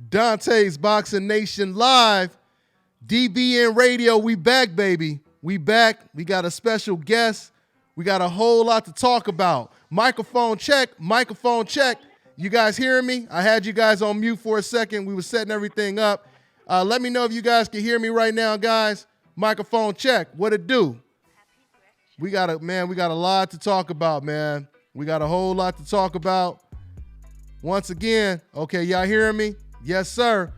Dante's Boxing Nation Live. DBN Radio, we back, baby. We back. We got a special guest. We got a whole lot to talk about. Microphone check. Microphone check. You guys hearing me? I had you guys on mute for a second. We were setting everything up. Let me know if you guys can hear me right now, guys. Microphone check. What it do? We got a lot to talk about, man. We got a whole lot to talk about. Once again, okay, y'all hearing me? Yes, sir.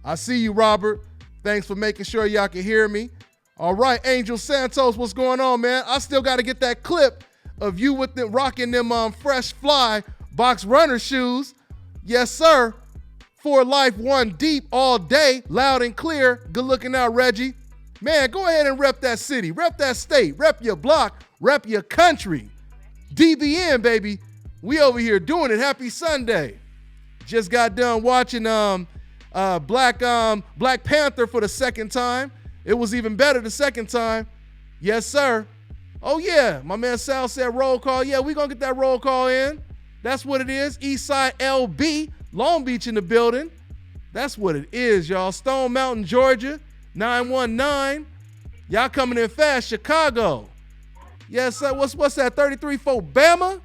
I see you, Robert. Thanks for making sure y'all can hear me. All right, Angel Santos, what's going on, man? I still got to get that clip of you with them rocking them fresh fly box runner shoes. Yes, sir. For life, one deep all day, loud and clear. Good looking out, Reggie. Man, go ahead and rep that city, rep that state, rep your block, rep your country. DBN, baby. We over here doing it. Happy Sunday. Just got done watching Black Panther for the second time. It was even better the second time. Yes, sir. Oh, yeah. My man Sal said roll call. Yeah, we going to get that roll call in. That's what it is. Eastside LB, Long Beach in the building. That's what it is, y'all. Stone Mountain, Georgia, 919. Y'all coming in fast. Chicago. Yes, sir. What's that, 33-4 Bama?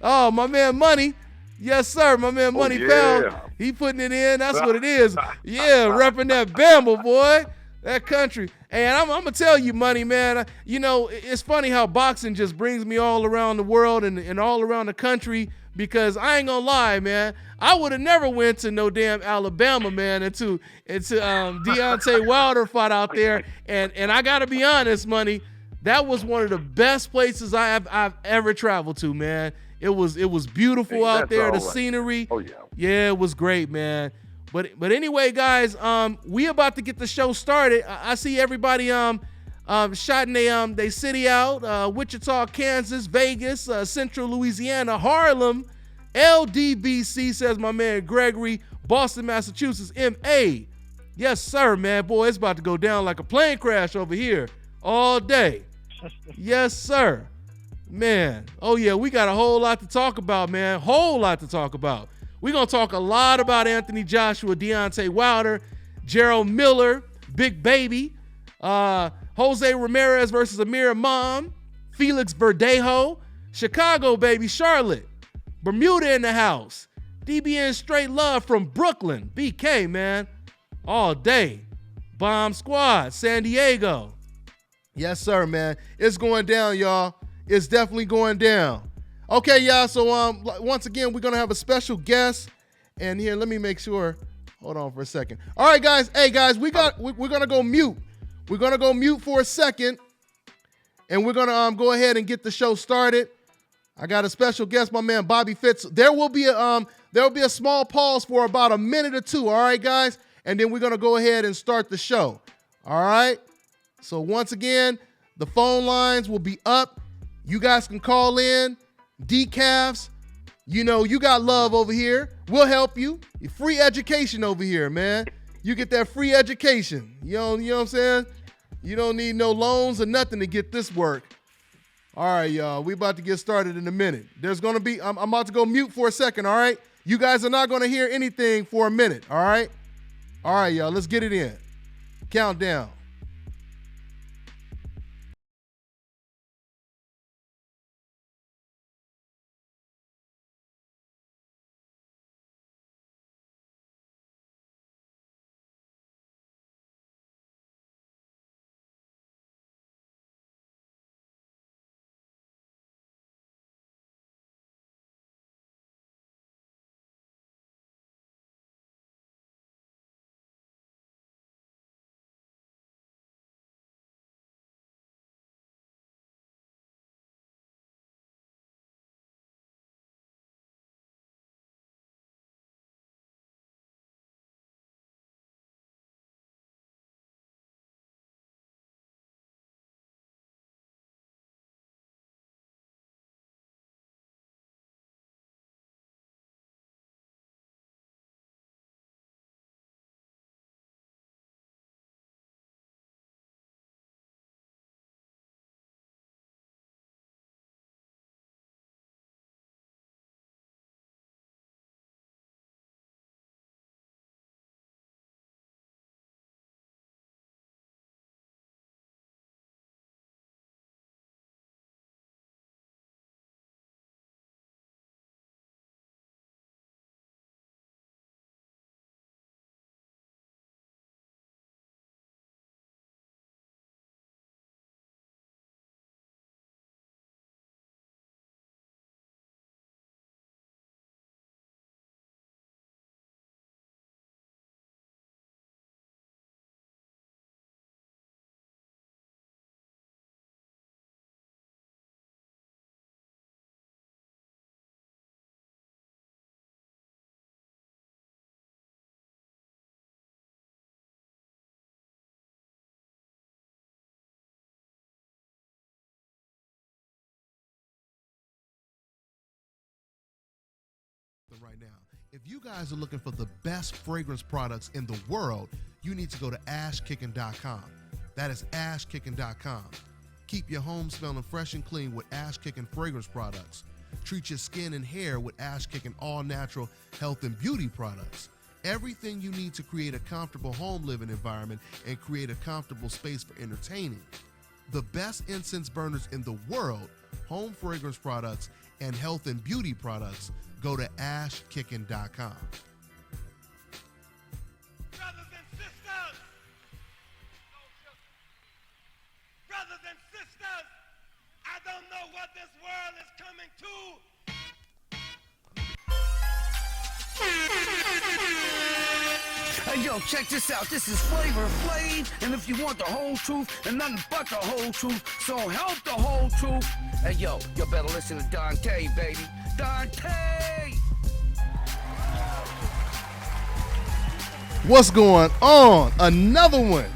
Oh, my man Money. Yes, sir. My man Money Pal. He putting it in. That's what it is. Yeah, repping that Bama, boy. That country. And I'm going to tell you, Money, man, you know, it's funny how boxing just brings me all around the world and all around the country, because I ain't going to lie, man. I would have never went to no damn Alabama, man, until Deontay Wilder fought out there. And I got to be honest, Money, that was one of the best places I've ever traveled to, man. It was beautiful out there, the scenery. Oh, yeah. Yeah, it was great, man. But anyway, guys, we about to get the show started. I see everybody shouting they city out. Wichita, Kansas, Vegas, Central Louisiana, Harlem, LDBC, says my man Gregory, Boston, Massachusetts, MA. Yes, sir, man. Boy, it's about to go down like a plane crash over here all day. Yes, sir. Man. Oh, yeah, we got a whole lot to talk about, man. Whole lot to talk about. We're going to talk a lot about Anthony Joshua, Deontay Wilder, Gerald Miller, Big Baby, Jose Ramirez versus Ramirez-Iman, Felix Verdejo, Chicago, baby, Charlotte, Bermuda in the house, DBN Straight Love from Brooklyn, BK, man, all day, Bomb Squad, San Diego. Yes, sir, man. It's going down, y'all. It's definitely going down. Okay, y'all, so once again, we're going to have a special guest. And here, let me make sure. Hold on for a second. All right, guys. Hey, guys, we're going to go mute. We're going to go mute for a second. And we're going to go ahead and get the show started. I got a special guest, my man Bobby Fitz. There will be a small pause for about a minute or two, all right, guys? And then we're going to go ahead and start the show. All right? So once again, the phone lines will be up. You guys can call in. Decafs, you know, you got love over here. We'll help you. Free education over here, man. You get that free education. You know what I'm saying? You don't need no loans or nothing to get this work. All right, y'all. We about to get started in a minute. There's going to be, I'm about to go mute for a second, all right? You guys are not going to hear anything for a minute, all right? All right, y'all. Let's get it in. Countdown. right now. If you guys are looking for the best fragrance products in the world, you need to go to ashkicking.com. That is ashkicking.com. Keep your home smelling fresh and clean with Ash Kicking fragrance products. Treat your skin and hair with Ash Kicking all-natural health and beauty products. Everything you need to create a comfortable home living environment and create a comfortable space for entertaining. The best incense burners in the world, home fragrance products, and health and beauty products, go to ashkicking.com. Brothers and sisters, brothers and sisters, I don't know what this world is coming to. Hey yo, check this out. This is Flavor Flav, and if you want the whole truth and nothing but the whole truth, so help the whole truth. Hey yo, you better listen to Deontay, baby. Deontay! What's going on? Another one.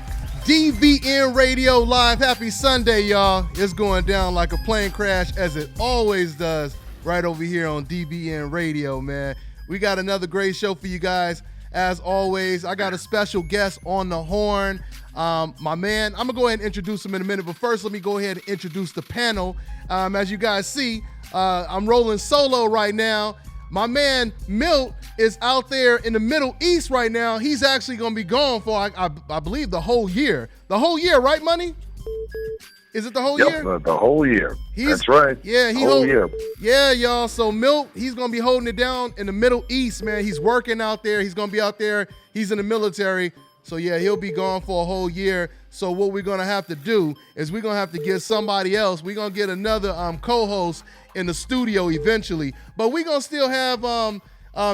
DBN Radio Live. Happy Sunday, y'all. It's going down like a plane crash, as it always does, right over here on DBN Radio, man. We got another great show for you guys. As always, I got a special guest on the horn. My man, I'm going to go ahead and introduce him in a minute, but first let me go ahead and introduce the panel. As you guys see, I'm rolling solo right now. My man, Milt, is out there in the Middle East right now. He's actually going to be gone for, I believe, the whole year. The whole year, right, Money? Is it the whole year? The whole year. That's right. Yeah, whole year. Yeah, y'all. So Milt, he's gonna be holding it down in the Middle East, man. He's working out there. He's gonna be out there. He's in the military. So yeah, he'll be gone for a whole year. So what we're gonna have to do is we're gonna have to get somebody else. We're gonna get another co-host in the studio eventually. But we're gonna still have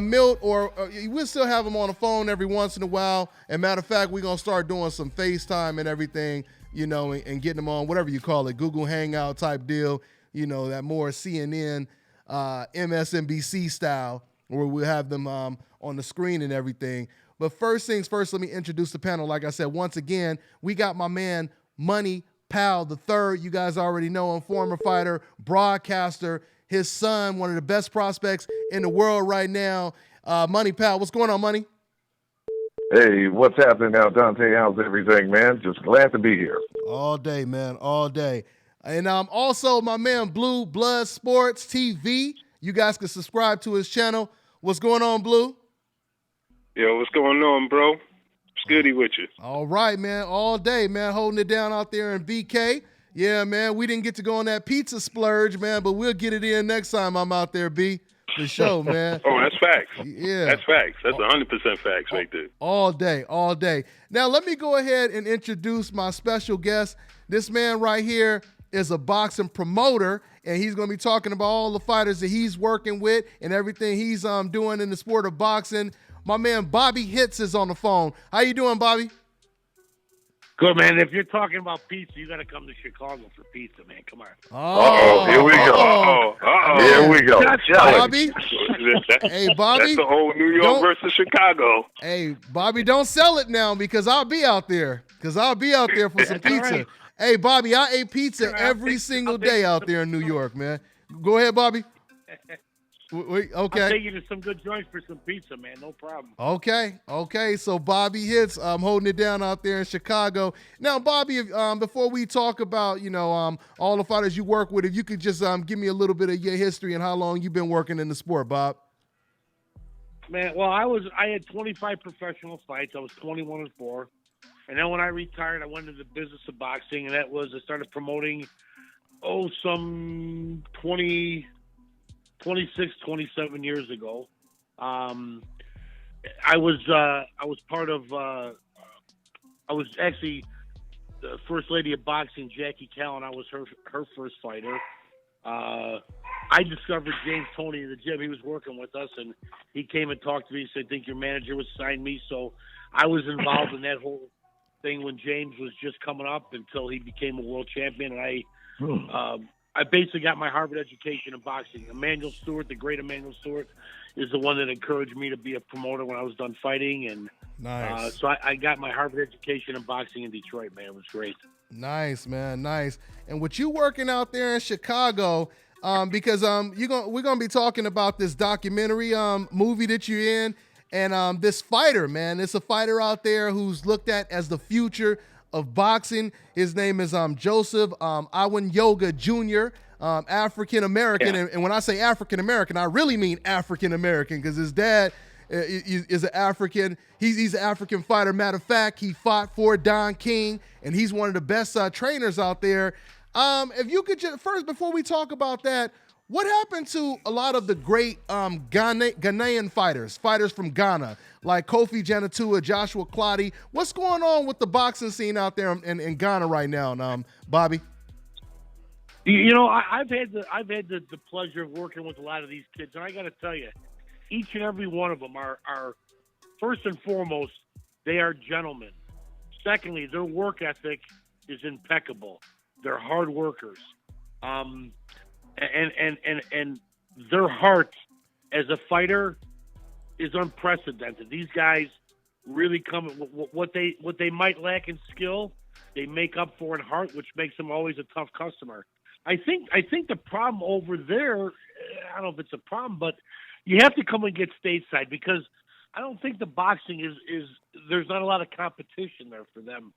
Milt, or we'll still have him on the phone every once in a while. And matter of fact, we're gonna start doing some FaceTime and everything, you know, and getting them on, whatever you call it, Google Hangout type deal, you know, that more CNN, MSNBC style, where we'll have them on the screen and everything. But first things first, let me introduce the panel. Like I said, once again, we got my man, Money Powell III. You guys already know him, former fighter, broadcaster, his son, one of the best prospects in the world right now. Money Powell, what's going on, Money? Hey, what's happening now, Dante? How's everything, man? Just glad to be here. All day, man, all day. And also my man, Blue Blood Sports TV. You guys can subscribe to his channel. What's going on, Blue? Yo, what's going on, bro? It's goody with you. All right, man, all day, man, holding it down out there in BK. Yeah, man, we didn't get to go on that pizza splurge, man, but we'll get it in next time I'm out there, B. The show, man. Oh, that's facts. Yeah. That's facts. That's 100% facts right there. All day, all day. Now, let me go ahead and introduce my special guest. This man right here is a boxing promoter, and he's going to be talking about all the fighters that he's working with and everything he's doing in the sport of boxing. My man, Bobby Fitz, is on the phone. How you doing, Bobby? Good, man. If you're talking about pizza, you got to come to Chicago for pizza, man. Come on. Uh-oh, here we go. Here we go. Bobby? Hey, Bobby. That's the whole New York versus Chicago. Hey, Bobby, don't sell it now because I'll be out there. For some pizza. Right. Hey, Bobby, I ate pizza every single day out there in New York, man. Go ahead, Bobby. Okay. I'll take you to some good joints for some pizza, man. No problem. Okay. So Bobby Hits, holding it down out there in Chicago. Now, Bobby, before we talk about, all the fighters you work with, if you could just give me a little bit of your history and how long you've been working in the sport, Bob. Man, well, I had 25 professional fights. I was 21-4. And then when I retired, I went into the business of boxing, and I started promoting, some 26, 27 years ago. I was actually the first lady of boxing, Jackie Callan. I was her first fighter. I discovered James Toney in the gym. He was working with us, and he came and talked to me. He said, I think your manager would sign me. So I was involved in that whole thing when James was just coming up until he became a world champion. And I basically got my Harvard education in boxing. Emmanuel Stewart, the great Emmanuel Stewart, is the one that encouraged me to be a promoter when I was done fighting. And nice. So I got my Harvard education in boxing in Detroit, man. It was great. Nice, man. Nice. And with you working out there in Chicago, because we're gonna be talking about this documentary movie that you're in, and this fighter, man. It's a fighter out there who's looked at as the future of boxing. His name is Joseph Awanyoga Jr., African American, and when I say African American, I really mean African American because his dad is an African. He's an African fighter. Matter of fact, he fought for Don King, and he's one of the best trainers out there. If you could just first, before we talk about that, what happened to a lot of the great Ghanaian fighters from Ghana, like Kofi Janatua, Joshua Clottey? What's going on with the boxing scene out there in Ghana right now, Bobby? You know, I've had the pleasure of working with a lot of these kids, and I got to tell you, each and every one of them are first and foremost, they are gentlemen. Secondly, their work ethic is impeccable. They're hard workers, and their heart as a fighter is unprecedented. These guys really come what they might lack in skill, they make up for in heart, which makes them always a tough customer. I think the problem over there, I don't know if it's a problem, but you have to come and get stateside because I don't think the boxing is there's not a lot of competition there for them,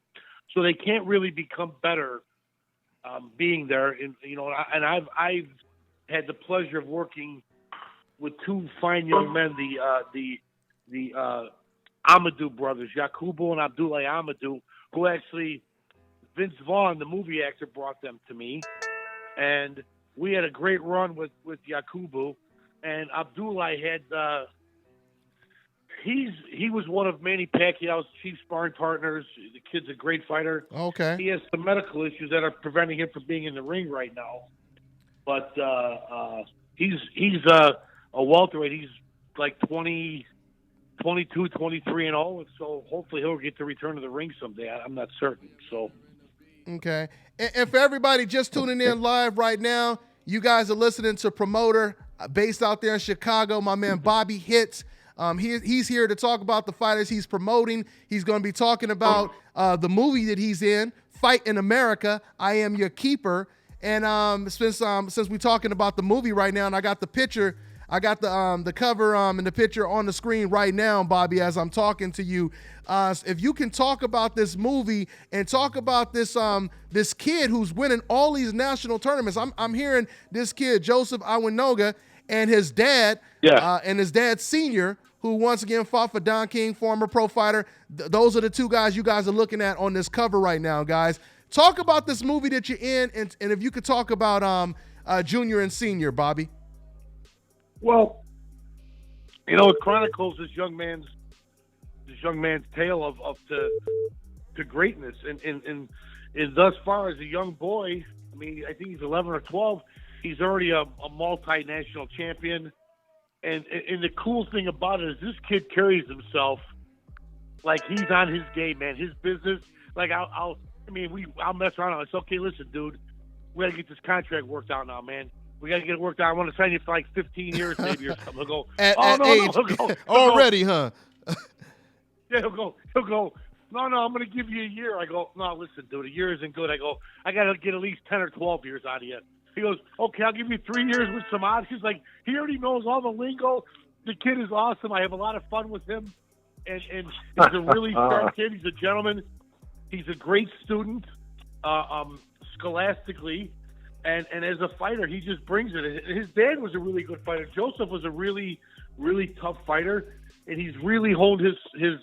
so they can't really become better being there. And I've had the pleasure of working with two fine young men, the Amadou brothers, Yakubu and Abdoulaye Amadou, who actually Vince Vaughn, the movie actor, brought them to me. And we had a great run with Yakubu, and Abdoulaye had he was one of Manny Pacquiao's chief sparring partners. The kid's a great fighter. Okay. He has some medical issues that are preventing him from being in the ring right now. But he's a welterweight. He's like 22, 23 and all, and so hopefully he'll get to return to the ring someday. I'm not certain. So. Okay. And for everybody just tuning in live right now, you guys are listening to promoter based out there in Chicago, my man Bobby Fitz. He's here to talk about the fighters he's promoting. He's going to be talking about the movie that he's in, Fight in America, I Am Your Keeper. And since we're talking about the movie right now, and I got the picture, I got the cover and the picture on the screen right now, Bobby, as I'm talking to you. If you can talk about this movie and talk about this this kid who's winning all these national tournaments. I'm hearing this kid, Joseph Awanyoga, and his dad, and his dad senior, who once again fought for Don King, former pro fighter. Those are the two guys you guys are looking at on this cover right now, guys. Talk about this movie that you're in, and if you could talk about junior and senior, Bobby. Well, it chronicles this young man's tale of to greatness, and thus far as a young boy, I mean, I think he's 11 or 12. He's already a multinational champion, and the cool thing about it is this kid carries himself like he's on his game, man. His business, like I'll mess around. It's okay. Listen, dude, we gotta get this contract worked out now, man. We got to get it worked out. I want to sign you for like 15 years maybe or something. He'll go, at age. Already, huh? Yeah, he'll go, no, I'm going to give you a year. I go, no, listen, dude, a year isn't good. I go, I got to get at least 10 or 12 years out of you. He goes, okay, I'll give you 3 years with some options. Like, he already knows all the lingo. The kid is awesome. I have a lot of fun with him. And he's a really smart kid. He's a gentleman. He's a great student, scholastically. And as a fighter, he just brings it. His dad was a really good fighter. Joseph was a really, really tough fighter, and he's really honed his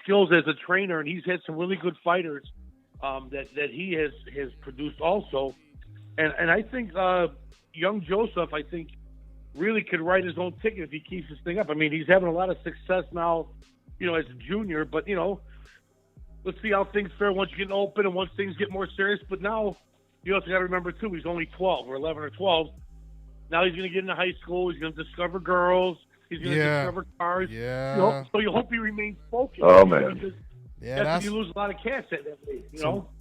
skills as a trainer. And he's had some really good fighters that he has produced also. And I think young Joseph, I think, really could write his own ticket if he keeps this thing up. I mean, he's having a lot of success now, as a junior. But let's see how things fare once you get open and once things get more serious. But now. You also got to remember, too, he's only 12 or 11 or 12. Now he's going to get into high school. He's going to discover girls. He's going to discover cars. Yeah. So you hope he remains focused. Oh, man. You lose a lot of cash that way,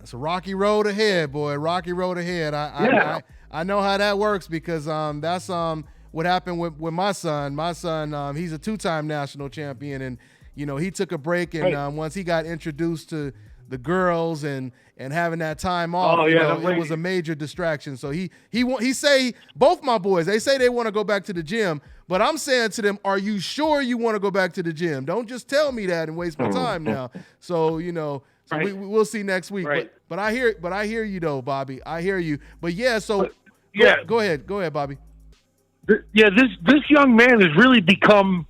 It's a rocky road ahead, boy. Rocky road ahead. I know how that works because that's what happened with my son. My son, he's a 2-time national champion, and, he took a break, and once he got introduced to the girls and having that time off. Oh, yeah, it was a major distraction. So he say, both my boys, they say they want to go back to the gym, but I'm saying to them, are you sure you want to go back to the gym? Don't just tell me that and waste my time now. So, Right. we'll see next week. Right. But I hear you though, Bobby. I hear you. But yeah, so go ahead, Bobby. This young man has really become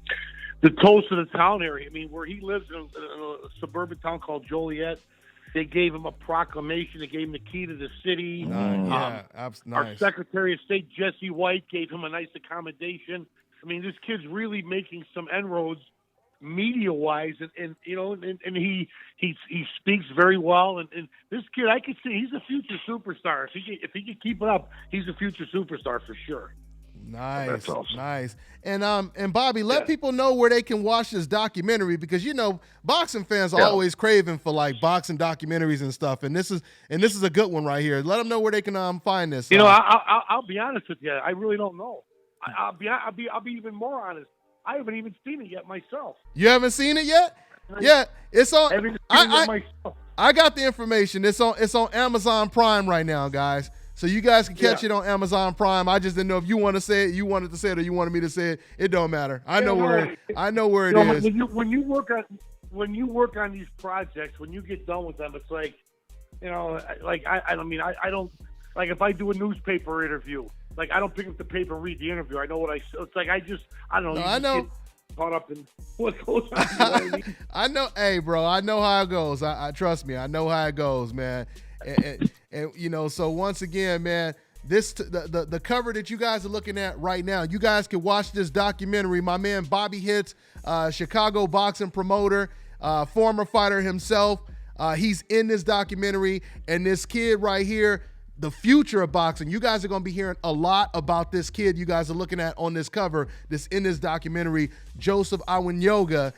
the toast of the town area. I mean, where he lives in a suburban town called Joliet, they gave him a proclamation. They gave him the key to the city. Nice. Our Secretary of State, Jesse White, gave him a nice accommodation. I mean, this kid's really making some inroads media-wise, and he speaks very well. And this kid, I could see he's a future superstar. If he can keep it up, he's a future superstar for sure. Nice, That's awesome. Nice. And Bobby, let people know where they can watch this documentary, because boxing fans are always craving for like boxing documentaries and stuff. And this is a good one right here. Let them know where they can find this. I'll be honest with you. I really don't know. I'll be even more honest. I haven't even seen it yet myself. You haven't seen it yet? Yeah, it's on. I got the information. It's on Amazon Prime right now, guys. So you guys can catch it on Amazon Prime. I just didn't know if you want to say it, you wanted to say it, or you wanted me to say it. It don't matter. I know where it is. When you work on these projects, when you get done with them, it's like, I don't like if I do a newspaper interview. Like, I don't pick up the paper and read the interview. I know what it's like. I don't know. No, I know. Caught up in what goes on. I know. Hey, bro, I know how it goes. I trust me. I know how it goes, man. And so once again, man, the cover that you guys are looking at right now, you guys can watch this documentary. My man Bobby Fitz, Chicago boxing promoter, former fighter himself. He's in this documentary, and this kid right here, the future of boxing. You guys are going to be hearing a lot about this kid you guys are looking at on this cover, in this documentary, Joseph Awanyoga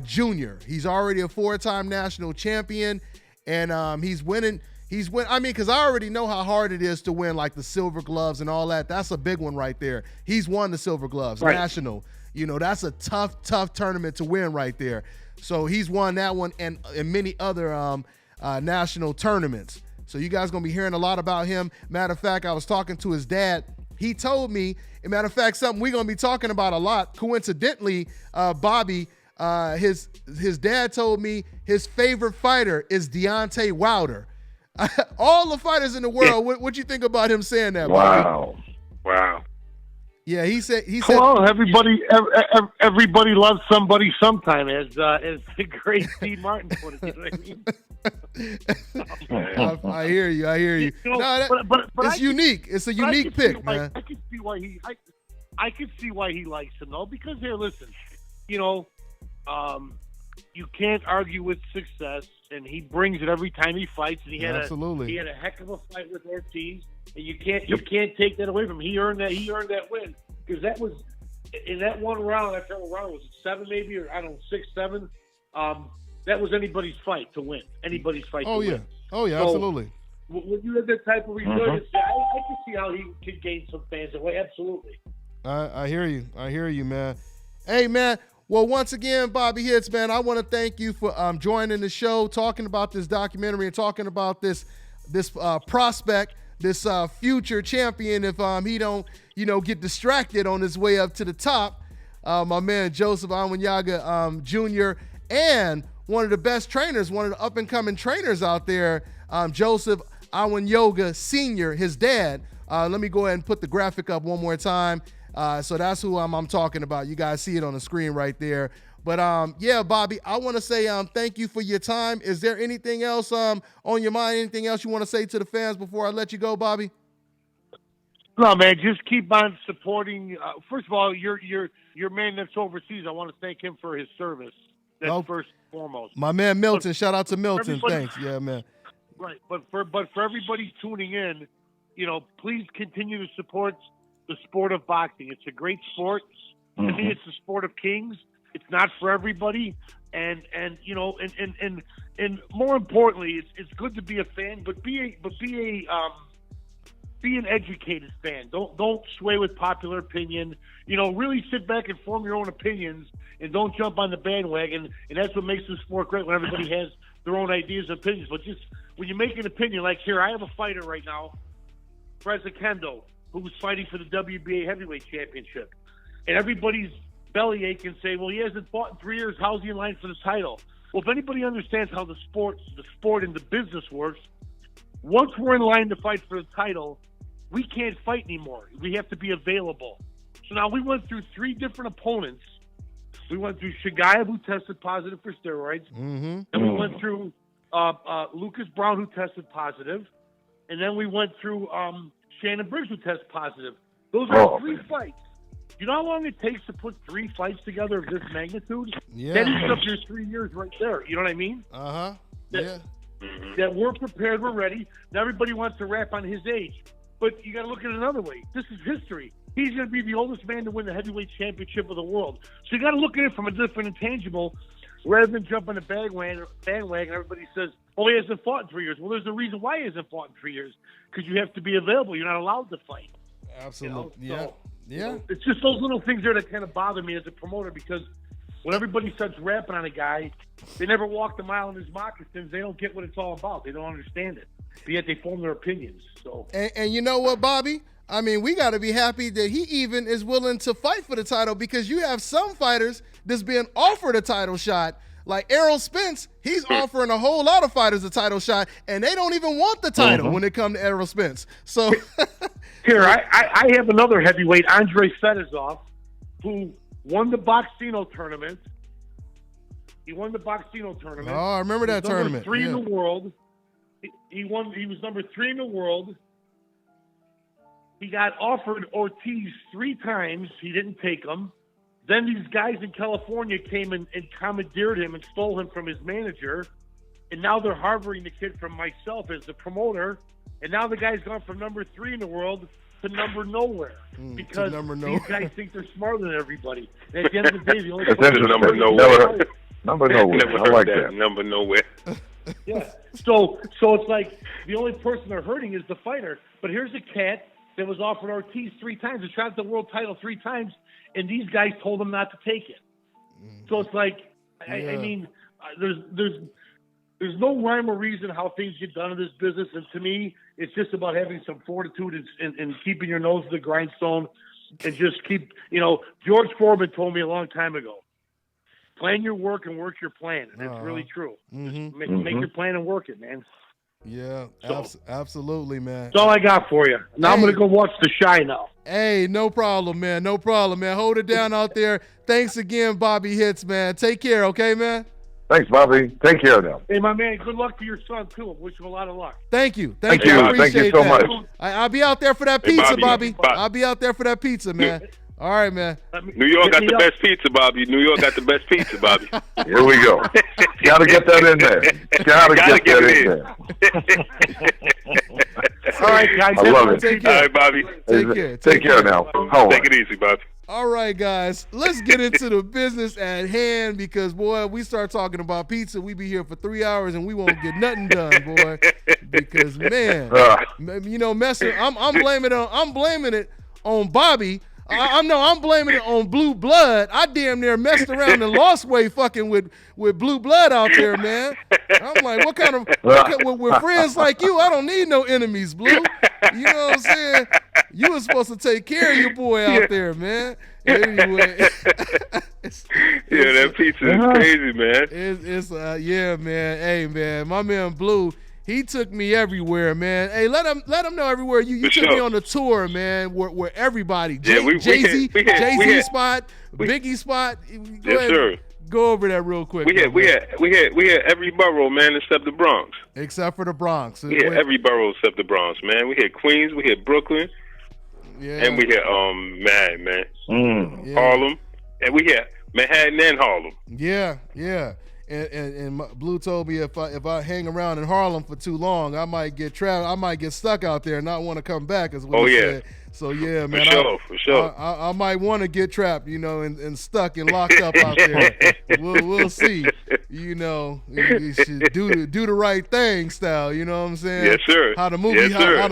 Jr. He's already a 4-time national champion, and he's winning. Because I already know how hard it is to win, like the silver gloves and all that. That's a big one right there. He's won the silver gloves, right. National. That's a tough tournament to win right there. So he's won that one and many other national tournaments. So you guys going to be hearing a lot about him. Matter of fact, I was talking to his dad. He told me, matter of fact, something we're going to be talking about a lot. Coincidentally, Bobby, his dad told me his favorite fighter is Deontay Wilder. All the fighters in the world, what you think about him saying that, Bobby? Wow. Yeah, he said. Well, everybody loves somebody sometime, as the great Steve Martin put it. You know what I mean? I hear you. But it's unique. It's a unique pick, man. I can see why he likes him, though, because here, listen, you can't argue with success, and he brings it every time he fights. And he had a heck of a fight with Ortiz, and you can't take that away from him. He earned that win, because that was in that one round. After one round, was it 7 maybe, or I don't know, 6, 7? That was anybody's fight to win. Anybody's fight. To win. Oh yeah, so, absolutely. When you have that type of resilience, I can see how he could gain some fans away. Absolutely. I hear you, man. Hey, man. Well, once again, Bobby Fitz, man, I want to thank you for joining the show, talking about this documentary and talking about this prospect, this future champion. If he don't, get distracted on his way up to the top, my man Joseph Awanyoga Jr. and one of the best trainers, one of the up and coming trainers out there, Joseph Awanyoga Sr., his dad. Let me go ahead and put the graphic up one more time. So that's who I'm talking about. You guys see it on the screen right there. But yeah, Bobby, I want to say thank you for your time. Is there anything else on your mind? Anything else you want to say to the fans before I let you go, Bobby? No, man, just keep on supporting. First of all, your man that's overseas, I want to thank him for his service. That's first and foremost. My man Milton, shout out to Milton. Thanks. Yeah, man. Right, but for everybody tuning in, please continue to support the sport of boxing. It's a great sport. To me, it's the sport of kings. It's not for everybody, and more importantly, it's good to be a fan, but be an educated fan. Don't sway with popular opinion. Really sit back and form your own opinions, and don't jump on the bandwagon. And that's what makes the sport great, when everybody has their own ideas and opinions. But just when you make an opinion, like here, I have a fighter right now, Perez who's fighting for the WBA heavyweight championship. And everybody's bellyache and say, well, he hasn't fought in 3 years. How's he in line for the title? Well, if anybody understands how the sport and the business works, once we're in line to fight for the title, we can't fight anymore. We have to be available. So now we went through 3 different opponents. We went through Shagayev, who tested positive for steroids. Mm-hmm. Then we went through Lucas Brown, who tested positive. And then we went through Shannon Briggs, who tested positive. Those are 3 fights. You know how long it takes to put 3 fights together of this magnitude? Yeah. That eats up your 3 years right there. You know what I mean? Uh-huh. That we're prepared, we're ready. Now everybody wants to rap on his age. But you got to look at it another way. This is history. He's going to be the oldest man to win the heavyweight championship of the world. So you got to look at it from a different intangible rather than jump on the bandwagon. Everybody says, oh, he hasn't fought in 3 years. Well, there's a reason why he hasn't fought in 3 years, because you have to be available. You're not allowed to fight. Absolutely. You know? Yeah. It's just those little things there that kind of bother me as a promoter, because when everybody starts rapping on a guy, they never walked a mile in his moccasins. They don't get what it's all about. They don't understand it. But yet they form their opinions. So. And you know what, Bobby? I mean, we got to be happy that he even is willing to fight for the title, because you have some fighters that's being offered a title shot. Like Errol Spence, he's offering a whole lot of fighters a title shot, and they don't even want the title when it comes to Errol Spence. So here, I have another heavyweight, Andrei Fedosov, who won the Boxino tournament. He won the Boxino tournament. Oh, I remember that tournament. Number 3 in the world. He won. He was number 3 in the world. He got offered Ortiz 3 times. He didn't take them. Then these guys in California came and commandeered him and stole him from his manager. And now they're harboring the kid from myself as the promoter. And now the guy's gone from number 3 in the world to number nowhere. Because these guys think they're smarter than everybody. And at the end of the day, the only person number nowhere. Number nowhere. I like that. Number nowhere. Yeah. So it's like the only person they're hurting is the fighter. But here's a cat that was offered Ortiz 3 times, a shot at the world title 3 times, and these guys told him not to take it. So it's like, I mean, there's no rhyme or reason how things get done in this business. And to me, it's just about having some fortitude and keeping your nose to the grindstone and just keep, George Foreman told me a long time ago, plan your work and work your plan. And that's really true. Make your plan and work it, man. Yeah, absolutely, man. That's all I got for you. Now I'm going to go watch The Shy now. Hey, no problem, man. No problem, man. Hold it down out there. Thanks again, Bobby Fitz, man. Take care, okay, man? Thanks, Bobby. Take care now. Hey, my man, good luck to your son, too. Wish him a lot of luck. Thank you. Thank you. I appreciate Thank you so that. much. I'll be out there for that pizza, Bobby. Bobby. I'll be out there for that pizza, man. All right, man. New York got the best pizza, Bobby. New York got the best pizza, Bobby. Here we go. Got to get that in there. Got to get that in there. All right, guys. I love it. Take care. All right, Bobby. Take care now. Take it easy, Bobby. All right, guys, let's get into the business at hand, because, boy, we start talking about pizza, we be here for 3 hours and we won't get nothing done, boy. Because, man, messing. I'm blaming it on Bobby. I'm blaming it on Blue Blood. I damn near messed around and lost weight fucking with Blue Blood out there, man. I'm like, with friends like you, I don't need no enemies, Blue. You know what I'm saying? You was supposed to take care of your boy out there, man. Anyway. That pizza is crazy, man. Yeah, man. Hey, man, my man Blue, he took me everywhere, man. Hey, let him know everywhere. You took me on the tour, man, where everybody, Jay-Z spot, Biggie spot. Sir. Go over that real quick. We had every borough, man, except the Bronx. Except for the Bronx. We had every borough except the Bronx, man. We had Queens, we had Brooklyn, and we had Harlem, and we had Manhattan and Harlem. Yeah. And Blue told me if I hang around in Harlem for too long, I might get trapped. I might get stuck out there and not want to come back. Is what he said. So yeah, man. For sure. I might want to get trapped, and stuck and locked up out there. We'll see. You should do the right thing, style. You know what I'm saying? Yes, sir. How the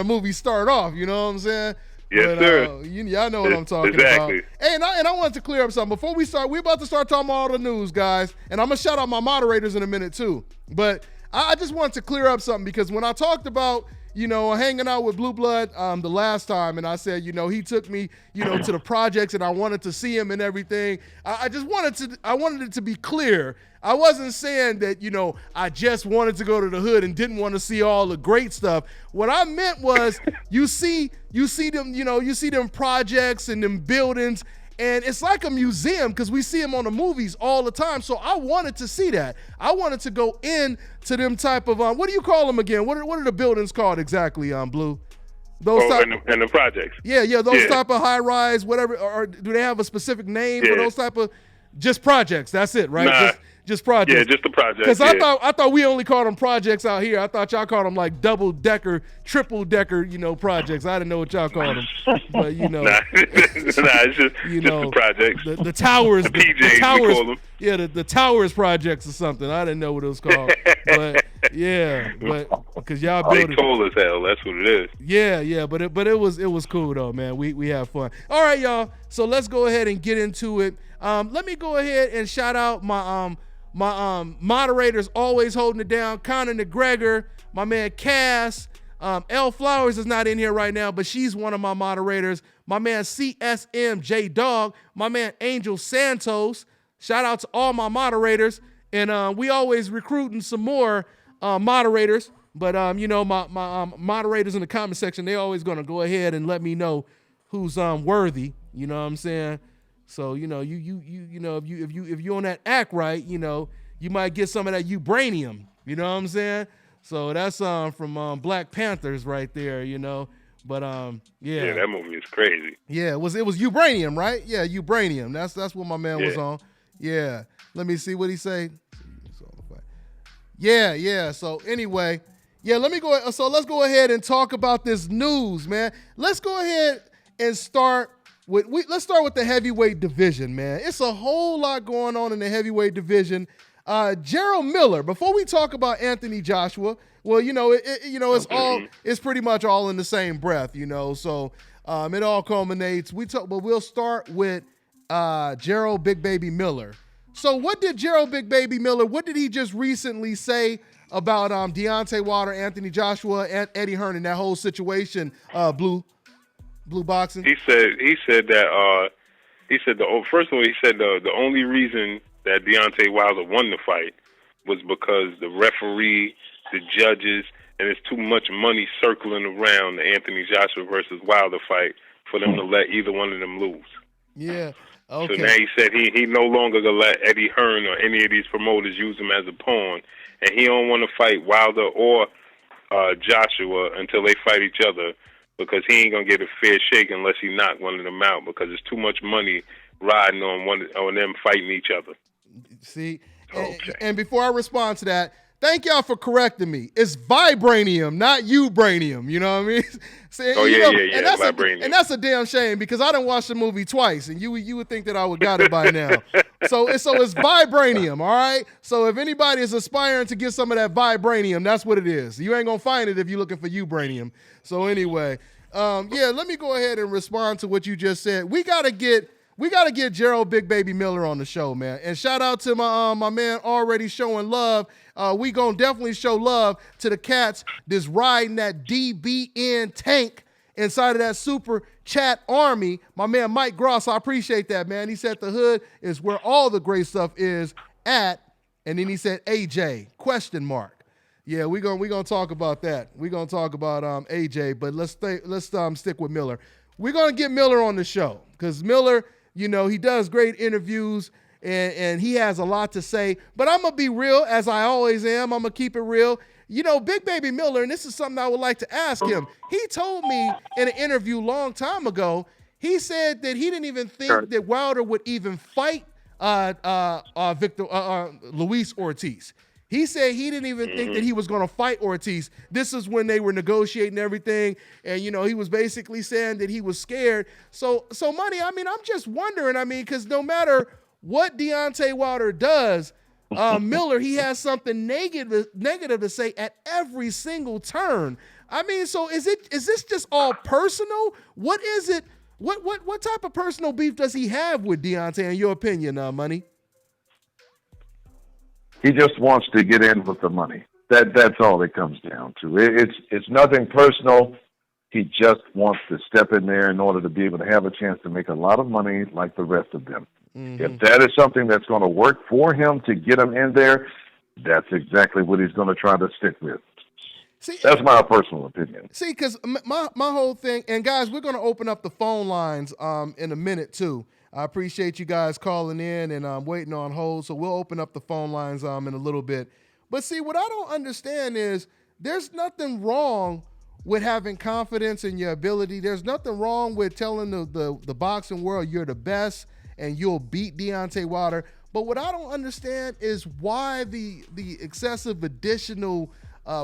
movie start off. You know what I'm saying? Yes, sir. Y'all know what I'm talking about. Hey, and I wanted to clear up something. Before we start, we're about to start talking about all the news, guys. And I'm going to shout out my moderators in a minute, too. But I just wanted to clear up something because when I talked about, hanging out with Blue Blood the last time, and I said, he took me, to the projects and I wanted to see him and everything. I wanted it to be clear. I wasn't saying that, I just wanted to go to the hood and didn't want to see all the great stuff. What I meant was you see them, you see them projects and them buildings, and it's like a museum because we see them on the movies all the time. So I wanted to see that. I wanted to go into them type of, what do you call them again? What are the buildings called exactly, Blue? Those and the projects. Yeah, those type of high-rise, whatever, or do they have a specific name for those type of, just projects, that's it, right? Nah. Just projects. Yeah, just the projects. Because I thought we only called them projects out here. I thought y'all called them like double-decker, triple-decker, projects. I didn't know what y'all called them. But, Nah, it's just the projects. The towers. The PJs, the towers, we call them. Yeah, the towers projects or something. I didn't know what it was called. But, yeah, because y'all built They it. tall as hell. That's what it is. Yeah, but it was cool though, man. We had fun. All right, y'all. So let's go ahead and get into it. Let me go ahead and shout out my moderators always holding it down. Conor McGregor, my man Cass. L Flowers is not in here right now, but she's one of my moderators. My man CSM J Dog, my man Angel Santos. Shout out to all my moderators. And we always recruiting some more moderators. But my moderators in the comment section, they always gonna go ahead and let me know who's worthy. You know what I'm saying? So you if you on that act right, you might get some of that Ubranium. You know what I'm saying? So that's from Black Panthers right there. But Yeah, that movie is crazy. Yeah, it was Ubranium, right? Yeah, Ubranium. That's what my man was on. Yeah. Let me see what he say. Yeah. So anyway, let's go ahead and talk about this news, man. Let's go ahead and start with the heavyweight division, man. It's a whole lot going on in the heavyweight division. Gerald Miller, before we talk about Anthony Joshua, well, it's pretty much all in the same breath, so it all culminates. But we'll start with Gerald Big Baby Miller. So what did Gerald Big Baby Miller, what did he just recently say about Deontay Wilder, Anthony Joshua, and Eddie Hearn in that whole situation, Blue Boxing? He said that first of all, he said the only reason that Deontay Wilder won the fight was because the referee, the judges, and there's too much money circling around the Anthony Joshua versus Wilder fight for them to let either one of them lose. Yeah. Okay. So now he said he no longer gonna let Eddie Hearn or any of these promoters use him as a pawn, and he don't want to fight Wilder or Joshua until they fight each other, because he ain't gonna get a fair shake unless he knock one of them out, because there's too much money riding on them fighting each other. See, Okay. and before I respond to that, thank y'all for correcting me. It's vibranium, not Ubranium. You know what I mean? See, And that's vibranium. And that's a damn shame, because I done watched the movie twice, and you would think that I would got it by now. So it's vibranium, all right? So if anybody is aspiring to get some of that vibranium, that's what it is. You ain't gonna find it if you're looking for Ubranium. So anyway, let me go ahead and respond to what you just said. We gotta get Gerald Big Baby Miller on the show, man. And shout out to my man already showing love. We gonna definitely show love to the cats that's riding that DBN tank inside of that super chat army. My man Mike Gross, I appreciate that, man. He said the hood is where all the great stuff is at. And then he said AJ, ? Yeah, we're gonna talk about that. We're gonna talk about AJ, but let's stick with Miller. We're gonna get Miller on the show, because Miller, he does great interviews and he has a lot to say. But I'm going to be real, as I always am. I'm going to keep it real. Big Baby Miller, and this is something I would like to ask him. He told me in an interview a long time ago, he said that he didn't even think that Wilder would even fight Luis Ortiz. He said he didn't even think that he was going to fight Ortiz. This is when they were negotiating everything. And, he was basically saying that he was scared. So Money, I'm just wondering, because no matter what Deontay Wilder does, Miller, he has something negative to say at every single turn. So is this just all personal? What is it? What type of personal beef does he have with Deontay, in your opinion, Money? He just wants to get in with the money. That's all it comes down to. It's nothing personal. He just wants to step in there in order to be able to have a chance to make a lot of money like the rest of them. Mm-hmm. If that is something that's going to work for him to get him in there, that's exactly what he's going to try to stick with. See, that's my personal opinion. See, because my whole thing, and guys, we're going to open up the phone lines in a minute too. I appreciate you guys calling in, and I'm waiting on hold, so we'll open up the phone lines in a little bit. But see, what I don't understand is there's nothing wrong with having confidence in your ability. There's nothing wrong with telling the boxing world you're the best and you'll beat Deontay Wilder. But what I don't understand is why the excessive additional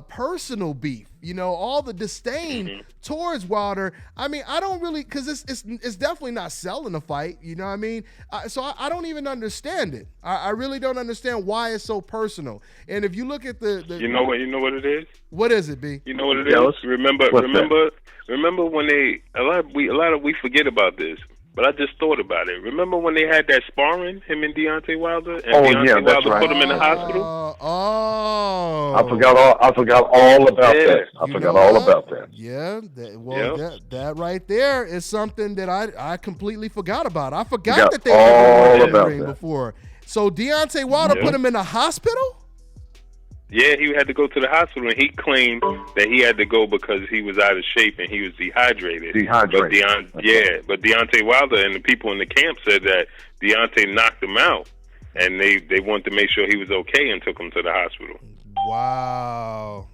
personal beef, all the disdain towards Wilder. I mean, I don't really, because it's definitely not selling a fight, you know what I mean? So I don't even understand it. I really don't understand why it's so personal. And if you look at the you know what it is? What is it, B? You know what it is? Remember when we forget about this. But I just thought about it. Remember when they had that sparring, him and Deontay Wilder? And Deontay Wilder right. put him in the hospital? I forgot all about that. I forgot all about that. Yeah. That right there is something that I completely forgot about. I forgot that they were in the ring before. So Deontay Wilder put him in the hospital? Yeah, he had to go to the hospital, and he claimed that he had to go because he was out of shape and he was dehydrated. But Deontay Wilder and the people in the camp said that Deontay knocked him out, and they wanted to make sure he was okay and took him to the hospital. Wow.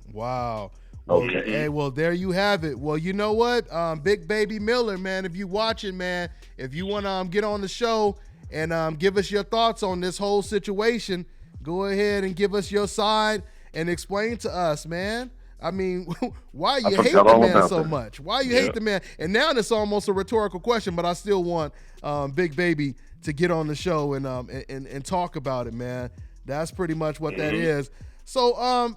Okay. Hey, well, there you have it. Well, you know what? Big Baby Miller, man, if you watching, man, if you want to get on the show and give us your thoughts on this whole situation, go ahead and give us your side and explain to us, man. I mean, why you hate the man so much? Why you hate the man? And now it's almost a rhetorical question, but I still want Big Baby to get on the show and talk about it, man. That's pretty much what that is. So, I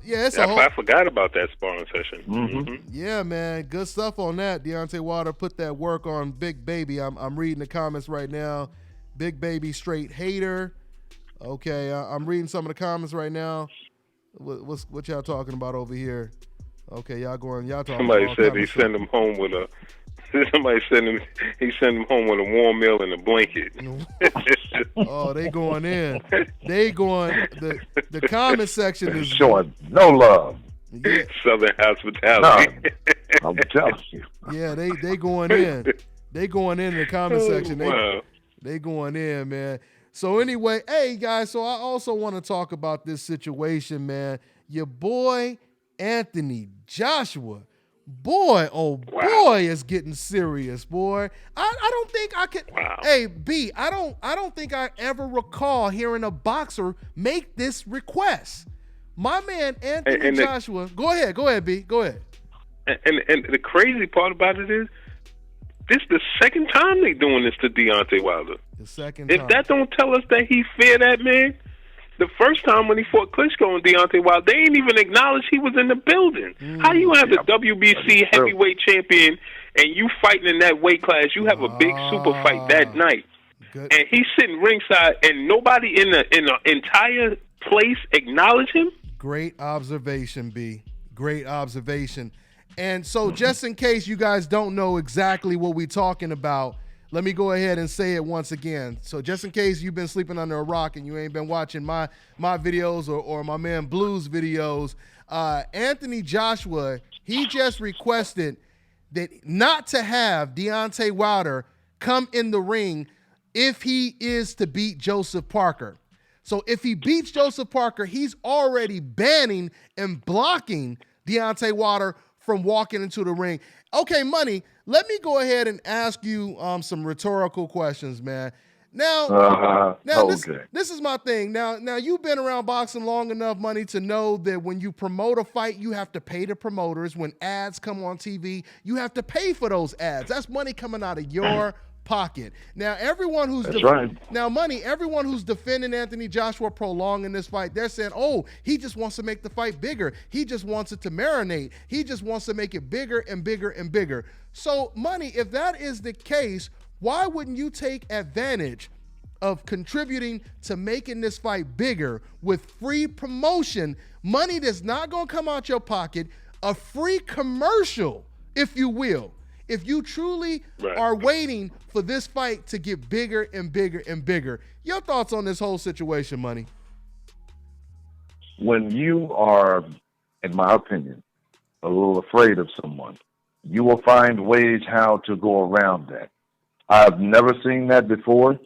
forgot about that sparring session. Mm-hmm. Yeah, man, good stuff on that. Deontay Wilder put that work on Big Baby. I'm reading the comments right now. Big Baby straight hater. Okay, I'm reading some of the comments right now. What y'all talking about over here? Okay, y'all talking. Somebody said he sent him home with a. Somebody he sent him home with a warm meal and a blanket. Oh, they going in. The comment section is showing no love. Yeah. Southern hospitality. No, I'm telling you. Yeah, they going in. They going in the comment section. Wow. They going in, man. So anyway, hey guys, so I also want to talk about this situation, man. Your boy Anthony Joshua, boy, is getting serious, boy. I don't think I could. Wow. Hey B, I don't think I ever recall hearing a boxer make this request. My man Anthony Joshua. Go ahead, B. Go ahead. And the crazy part about it is, this is the second time they doing this to Deontay Wilder. The second time. If that don't tell us that he feared that man, the first time when he fought Klitschko and Deontay Wilder, they ain't even acknowledge he was in the building. How you have the WBC heavyweight champion and you fighting in that weight class? You have a big super fight that night, and he's sitting ringside, and nobody in the entire place acknowledge him. Great observation, B. Great observation. And so just in case you guys don't know exactly what we're talking about, let me go ahead and say it once again. So just in case you've been sleeping under a rock and you ain't been watching my videos or my man Blue's videos, Anthony Joshua, he just requested that not to have Deontay Wilder come in the ring if he is to beat Joseph Parker. So if he beats Joseph Parker, he's already banning and blocking Deontay Wilder from walking into the ring. Okay, Money, let me go ahead and ask you some rhetorical questions, man. Now, this is my thing. Now you've been around boxing long enough, Money, to know that when you promote a fight, you have to pay the promoters. When ads come on TV, you have to pay for those ads. That's money coming out of your pocket. Now, everyone who's everyone who's defending Anthony Joshua prolonging this fight, they're saying, "Oh, he just wants to make the fight bigger. He just wants it to marinate. He just wants to make it bigger and bigger and bigger." So, Money, if that is the case, why wouldn't you take advantage of contributing to making this fight bigger with free promotion, money that's not going to come out your pocket, a free commercial, if you will. If you truly are waiting for this fight to get bigger and bigger and bigger. Your thoughts on this whole situation, Money? When you are, in my opinion, a little afraid of someone, you will find ways how to go around that. I've never seen that before.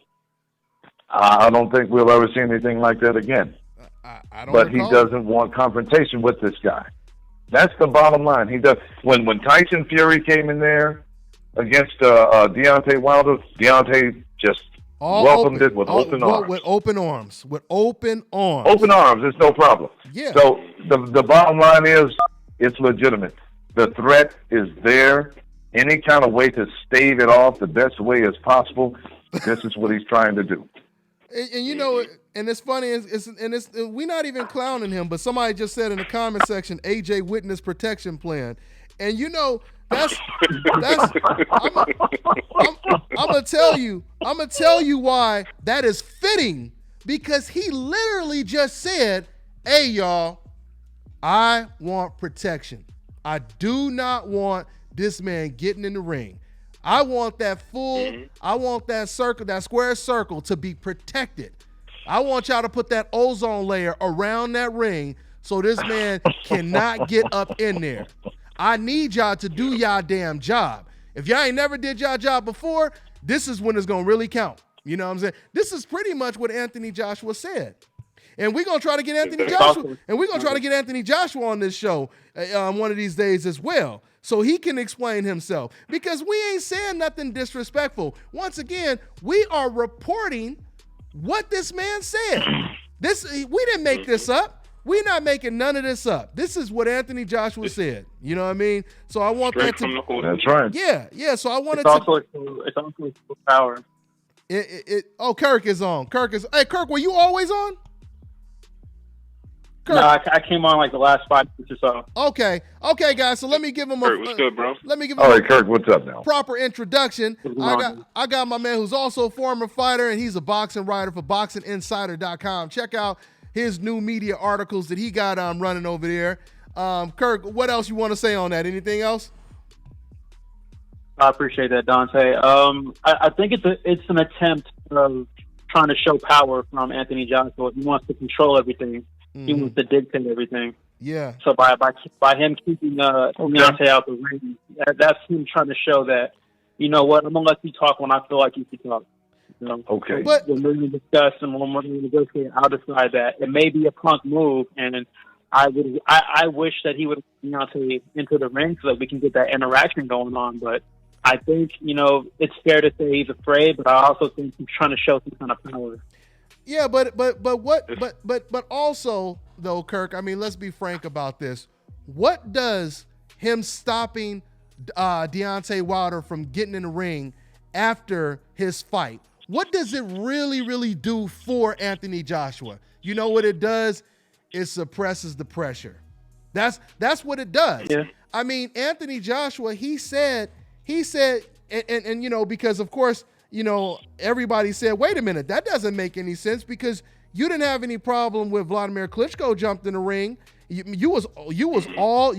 I don't think we'll ever see anything like that again. I don't but he recall. doesn't want confrontation with this guy. That's the bottom line. He does. When Tyson Fury came in there against Deontay Wilder, Deontay just welcomed it with open arms. With open arms. With open arms. Open arms. It's no problem. Yeah. So the bottom line is it's legitimate. The threat is there. Any kind of way to stave it off the best way as possible, this is what he's trying to do. And you know, and it's funny, we're not even clowning him, but somebody just said in the comment section, AJ Witness Protection Plan. And you know, I'm gonna tell you why that is fitting, because he literally just said, hey y'all, I want protection. I do not want this man getting in the ring. I want that I want that circle, that square circle to be protected. I want y'all to put that ozone layer around that ring so this man cannot get up in there. I need y'all to do y'all damn job. If y'all ain't never did y'all job before, this is when it's going to really count. You know what I'm saying? This is pretty much what Anthony Joshua said. And we're going to try to get Anthony Joshua on this show one of these days as well, so he can explain himself, because we ain't saying nothing disrespectful. Once again, we are reporting what this man said. We didn't make this up. We're not making none of this up. This is what Anthony Joshua said. You know what I mean? So I want that to. That's right. Yeah. So I wanted It's also power. Kirk is on. Hey, Kirk, were you always on? Kirk. No, I came on like the last 5 minutes or so. Okay, guys. So let me give him Kurt, what's good, bro? Let me give him All right, Kirk, what's up now? proper introduction. I got my man who's also a former fighter, and he's a boxing writer for BoxingInsider.com. Check out his new media articles that he got running over there. Kirk, what else you want to say on that? Anything else? I appreciate that, Deontay. I think it's an attempt of trying to show power from Anthony Joshua. He wants to control everything. Mm-hmm. He wants to dictate everything. Yeah. So by him keeping Deontay out the ring, that's him trying to show that, you know what, I'm gonna let you talk when I feel like you should talk. You know? Okay. But when we're going to discuss and when we're going to negotiate, I'll decide that it may be a punk move, and I wish that he would Deontay into the ring so that we can get that interaction going on. But I think, you know, it's fair to say he's afraid, but I also think he's trying to show some kind of power. Yeah, but also though, Kirk, I mean, let's be frank about this. What does him stopping Deontay Wilder from getting in the ring after his fight, what does it really, really do for Anthony Joshua? You know what it does? It suppresses the pressure. That's what it does. Yeah. I mean, Anthony Joshua, he said, and you know, because of course, you know, everybody said, wait a minute, that doesn't make any sense, because you didn't have any problem with Vladimir Klitschko jumped in the ring. You was open arms.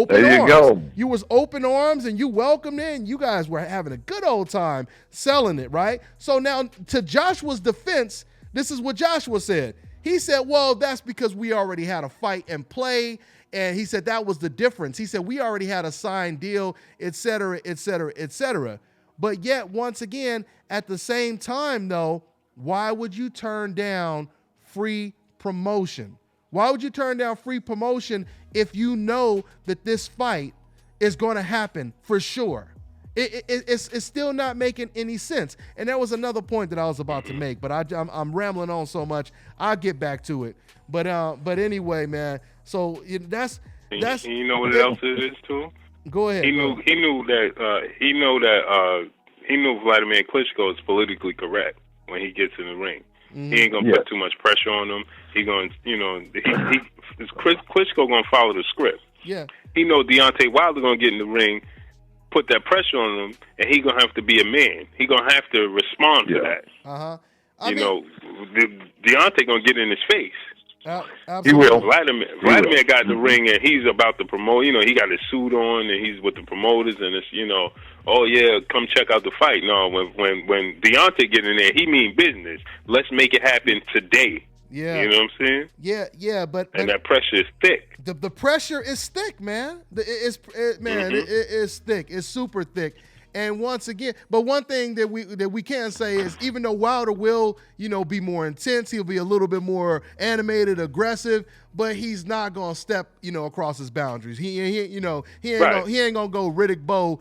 There you go. You was open arms and you welcomed in. You guys were having a good old time selling it, right? So now, to Joshua's defense, this is what Joshua said. He said, well, that's because we already had a fight and play. And he said that was the difference. He said we already had a signed deal, et cetera, et cetera, et cetera. But yet, once again, at the same time, though, why would you turn down free promotion? Why would you turn down free promotion if you know that this fight is going to happen for sure? It's still not making any sense. And there was another point that I was about to make, but I'm rambling on so much. I'll get back to it. But anyway, man. So that's. You know what else it is too? Go ahead. He knew Vladimir Klitschko is politically correct when he gets in the ring. Mm-hmm. He ain't gonna put too much pressure on him. He gonna, Klitschko gonna follow the script. Yeah. He know Deontay Wilder gonna get in the ring, put that pressure on him, and he gonna have to be a man. He gonna have to respond to that. Deontay gonna get in his face. He will. Vladimir got the ring, and he's about to promote. He got his suit on, and he's with the promoters, and it's oh yeah, come check out the fight. No, when Deontay get in there, he mean business. Let's make it happen today. Yeah, you know what I'm saying? Yeah, but that pressure is thick. The pressure is thick, man. It is thick. It's super thick. And once again, but one thing that we can say is, even though Wilder will, be more intense, he'll be a little bit more animated, aggressive, but he's not gonna step, across his boundaries. He ain't gonna go Riddick Bowe.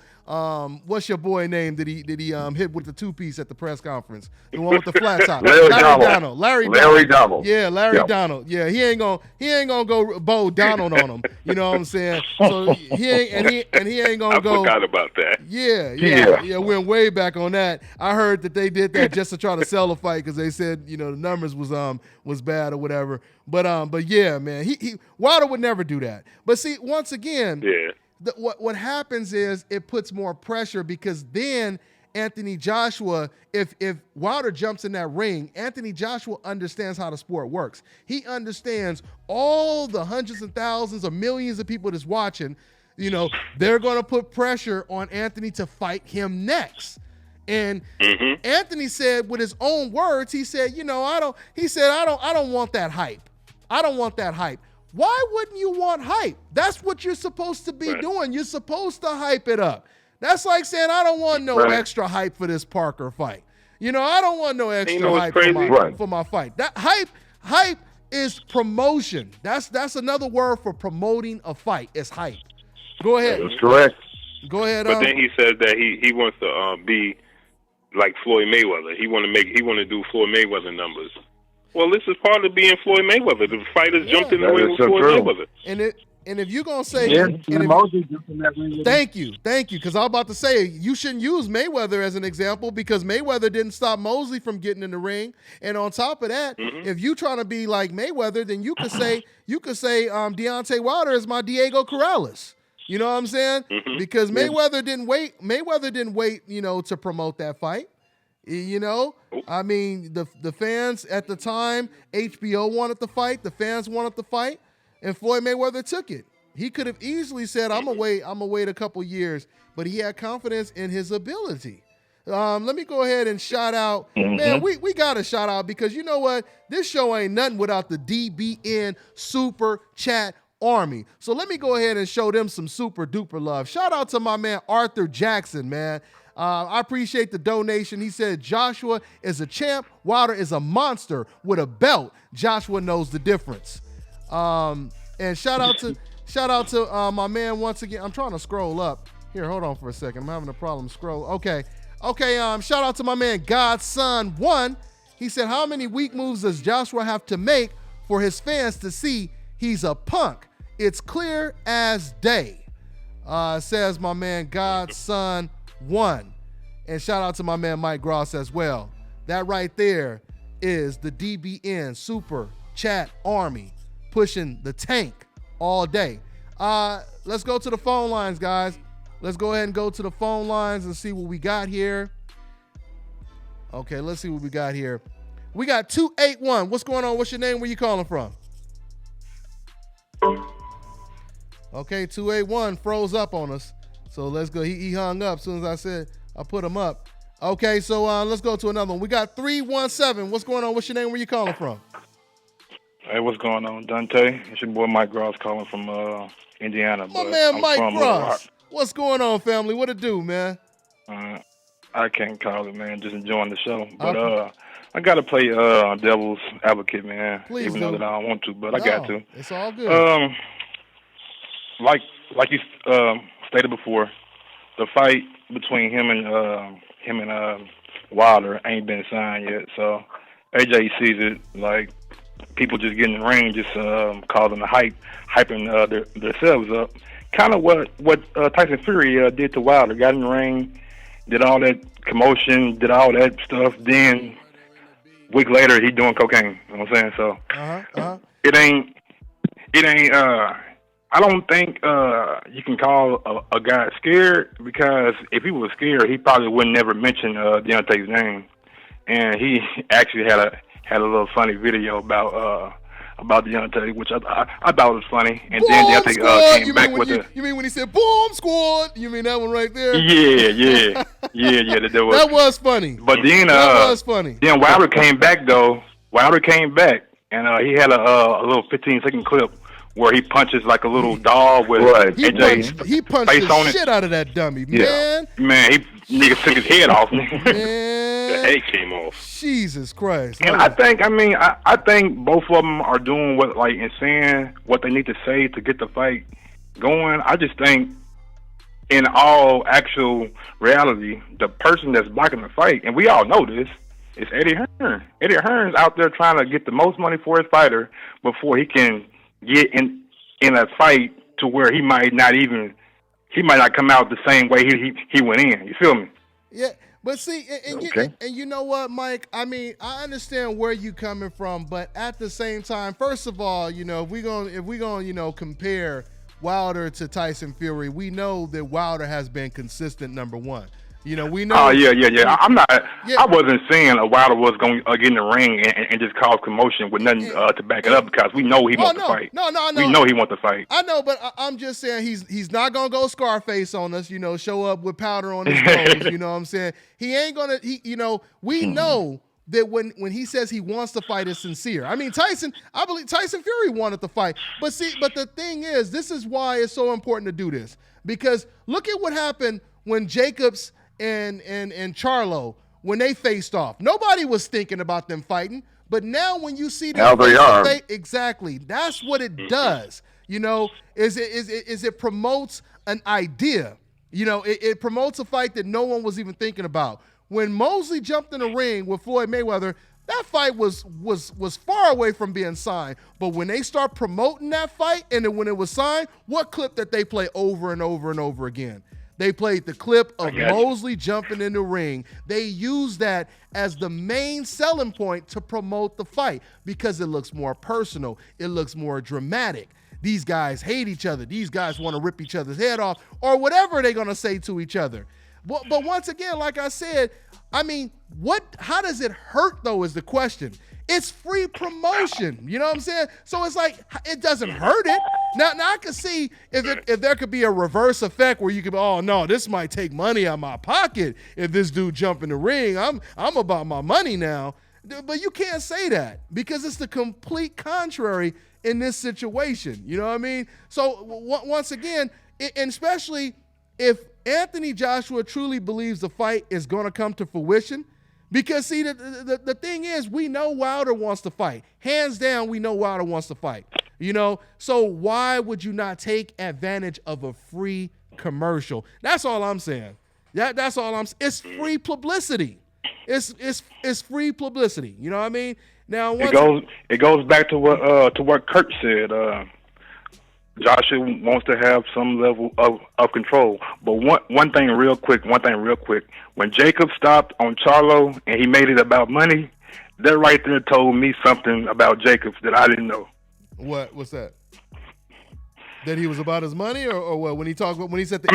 What's your boy name that he hit with the 2-piece at the press conference? The one with the flat top. Larry Donald. Yeah, Larry Donald. Yeah, he ain't gonna go Bo Donald on him. You know what I'm saying? So he ain't gonna go. I forgot about that. Yeah. Went way back on that. I heard that they did that just to try to sell a fight because they said the numbers was bad or whatever. But yeah, man, he Wilder would never do that. But see, once again, what happens is it puts more pressure, because then Anthony Joshua, if Wilder jumps in that ring, Anthony Joshua understands how the sport works. He understands all the hundreds and thousands or millions of people that's watching. They're going to put pressure on Anthony to fight him next. And Anthony said, with his own words, he said, I don't want that hype. I don't want that hype. Why wouldn't you want hype? That's what you're supposed to be doing. You're supposed to hype it up. That's like saying, I don't want no extra hype for this Parker fight. I don't want no extra hype for my fight. That hype is promotion. That's another word for promoting a fight. It's hype. Go ahead. That's correct. Go ahead. But then he says that he wants to be like Floyd Mayweather. He want to do Floyd Mayweather numbers. Well, this is part of being Floyd Mayweather. The fighters jumped in the ring with Floyd Mayweather. And if you're going to say... Thank you. Because I was about to say, you shouldn't use Mayweather as an example, because Mayweather didn't stop Mosley from getting in the ring. And on top of that, if you're trying to be like Mayweather, then you could say Deontay Wilder is my Diego Corrales. You know what I'm saying? Because Mayweather didn't wait. To promote that fight. I mean, the fans at the time, HBO wanted the fight, the fans wanted the fight, and Floyd Mayweather took it. He could have easily said, I'm gonna wait a couple years, but he had confidence in his ability. Let me go ahead and shout out. Man, we got to shout out, because you know what? This show ain't nothing without the DBN Super Chat Army. So let me go ahead and show them some super duper love. Shout out to my man Arthur Jackson, man. I appreciate the donation. He said Joshua is a champ, Wilder is a monster with a belt. Joshua knows the difference. And shout out to my man once again. I'm trying to scroll up. Here, hold on for a second. I'm having a problem scroll. Okay. Shout out to my man Godson 1. He said, how many weak moves does Joshua have to make for his fans to see he's a punk? It's clear as day, says my man Godson 1. And shout out to my man Mike Gross as well. That right there is the DBN Super Chat Army pushing the tank all day. Let's go to the phone lines, guys. Let's go ahead and go to the phone lines and see what we got here. Okay, let's see what we got here. We got 281. What's going on? What's your name? Where you calling from? Okay, 281 froze up on us. So let's go. He hung up as soon as I said I put him up. Okay, so let's go to another one. We got 317. What's going on? What's your name? Where you calling from? Hey, what's going on, Deontay? It's your boy Mike Gross calling from Indiana. My man Mike Gross. What's going on, family? What it do, man? I can't call it, man. Just enjoying the show. But I got to play devil's advocate, man. Please even do. though that I don't want to, but I got to. It's all good. Like you stated before, the fight between him and Wilder ain't been signed yet. So AJ sees it like people just getting in the ring, just causing the hyping themselves up. Kind of what Tyson Fury did to Wilder. Got in the ring, did all that commotion, did all that stuff. Then a week later, he doing cocaine. You know what I'm saying? So it ain't. I don't think you can call a guy scared, because if he was scared, he probably would never mention Deontay's name. and he actually had a little funny video about Deontay, which I thought was funny. And Boom then Deontay came back with you mean when he said "boom squad"? You mean that one right there? Yeah. That was funny. But then that was funny. Then Wilder came back though. Wilder came back, and he had a little 15-second clip where he punches like a little dog with AJ's he punched face the on it. shit out of that dummy, Yeah. Man, nigga took his head off. man. The head came off. Jesus Christ. And I think both of them are doing what, like, and saying what they need to say to get the fight going. I just think, in all actual reality, the person that's blocking the fight, and we all know this, is Eddie Hearn. Eddie Hearn's out there trying to get the most money for his fighter before he can get in a fight to where he might not come out the same way he went in. You feel me? Yeah. But see, and you know what, Mike? I mean, I understand where you coming from, but at the same time, first of all, you know, if we gonna compare Wilder to Tyson Fury, we know that Wilder has been consistent number one. You know, we know. Oh yeah. I'm not. Yeah. I wasn't saying Wilder was going to get in the ring and just cause commotion with nothing to back it up, because we know he wants to fight. No. We know he wants to fight. I know, but I'm just saying he's not gonna go Scarface on us. You know, show up with powder on his nose. You know what I'm saying? He ain't gonna. We know that when he says he wants to fight, is sincere. I mean, I believe Tyson Fury wanted to fight, but the thing is, this is why it's so important to do this, because look at what happened when Jacobs and Charlo, when they faced off. Nobody was thinking about them fighting, but now when you see them, now they are. Exactly. That's what it does. You know, is it promotes an idea. You know, it promotes a fight that no one was even thinking about. When Mosley jumped in the ring with Floyd Mayweather, that fight was far away from being signed. But when they start promoting that fight, and then when it was signed, what clip did they play over and over and over again? They played the clip of Mosley jumping in the ring. They used that as the main selling point to promote the fight because it looks more personal. It looks more dramatic. These guys hate each other. These guys want to rip each other's head off, or whatever they're going to say to each other. But once again, like I said, I mean, how does it hurt, though, is the question. It's free promotion. You know what I'm saying? So it's like, it doesn't hurt it. Now I can see if there could be a reverse effect where you could, oh no, this might take money out of my pocket if this dude jump in the ring. I'm about my money now. But you can't say that, because it's the complete contrary in this situation. You know what I mean? So once again, and especially if Anthony Joshua truly believes the fight is going to come to fruition, because see, the thing is, we know Wilder wants to fight. Hands down, we know Wilder wants to fight. You know, so why would you not take advantage of a free commercial? That's all I'm saying. That's all I'm saying. It's free publicity. It's free publicity. You know what I mean? Now it goes back to what Kurt said. Joshua wants to have some level of control. But one thing real quick. When Jacob stopped on Charlo and he made it about money, that right there told me something about Jacobs that I didn't know. What's that? That he was about his money, or what? When he said that?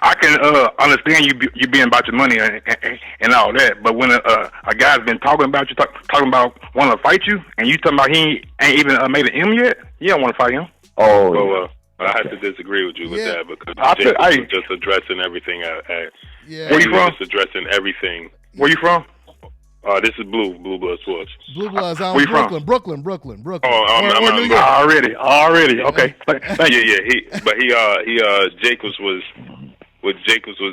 I can understand you being about your money and all that, but when a guy's been talking about you, talking about wanting to fight you, and you talking about he ain't even made an M yet, you don't want to fight him. Oh, so I have to disagree with you with that, because Jacobs was just addressing everything. Where you from? Just addressing everything. Where you from? This is Blue Blood Sports. Blue Bloods out in Brooklyn. Oh, I'm New York. Already. Okay. Thank you. Yeah. Jacobs was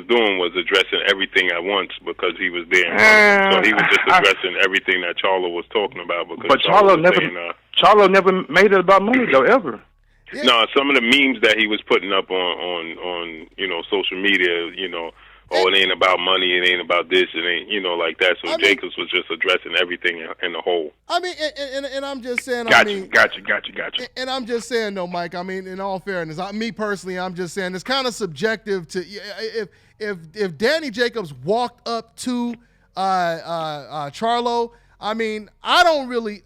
doing was addressing everything at once, because he was there. So he was just addressing everything that Charlo was talking about. Because Charlo never made it about money though, ever. Yeah. No, some of the memes that he was putting up on social media, it ain't about money, it ain't about this, it ain't, like that. So Jacobs was just addressing everything in the whole. I mean, and I'm just saying. Gotcha. And I'm just saying, though, Mike. I mean, in all fairness, me personally, I'm just saying it's kind of subjective to if Danny Jacobs walked up to Charlo. I mean, I don't really.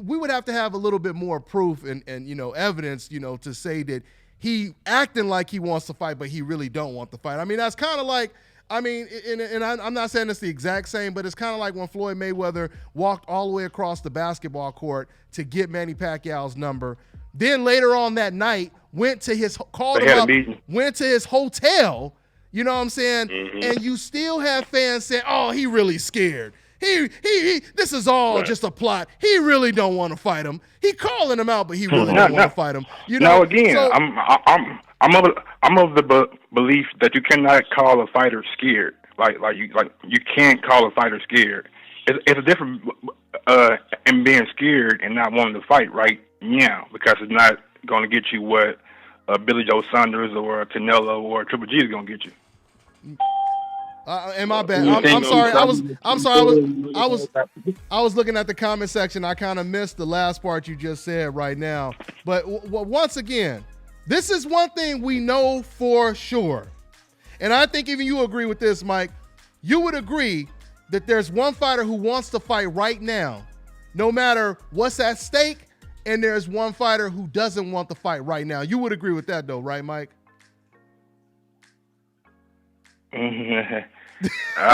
We would have to have a little bit more proof and evidence, to say that he acting like he wants to fight, but he really don't want to fight. I mean, that's kind of like I mean, and I'm not saying it's the exact same, but it's kind of like when Floyd Mayweather walked all the way across the basketball court to get Manny Pacquiao's number. Then later on that night, went to his hotel. You know what I'm saying? Mm-hmm. And you still have fans saying, "Oh, he really scared. He this is all just a plot. He really don't want to fight him. He calling him out, but he really don't want to fight him." You know. Now again, so, I'm of the belief that you cannot call a fighter scared. Like you can't call a fighter scared. It's a difference in being scared and not wanting to fight right now, because it's not going to get you what Billy Joe Saunders or Canelo or Triple G is going to get you. And my bad. I'm sorry. I was looking at the comment section. I kind of missed the last part you just said right now. But once again, this is one thing we know for sure. And I think even you agree with this, Mike. You would agree that there's one fighter who wants to fight right now, no matter what's at stake, and there's one fighter who doesn't want to fight right now. You would agree with that, though, right, Mike? I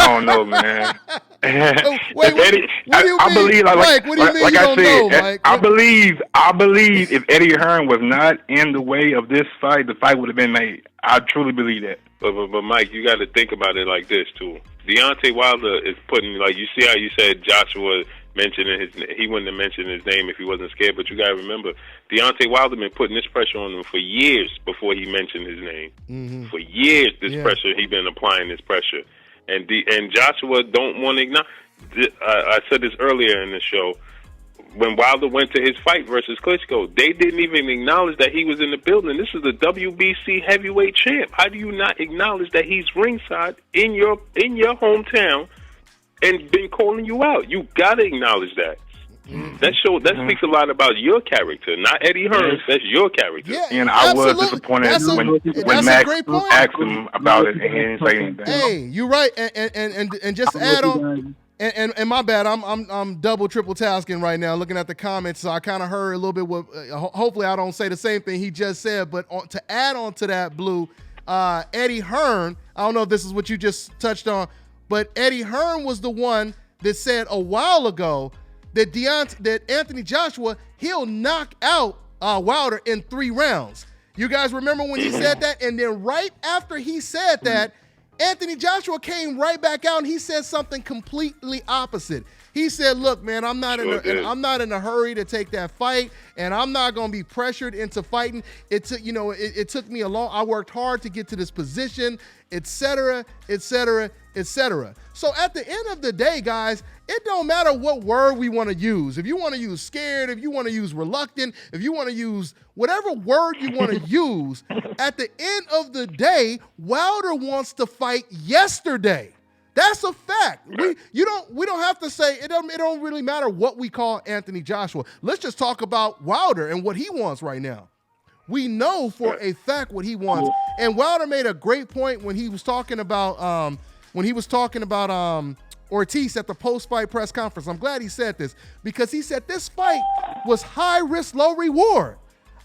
don't know, man. Wait, what do you mean? I believe, Mike, what do you mean like you I don't said, know, Mike? I believe if Eddie Hearn was not in the way of this fight, the fight would have been made. I truly believe that. But Mike, you got to think about it like this too. Deontay Wilder is putting, like, you see how you said Joshua mentioning he wouldn't have mentioned his name if he wasn't scared. But you got to remember, Deontay Wilder been putting this pressure on him for years before he mentioned his name. Mm-hmm. For years, pressure, he been applying this pressure. And Joshua don't want to acknowledge. I said this earlier in the show. When Wilder went to his fight versus Klitschko, they didn't even acknowledge that he was in the building. This is the WBC heavyweight champ. How do you not acknowledge that he's ringside in your hometown and been calling you out? You got to acknowledge that. Mm-hmm. That speaks a lot about your character, not Eddie Hearn's. That's your character. Yeah, and I was disappointed when Max asked him about it and he didn't say anything. Hey, you're right. And just to add on. And my bad, I'm double triple tasking right now, looking at the comments, so I kind of heard a little bit what. Hopefully, I don't say the same thing he just said. But to add on to that, Blue, Eddie Hearn. I don't know if this is what you just touched on, but Eddie Hearn was the one that said a while ago that Anthony Joshua, he'll knock out Wilder in 3 rounds. You guys remember when he said that? And then right after he said that, Anthony Joshua came right back out and he said something completely opposite. He said, "Look, man, I'm not in a hurry to take that fight, and I'm not going to be pressured into fighting. It took me a long. I worked hard to get to this position, etc., etc., etc." So at the end of the day, guys, it don't matter what word we want to use. If you want to use scared, if you want to use reluctant, if you want to use whatever word you want to use, at the end of the day, Wilder wants to fight yesterday. That's a fact. We don't have to say it don't really matter what we call Anthony Joshua. Let's just talk about Wilder and what he wants right now. We know for a fact what he wants. And Wilder made a great point when he was talking about Ortiz at the post-fight press conference. I'm glad he said this, because he said this fight was high risk, low reward.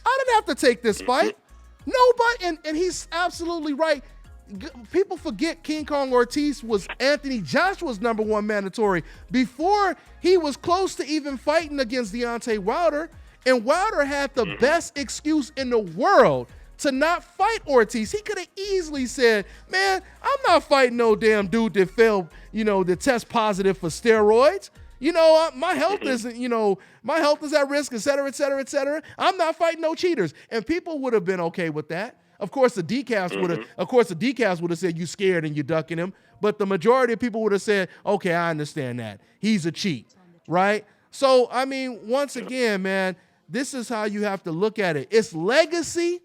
I didn't have to take this fight. Nobody, and he's absolutely right. People forget King Kong Ortiz was Anthony Joshua's #1 mandatory before he was close to even fighting against Deontay Wilder. And Wilder had the best excuse in the world to not fight Ortiz. He could have easily said, "Man, I'm not fighting no damn dude that failed, that test positive for steroids. My health isn't, my health is at risk, et cetera, et cetera, et cetera. I'm not fighting no cheaters." And people would have been okay with that. Of course, the decals would have said you scared and you ducking him. But the majority of people would have said, "Okay, I understand that. He's a cheat," right? So, I mean, once again, man, this is how you have to look at it. It's legacy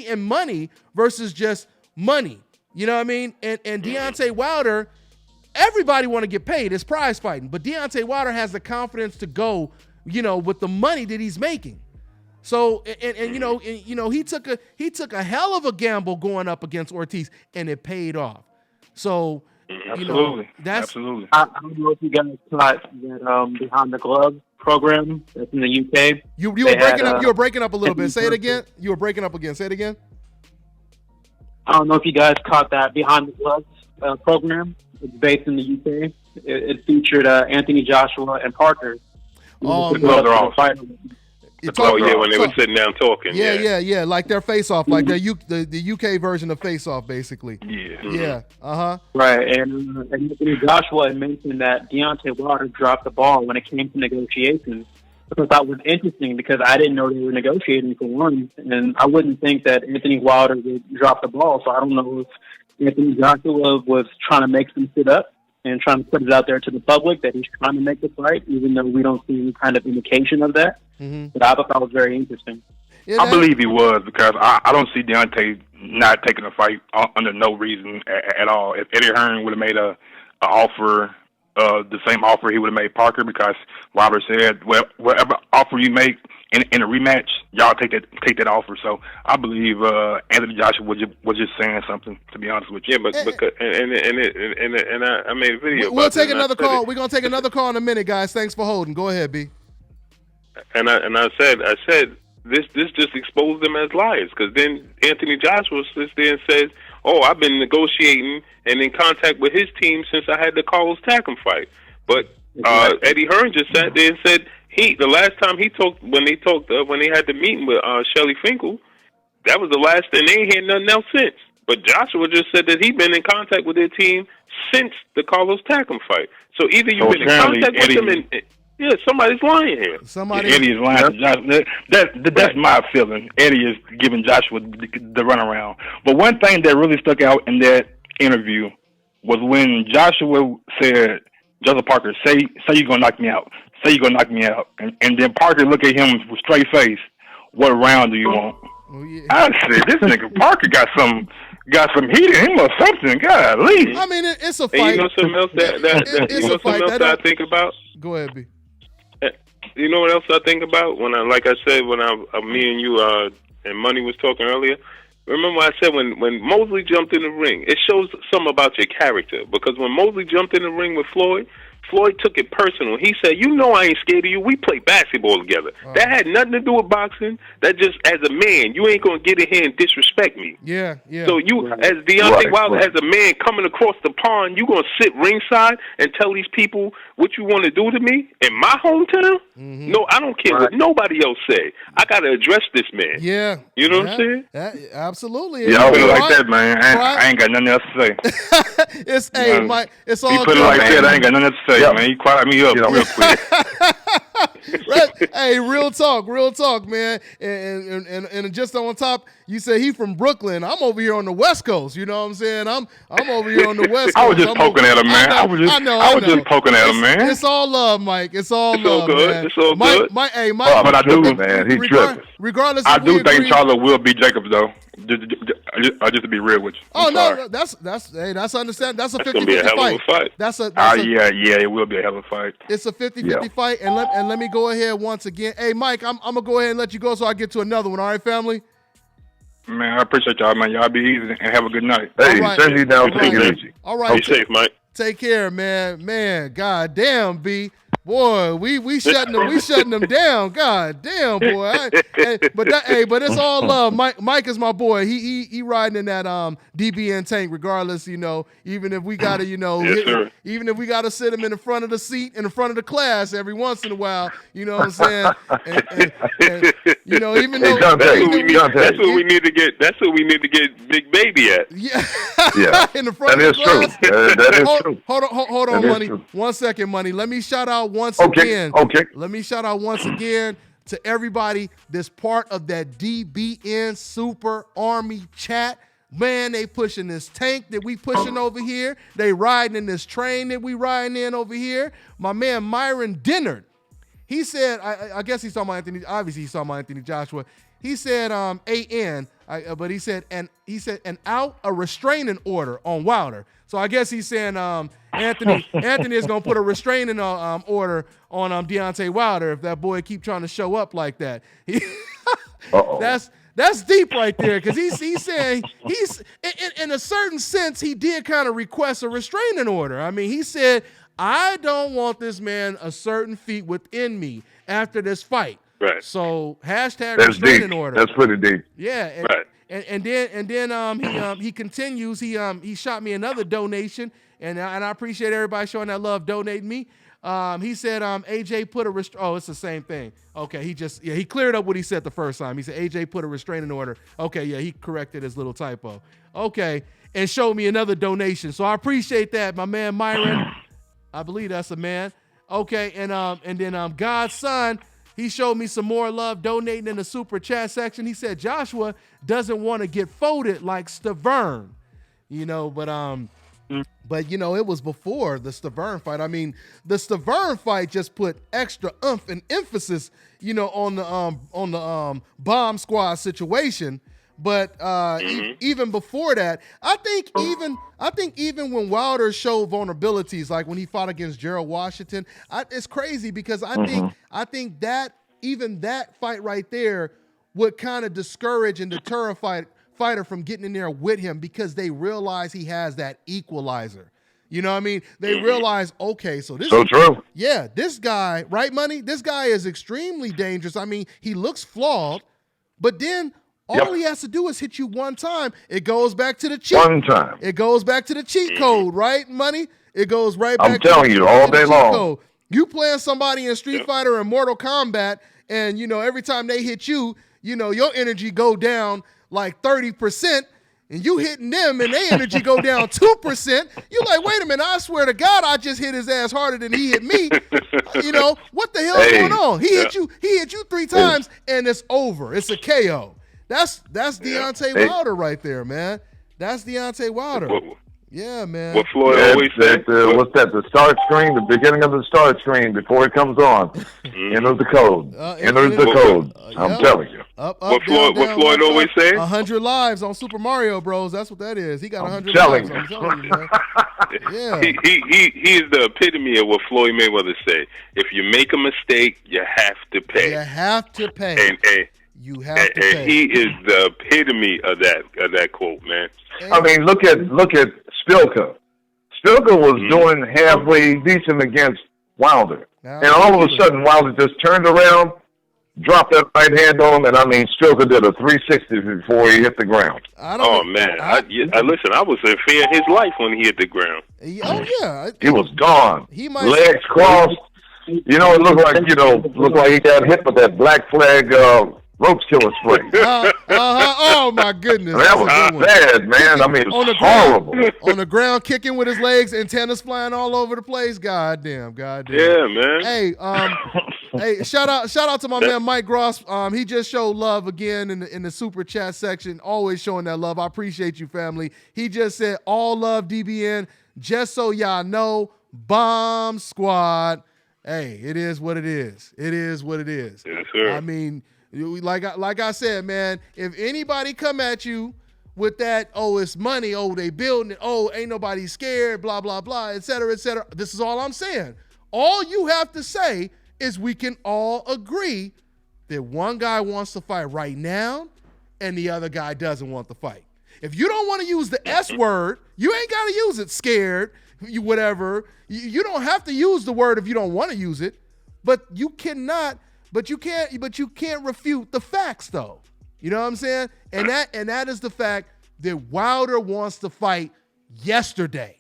and money versus just money. You know what I mean? And Deontay Wilder, everybody want to get paid. It's prize fighting. But Deontay Wilder has the confidence to go, with the money that he's making. So he took a hell of a gamble going up against Ortiz, and it paid off. So absolutely. Absolutely. I don't know if you guys caught that Behind the Glove program that's in the UK. You were breaking up a little bit. Say it again. You were breaking up again. Say it again. I don't know if you guys caught that Behind the Gloves program. It's based in the UK. It featured Anthony Joshua and Parker. The gloves are off. When they were sitting down talking. Yeah. Like their face-off, like the UK version of face-off, basically. Yeah. Yeah. Right, and Anthony Joshua had mentioned that Deontay Wilder dropped the ball when it came to negotiations, which I thought was interesting because I didn't know they were negotiating for one, and I wouldn't think that Anthony Wilder would drop the ball, so I don't know if Anthony Joshua was trying to make some shit up and trying to put it out there to the public that he's trying to make the fight, even though we don't see any kind of indication of that. Mm-hmm. But I thought that was very interesting. Yeah, I believe he was because I don't see Deontay not taking a fight under no reason at all. If Eddie Hearn would have made a offer, the same offer he would have made Parker, because Wilder said, well, whatever offer you make in a rematch, y'all take that offer. So I believe Anthony Joshua was just saying something, to be honest with you. Yeah, but because I made a video. We'll take another call. We're gonna take another call in a minute, guys. Thanks for holding. Go ahead, B. And I said this just exposed them as liars, because then Anthony Joshua sits there and says, "Oh, I've been negotiating and in contact with his team since I had the Carlos Takam fight." But Eddie Hearn just sat there and said the last time when they had the meeting with Shelly Finkel, that was the last, and they ain't had nothing else since. But Joshua just said that he'd been in contact with their team since the Carlos Takam fight. So either you've been in contact with them, and somebody's lying here. Eddie is lying to Joshua. That's my feeling. Eddie is giving Joshua the runaround. But one thing that really stuck out in that interview was when Joshua said, "Joseph Parker, say you're gonna knock me out. Say you're gonna knock me out." And then Parker looked at him with straight face. "What round do you want?" Oh, yeah. I said, "This nigga Parker got some heat in him or something." Golly. I mean, it's a fight. Hey, you know something else that I think about? Go ahead, B. You know what else I think about? When me and you and Money was talking earlier. Remember I said when Mosley jumped in the ring, it shows something about your character. Because when Mosley jumped in the ring with Floyd took it personal. He said, "You know I ain't scared of you. We play basketball together." That had nothing to do with boxing. That just, as a man, you ain't going to get in here and disrespect me. Yeah. So you, as Deontay Wilder, as a man coming across the pond, you going to sit ringside and tell these people what you want to do to me in my hometown? Mm-hmm. No, I don't care what nobody else say. I got to address this man. Yeah. You know what I'm saying? Absolutely. Yeah, I put it like that, man. I ain't got nothing else to say. Mike, it's all good. He put it like that, I ain't got nothing else to say. Yeah, man, you quiet me up real quick. Right? Hey, real talk, man. And just on top, you say he from Brooklyn. I'm over here on the West Coast. You know what I'm saying? I'm over here on the West Coast. I was just poking at him, man. I was just poking at him, man. It's all love, Mike. It's all love, good. man. It's all good. Mike. But I do, man. He's tripping. Regardless, I do think Charlo will beat Jacobs, though. Just to be real with you. No, that's understandable. That's a 50-50 fight. That's gonna be a hell of a fight. Yeah, it will be a hell of a fight. It's a 50-50 fight, and let me go ahead once again. Hey, Mike, I'm gonna go ahead and let you go so I get to another one. All right, family. Man, I appreciate y'all, man. Y'all be easy and have a good night. Hey, send you down. Take it easy. All right. Be safe, Mike. Take care, man. Man, god damn, B. Boy, we shutting them down. God damn, boy. But it's all love. Mike is my boy. He riding in that DBN tank, regardless. Even if we gotta, even if we gotta sit him in the front of the seat, in the front of the class every once in a while. You know what I'm saying? And, even though that's what we need to get. That's what we need to get Big Baby at. Yeah. In the That front of the class. That is true. Hold on, Money. 1 second, Money. Let me shout out once again. Okay. Let me shout out once again to everybody that's part of that DBN Super Army chat. Man, they pushing this tank that we pushing over here. They riding in this train that we riding in over here. My man Myron Dennard, he said, I guess he's talking about Anthony. Obviously, he's talking about Anthony Joshua. He said AN, but he said and out a restraining order on Wilder. So I guess he's saying Anthony is gonna put a restraining order on Deontay Wilder if that boy keep trying to show up like that. That's deep right there, because he's saying he's in a certain sense he did kind of request a restraining order. I mean, he said, "I don't want this man a certain feat within me after this fight. Right. So hashtag That's restraining deep. order. That's pretty deep. Yeah. And, Right. and then he continues. He shot me another donation, and I appreciate everybody showing that love, donating me. He said AJ put a it's the same thing. Okay, he cleared up what he said the first time. He said AJ put a restraining order. Okay, yeah, he corrected his little typo. Okay, and showed me another donation. So I appreciate that, my man Myron. I believe that's a man. Okay, and then God's son, he showed me some more love donating in the super chat section. He said Joshua doesn't want to get folded like Stavern, but it was before the Stavern fight. I mean, the Stavern fight just put extra oomph and emphasis, on the bomb squad situation. But even before that, I think even when Wilder showed vulnerabilities, like when he fought against Gerald Washington, it's crazy because I think that even that fight right there would kind of discourage and deter a fighter from getting in there with him because they realize he has that equalizer. You know what I mean? They realize, okay, so this is true. Yeah, this guy, right, Money? This guy is extremely dangerous. I mean, he looks flawed, but then all he has to do is hit you one time. It goes back to the cheat. One time. It goes back to the cheat code, right, Money? It goes right back I'm telling you, all day long. Code. You playing somebody in Street Fighter and Mortal Kombat, and, every time they hit you, your energy go down like 30%, and you hitting them and their energy go down 2%. You're like, wait a minute, I swear to God, I just hit his ass harder than he hit me. What the hell is going on? He hit you 3 times, and it's over. It's a KO. That's Deontay Wilder right there, man. That's Deontay Wilder. Yeah, man. What Floyd always said. What's that? The start screen, the beginning of the start screen before it comes on. Enter the code. Enter the code. I'm telling you. What Floyd always said? 100 lives on Super Mario Bros. That's what that is. He got 100 lives. I'm telling you, man. Yeah. He is the epitome of what Floyd Mayweather said. If you make a mistake, you have to pay. You have to pay. You have to pay. And he is the epitome of that quote, man. I mean, look at Spilka. Spilka was doing halfway decent against Wilder. And all of a sudden, Wilder just turned around, dropped that right hand on him, and I mean, Spilka did a 360 before he hit the ground. Man. Listen, I was in fear of his life when he hit the ground. He was gone. Legs crossed. It looked like he got hit with that black flag ropes killer spray. Oh my goodness, that was bad, man. I mean, it was horrible. On the ground, kicking with his legs, antennas flying all over the place. Goddamn. Yeah, man. Hey, shout out to my man Mike Gross. He just showed love again in the super chat section. Always showing that love. I appreciate you, family. He just said all love DBN. Just so y'all know, Bomb Squad. Hey, it is what it is. It is what it is. Yes, sir. I mean, like I said, man, if anybody come at you with that, it's money, they building it, ain't nobody scared, blah, blah, blah, et cetera, this is all I'm saying. All you have to say is we can all agree that one guy wants to fight right now and the other guy doesn't want to fight. If you don't want to use the S word, you ain't got to use it, scared, whatever. You don't have to use the word if you don't want to use it, but you can't refute the facts though. You know what I'm saying? And that is the fact that Wilder wants to fight yesterday.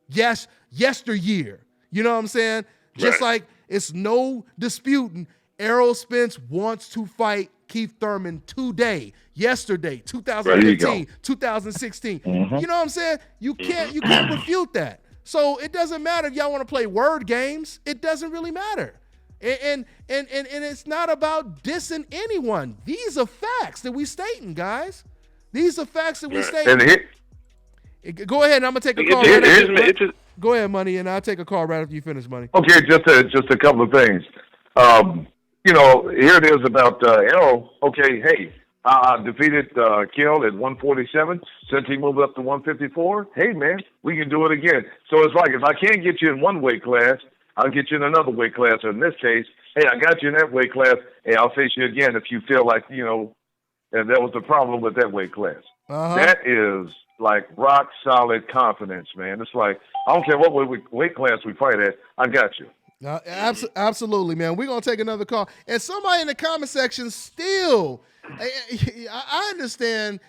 Yes, yesteryear. You know what I'm saying? Just like it's no disputing Errol Spence wants to fight Keith Thurman today, yesterday, 2015, 2016. You know what I'm saying? You can't refute that. So it doesn't matter if y'all want to play word games. It doesn't really matter. And it's not about dissing anyone. These are facts that we stating, guys. These are facts that we stating. Go ahead, and I'm gonna take a call. Go ahead, Money, and I'll take a call right after you finish, Money. Okay, just a couple of things. Here it is about Errol. Okay, hey, defeated Kill at 147. Since he moved up to 154, hey man, we can do it again. So it's like if I can't get you in one weight class, I'll get you in another weight class. Or in this case, hey, I got you in that weight class. Hey, I'll face you again if you feel like, and that was the problem with that weight class. That is like rock solid confidence, man. It's like, I don't care what weight class we fight at, I got you. Absolutely, man. We're going to take another call. And somebody in the comment section still, I understand,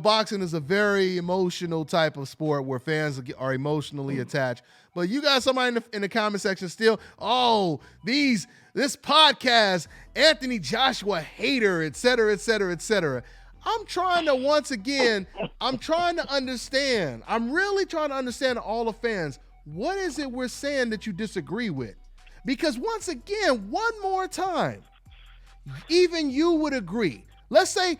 boxing is a very emotional type of sport where fans are emotionally attached. But you got somebody in the comment section still, this podcast, Anthony Joshua hater, et cetera, et cetera, et cetera. I'm trying to understand. I'm really trying to understand all the fans. What is it we're saying that you disagree with? Because once again, one more time, even you would agree. Let's say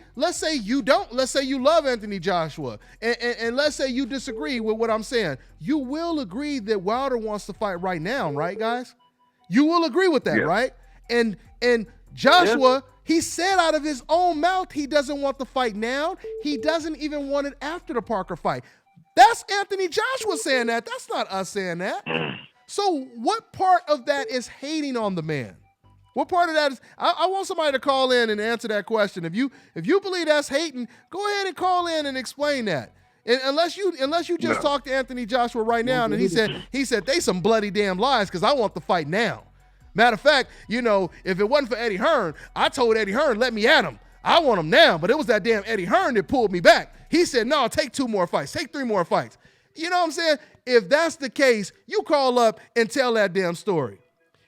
you don't. Let's say you love Anthony Joshua, and let's say you disagree with what I'm saying. You will agree that Wilder wants to fight right now, right, guys? You will agree with that, right? And Joshua, he said out of his own mouth he doesn't want the fight now. He doesn't even want it after the Parker fight. That's Anthony Joshua saying that. That's not us saying that. So what part of that is hating on the man? What part of that is? I want somebody to call in and answer that question. If you believe that's hating, go ahead and call in and explain that. And unless you just talk to Anthony Joshua right now, and he said they some bloody damn lies because I want the fight now. Matter of fact, if it wasn't for Eddie Hearn, I told Eddie Hearn, let me at him. I want him now, but it was that damn Eddie Hearn that pulled me back. He said, no, take 2 more fights. Take 3 more fights. You know what I'm saying? If that's the case, you call up and tell that damn story.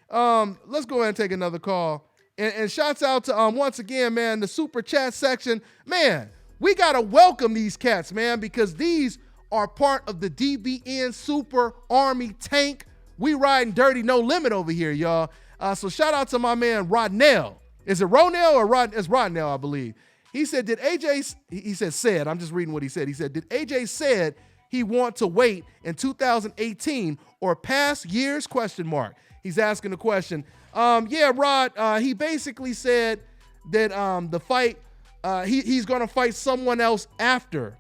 Let's go ahead and take another call. And shouts out to, once again, man, the super chat section. Man, we got to welcome these cats, man, because these are part of the DBN Super Army Tank. We riding dirty, no limit over here, y'all. So shout out to my man, Rodnell. Is it Ronell or It's Rodnell, I believe. He said, I'm just reading what he said. He said, did AJ said he want to wait in 2018 or past years, ? He's asking the question. Yeah, Rod, he basically said that the fight, he's going to fight someone else after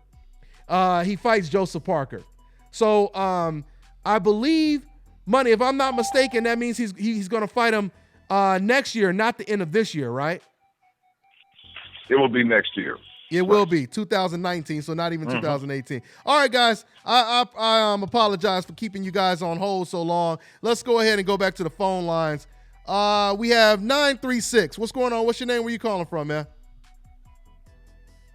he fights Joseph Parker. So I believe, Money, if I'm not mistaken, that means he's going to fight him next year, not the end of this year, right? It will be next year. It will be 2019, so not even 2018. All right, guys, I apologize for keeping you guys on hold so long. Let's go ahead and go back to the phone lines. We have 936. What's going on? What's your name? Where you calling from, man?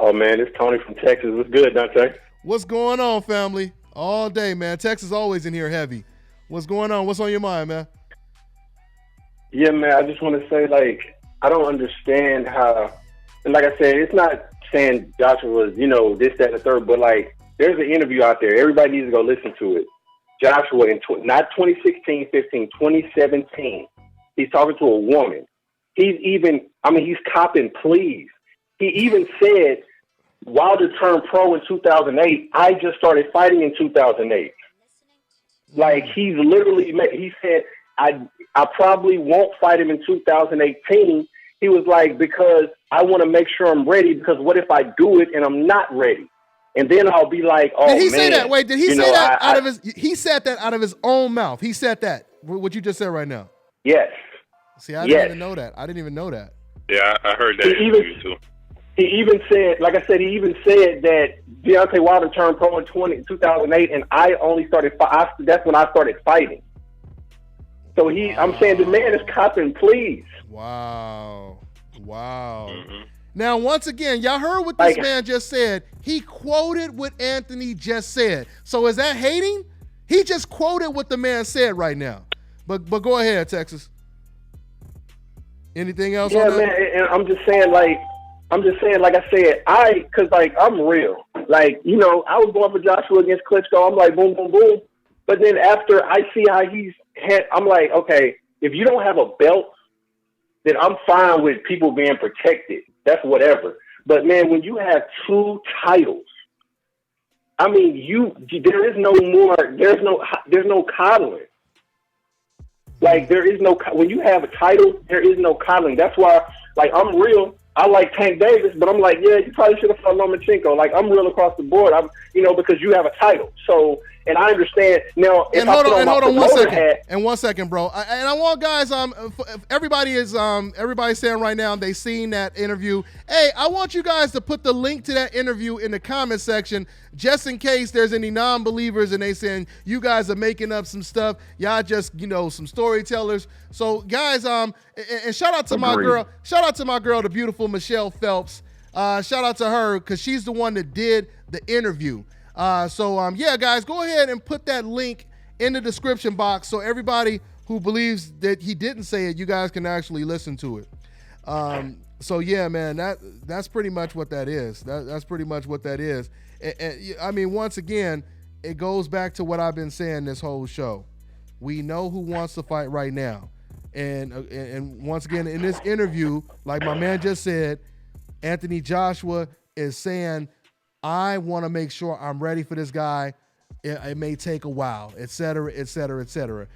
Oh, man, it's Tony from Texas. What's good, Deontay? What's going on, family? All day, man. Texas always in here heavy. What's going on? What's on your mind, man? Yeah, man, I just want to say, I don't understand how, and like I said, it's not saying Joshua was, this, that, and the third, but, there's an interview out there. Everybody needs to go listen to it. Joshua, not 2016, 15, 2017, he's talking to a woman. He's copping pleas. He even said, Wilder turned pro in 2008. I just started fighting in 2008. He's literally, he said, I probably won't fight him in 2018. He was like, because I want to make sure I'm ready, because what if I do it and I'm not ready? And then I'll be like, oh, man. Did he say that? Wait, did he say that out of his, he said that out of his own mouth. He said that, what you just said right now. Yes. See, I didn't even know that. I didn't even know that. Yeah, I heard that interview too. He even said, like I said, he even said that Deontay Wilder turned pro in 2008, and I only started. That's when I started fighting. So I'm saying the man is copping pleas. Wow. Mm-hmm. Now, once again, y'all heard what this man just said. He quoted what Anthony just said. So is that hating? He just quoted what the man said right now. But go ahead, Texas. Anything else? Yeah, on that? man. And I'm just saying, like I said, because I'm real. I was going for Joshua against Klitschko. I'm like, boom, boom, boom. But then after I see how I'm like, okay, if you don't have a belt, then I'm fine with people being protected. That's whatever. But man, when you have 2 titles, there is no more. There's no coddling. There is no, when you have a title, there is no coddling. That's why, I'm real. I like Tank Davis, but I'm like, yeah, you probably should have fought Lomachenko. I'm real across the board. Because you have a title. So And I understand now. If And I hold put on, my one promoter second. hat- And 1 second, bro. And I want guys, if everybody's saying right now they seen that interview. Hey, I want you guys to put the link to that interview in the comment section, just in case there's any non-believers and they saying you guys are making up some stuff. Y'all just, some storytellers. So guys, and shout out to my girl. Shout out to my girl, the beautiful Michelle Phelps. Shout out to her because she's the one that did the interview. Yeah, guys, go ahead and put that link in the description box so everybody who believes that he didn't say it, you guys can actually listen to it. Yeah, man, that's pretty much what that is. That's pretty much what that is. And I mean, once again, it goes back to what I've been saying this whole show. We know who wants to fight right now. And once again, in this interview, like my man just said, Anthony Joshua is saying, I want to make sure I'm ready for this guy. It may take a while, et cetera, et cetera, et cetera.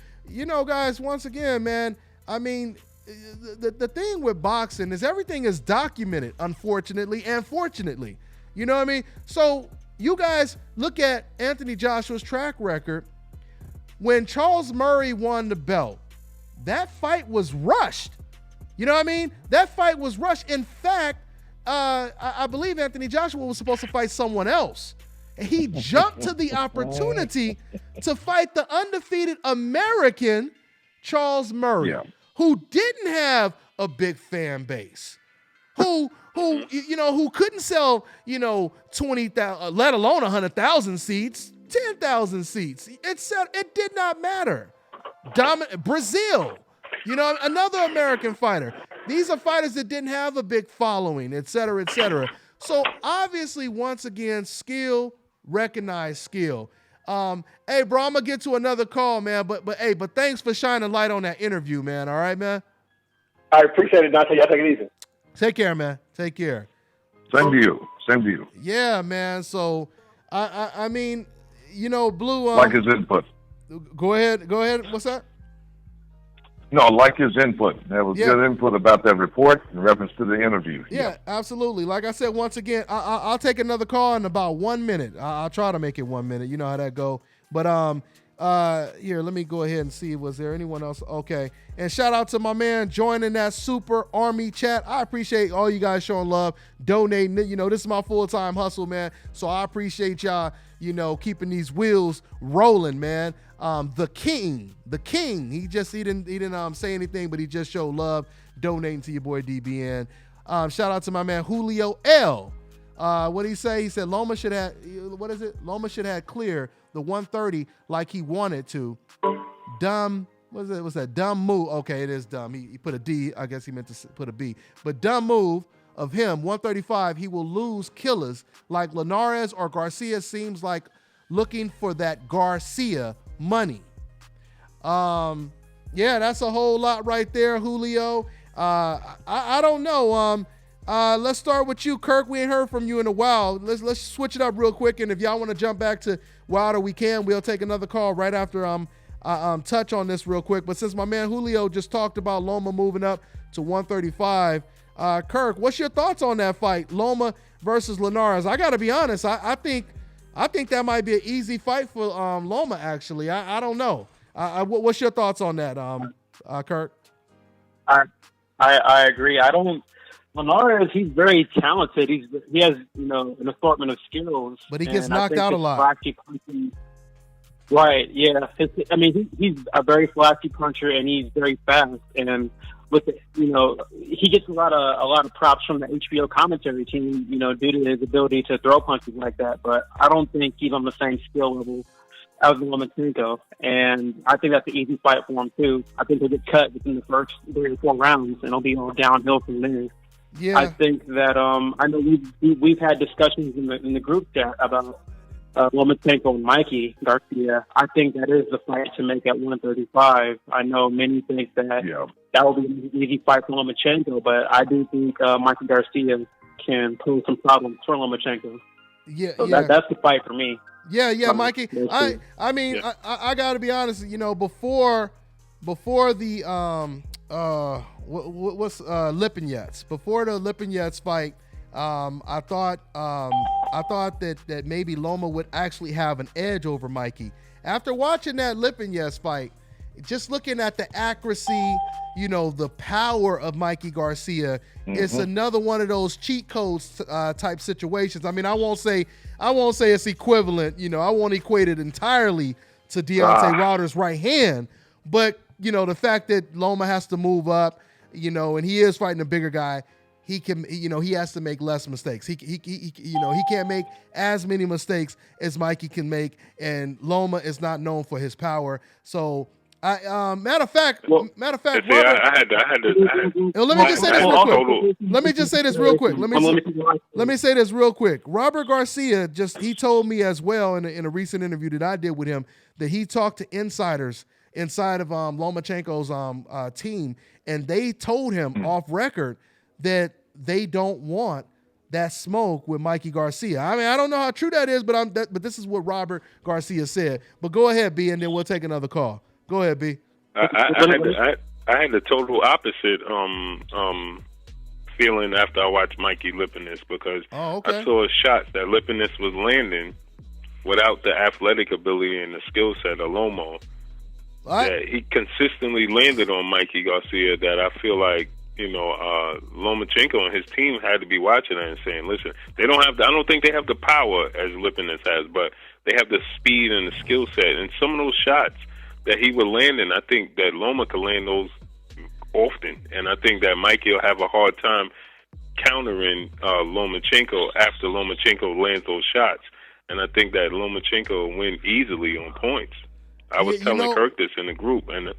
Guys, once again, man, I mean, the thing with boxing is everything is documented, unfortunately and fortunately. You know what I mean? So you guys look at Anthony Joshua's track record. When Charles Murray won the belt, that fight was rushed. You know what I mean? That fight was rushed. In fact, I believe Anthony Joshua was supposed to fight someone else. And he jumped to the opportunity to fight the undefeated American Charles Murray, who didn't have a big fan base, who couldn't sell, 20,000, let alone 100,000 seats, 10,000 seats. It did not matter. Brazil, another American fighter. These are fighters that didn't have a big following, et cetera, et cetera. So obviously, once again, skill, recognize skill. Hey, bro, I'm gonna get to another call, man. But thanks for shining light on that interview, man. All right, man. I appreciate it, Deontay. Y'all take it easy. Take care, man. Take care. Same to you. Same to you. Yeah, man. So I mean, Blue. Like his input. Go ahead. What's that? No, like his input. That was good input about that report in reference to the interview. Yeah, absolutely. Like I said, once again, I'll take another call in about 1 minute. I'll try to make it 1 minute. You know how that go. But here, let me go ahead and see. Was there anyone else? Okay. And shout out to my man joining that Super Army chat. I appreciate all you guys showing love, donating. This is my full-time hustle, man. So I appreciate y'all, keeping these wheels rolling, man. The king. He didn't say anything, but he just showed love, donating to your boy DBN. Shout out to my man Julio L. What did he say? He said Loma should have. What is it? Loma should have clear the 130 like he wanted to. Dumb. What is it? What's that? Dumb move. Okay, it is dumb. He put a D. I guess he meant to put a B. But dumb move of him. 135. He will lose killers like Linares or Garcia. Seems like looking for that Garcia money. Yeah, that's a whole lot right there, Julio. I don't know. Let's start with you, Kirk. We ain't heard from you in a while. Let's switch it up real quick, and if y'all want to jump back to Wilder, we can. We'll take another call right after touch on this real quick. But since my man Julio just talked about Loma moving up to 135, Kirk, what's your thoughts on that fight, Loma versus Linares? I got to be honest. I think that might be an easy fight for Loma. Actually, I don't know. What's your thoughts on that, Kirk? I agree. Linares, he's very talented. He has an assortment of skills, but he gets knocked out a lot. Right? Yeah. He's a very flashy puncher, and he's very fast. And with he gets a lot of props from the HBO commentary team, due to his ability to throw punches like that. But I don't think he's on the same skill level as Lomachenko, and I think that's an easy fight for him too. I think he'll get cut within the first 3 or 4 rounds, and it'll be all downhill from there. Yeah, I think that I know we've had discussions in the group chat about Lomachenko and Mikey Garcia. I think that is the fight to make at 135. I know many think that that will be an easy fight for Lomachenko, but I do think Mikey Garcia can pose some problems for Lomachenko. So that's the fight for me. Yeah, Mikey. I mean, I got to be honest. Before the Lipinets, before the Lipinets fight, I thought I thought that maybe Loma would actually have an edge over Mikey. After watching that Lipinets fight, just looking at the accuracy, the power of Mikey Garcia, it's another one of those cheat codes type situations. I mean, I won't say it's equivalent. I won't equate it entirely to Deontay Wilder's right hand, but the fact that Loma has to move up, and he is fighting a bigger guy, he can, he has to make less mistakes. He can't make as many mistakes as Mikey can make, and Loma is not known for his power. So, matter of fact, Robert, let me just say this real quick. Let me just say this real quick. Let me say this real quick. Robert Garcia he told me as well in a recent interview that I did with him that he talked to insiders inside of Lomachenko's team, and they told him off record that they don't want that smoke with Mikey Garcia. I mean, I don't know how true that is, but this is what Robert Garcia said. But go ahead, B, and then we'll take another call. Go ahead, B. I had the total opposite feeling after I watched Mikey Lipinets because I saw shots that Lipinets was landing without the athletic ability and the skill set of Lomo. That he consistently landed on Mikey Garcia that I feel like, Lomachenko and his team had to be watching that and saying, listen, I don't think they have the power as Lipinets has, but they have the speed and the skill set. And some of those shots that he would land in, I think that Loma could land those often. And I think that Mikey will have a hard time countering Lomachenko after Lomachenko lands those shots. And I think that Lomachenko will win easily on points. I was telling Kirk this in the group, and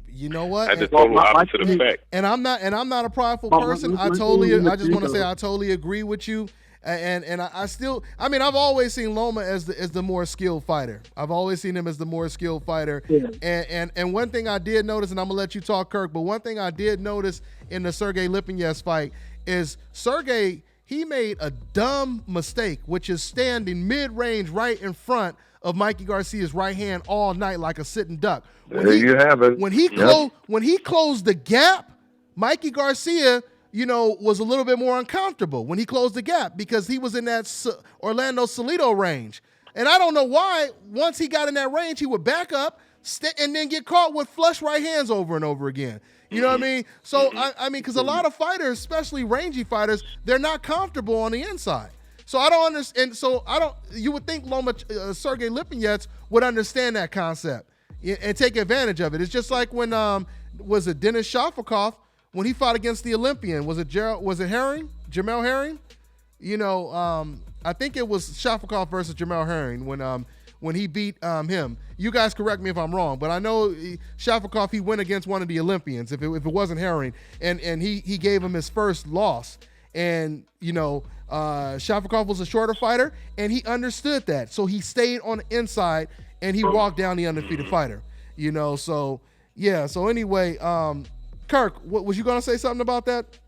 you know what? Had the total opposite effect. And I'm not a prideful person. I just want to say I totally agree with you. And I've always seen Loma as the more skilled fighter. I've always seen him as the more skilled fighter. Yeah. And one thing I did notice, and I'm gonna let you talk, Kirk, but one thing I did notice in the Sergey Lipinets fight is Sergey, he made a dumb mistake, which is standing mid-range right in front of Mikey Garcia's right hand all night like a sitting duck. You have it. When he closed the gap, Mikey Garcia, was a little bit more uncomfortable when he closed the gap because he was in that Orlando Salido range. And I don't know why, once he got in that range, he would back up and then get caught with flush right hands over and over again. You know what I mean? So, because a lot of fighters, especially rangy fighters, they're not comfortable on the inside. So I don't understand. You would think Sergey Lipinets would understand that concept and take advantage of it. It's just like when was it Denis Shafikov when he fought against the Olympian? Was it Herring? Jamel Herring? I think it was Shafikov versus Jamel Herring when he beat him. You guys correct me if I'm wrong, but I know Shafikov, he went against one of the Olympians if it wasn't Herring, and he gave him his first loss. And Shafikov was a shorter fighter, and he understood that, so he stayed on the inside and he walked down the undefeated fighter. So yeah. So anyway, Kirk, what was you gonna say something about that?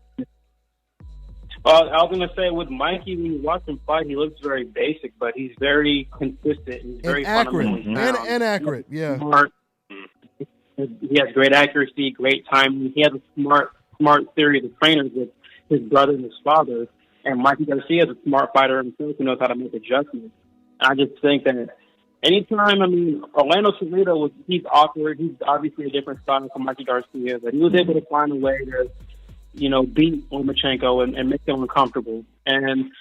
I was going to say with Mikey, when you watch him fight, he looks very basic, but he's very consistent. He's very accurate. And accurate, yeah. Smart. He has great accuracy, great timing. He has a smart series of trainers with his brother and his father. And Mikey Garcia is a smart fighter himself who knows how to make adjustments. I just think that anytime, Orlando Salido he's awkward. He's obviously a different style from Mikey Garcia, but he was able to find a way to beat Lomachenko and make him uncomfortable. And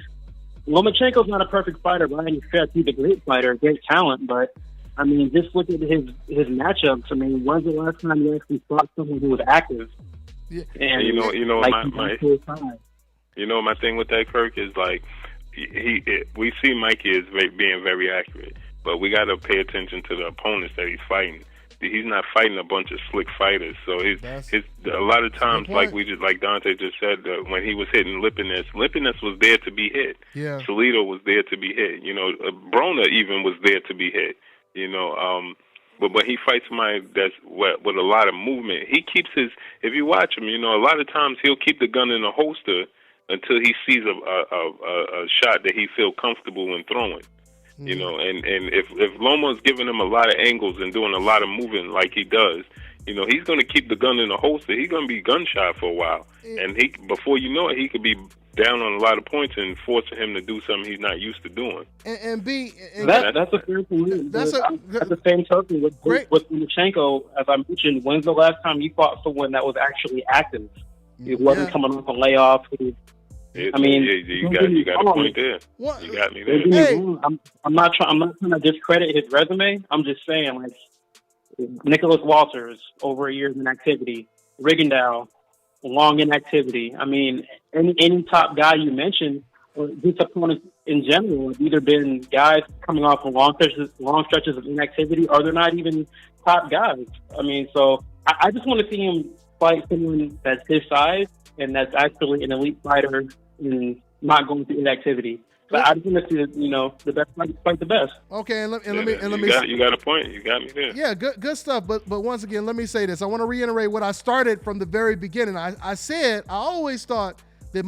Lomachenko's not a perfect fighter by any stretch. He's a great fighter, great talent, but just look at his matchups. When's the last time you actually fought someone who was active? Yeah. And my thing with that, Kirk, is like we see Mikey as being very accurate, but we got to pay attention to the opponents that he's fighting. He's not fighting a bunch of slick fighters, so a lot of times, like Deontay just said, when he was hitting Lipinets was there to be hit. Yeah. Salido was there to be hit. Broner even was there to be hit. But when he fights somebody that's with a lot of movement, he keeps if you watch him, a lot of times he'll keep the gun in the holster until he sees a shot that he feels comfortable in throwing. And if Loma's giving him a lot of angles and doing a lot of moving like he does, he's going to keep the gun in the holster. He's going to be gun shy for a while, and before you know it, he could be down on a lot of points and forcing him to do something he's not used to doing. And that's a fair point. That's the same token with Lomachenko. As I mentioned, when's the last time you fought someone that was actually active? It wasn't coming off a layoff. You got a point there. What? You got me there. Hey. I'm not trying to discredit his resume. I'm just saying, like, Nicholas Walters, over a year in activity. Rigondeaux, long inactivity. I mean, any top guy you mentioned, or these opponents in general, have either been guys coming off of long stretches of inactivity, or they're not even top guys. I mean, so I just want to see him fight someone that's his size and that's actually an elite fighter and not going through inactivity. But I just want to see, the best fight the best. Okay, and let me. You got a point. You got me there. Yeah, good stuff. But once again, let me say this. I want to reiterate what I started from the very beginning. I always thought that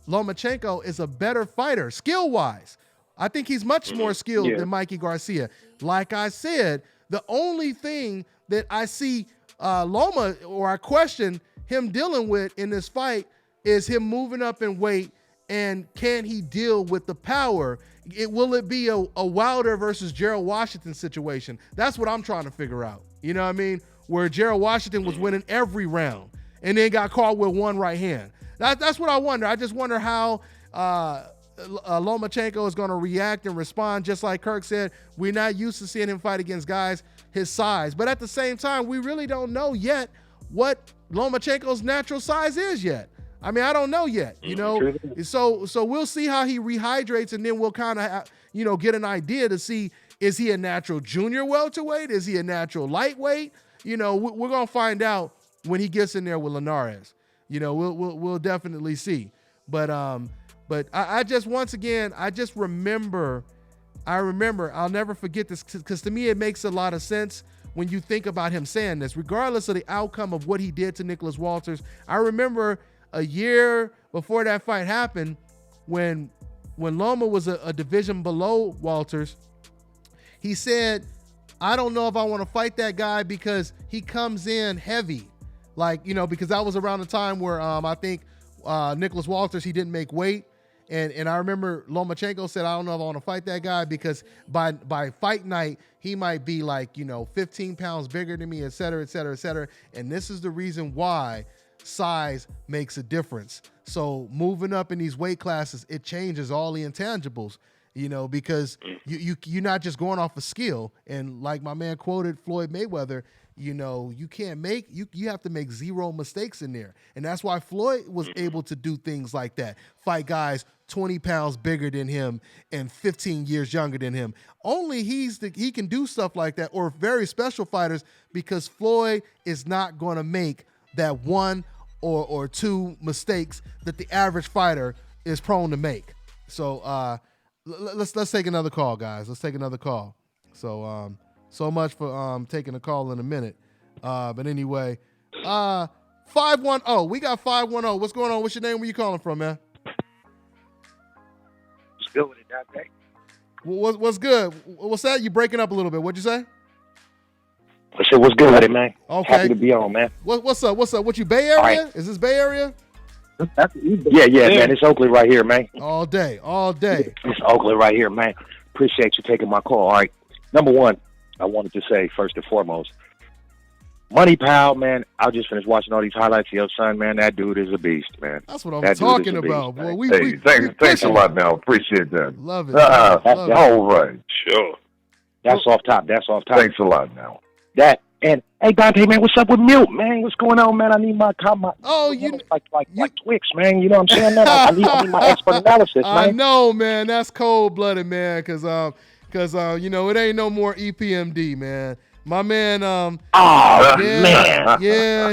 Lomachenko is a better fighter, skill wise. I think he's much more skilled than Mikey Garcia. Like I said, the only thing that I see Loma, or I question him dealing with in this fight, is him moving up in weight. And can he deal with the power? Will it be a Wilder versus Gerald Washington situation? That's what I'm trying to figure out. You know what I mean? Where Gerald Washington was winning every round and then got caught with one right hand. That's what I wonder. I just wonder how Lomachenko is going to react and respond. Just like Kirk said, we're not used to seeing him fight against guys his size. But at the same time, we really don't know yet what Lomachenko's natural size is yet. I mean, I don't know yet, So we'll see how he rehydrates, and then we'll kind of, get an idea to see, is he a natural junior welterweight? Is he a natural lightweight? We're gonna find out when he gets in there with Linares. We'll definitely see. But I just remember, I'll never forget this, because to me it makes a lot of sense when you think about him saying this, regardless of the outcome of what he did to Nicholas Walters. I remember a year before that fight happened, when Loma was a division below Walters, he said, I don't know if I want to fight that guy because he comes in heavy. Because that was around the time where I think Nicholas Walters, he didn't make weight. And I remember Lomachenko said, I don't know if I want to fight that guy because by fight night, he might be 15 pounds bigger than me, et cetera, et cetera, et cetera. And this is the reason why size makes a difference. So moving up in these weight classes, it changes all the intangibles, because you're not just going off of skill. And like my man quoted Floyd Mayweather, you can't make, you have to make zero mistakes in there. And that's why Floyd was able to do things like that. Fight guys 20 pounds bigger than him and 15 years younger than him. Only he can do stuff like that, or very special fighters, because Floyd is not going to make that one or two mistakes that the average fighter is prone to make. So let's take another call, guys. Let's take another call. So much for taking a call in a minute. But anyway, 510. We got 510. What's going on? What's your name? Where you calling from, man? What's good with it, Deontay? What's good? What's that? You breaking up a little bit. What'd you say? I said, what's good with it, man? Okay. Happy to be on, man. What's up? What you, Bay Area? Right. Is this Bay Area? Yeah, man. It's Oakland right here, man. All day. It's Oakland right here, man. Appreciate you taking my call. All right. Number one, I wanted to say, first and foremost, Money Pal, man, I just finished watching all these highlights of your son, man. That dude is a beast, man. That's what I'm talking about, boy. Thanks a lot, now. Appreciate that. Love it. All right. Sure. That's off top. Thanks a lot, now. That, and, hey, Dante, man, what's up with Milt, man? What's going on, man? I need my like Twix, man. You know what I'm saying, man? I need my expert analysis, man. I know, man. That's cold-blooded, man, because it ain't no more EPMD, man. My man, man. Yeah,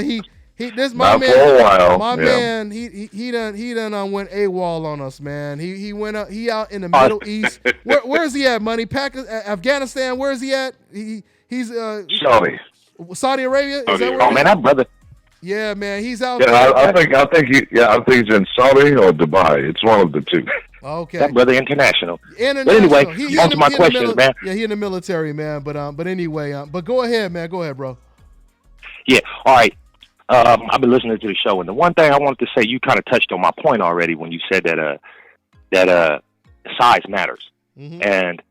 this my Not man. For a while. My man, he done went AWOL on us, man. He went up. He out in the Middle East. Where's he at, money? Afghanistan. Where's he at? He's Saudi Arabia. Is that where man, that brother. Yeah, man, he's out. Yeah, I think he's in Saudi or Dubai. It's one of the two. Okay. That brother international. But anyway, on to my questions, man. Yeah, he in the military, man. But anyway, but go ahead, man. Go ahead, bro. Yeah. All right. I've been listening to the show, and the one thing I wanted to say, you kind of touched on my point already when you said that size matters. Mm-hmm. And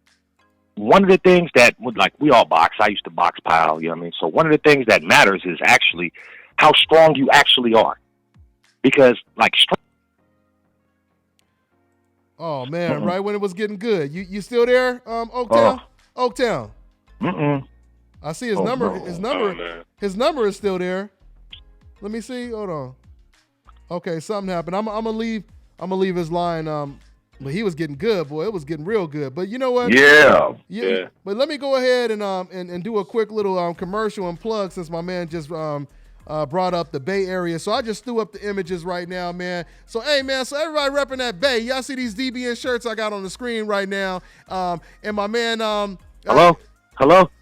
one of the things that, like, we all box. I used to box, pal. You know what I mean? So one of the things that matters is actually how strong you actually are, because like. Oh man! Right when it was getting good, you still there, Oaktown? Oaktown. I see his number. No. His number is still there. Let me see. Hold on. Okay, something happened. I'm gonna leave his line. But he was getting good, boy. It was getting real good. But you know what? Yeah. But let me go ahead and do a quick little commercial and plug, since my man just brought up the Bay Area. So I just threw up the images right now, man. So hey, man. So everybody repping that Bay. Y'all see these DBN shirts I got on the screen right now. And my man. Hello.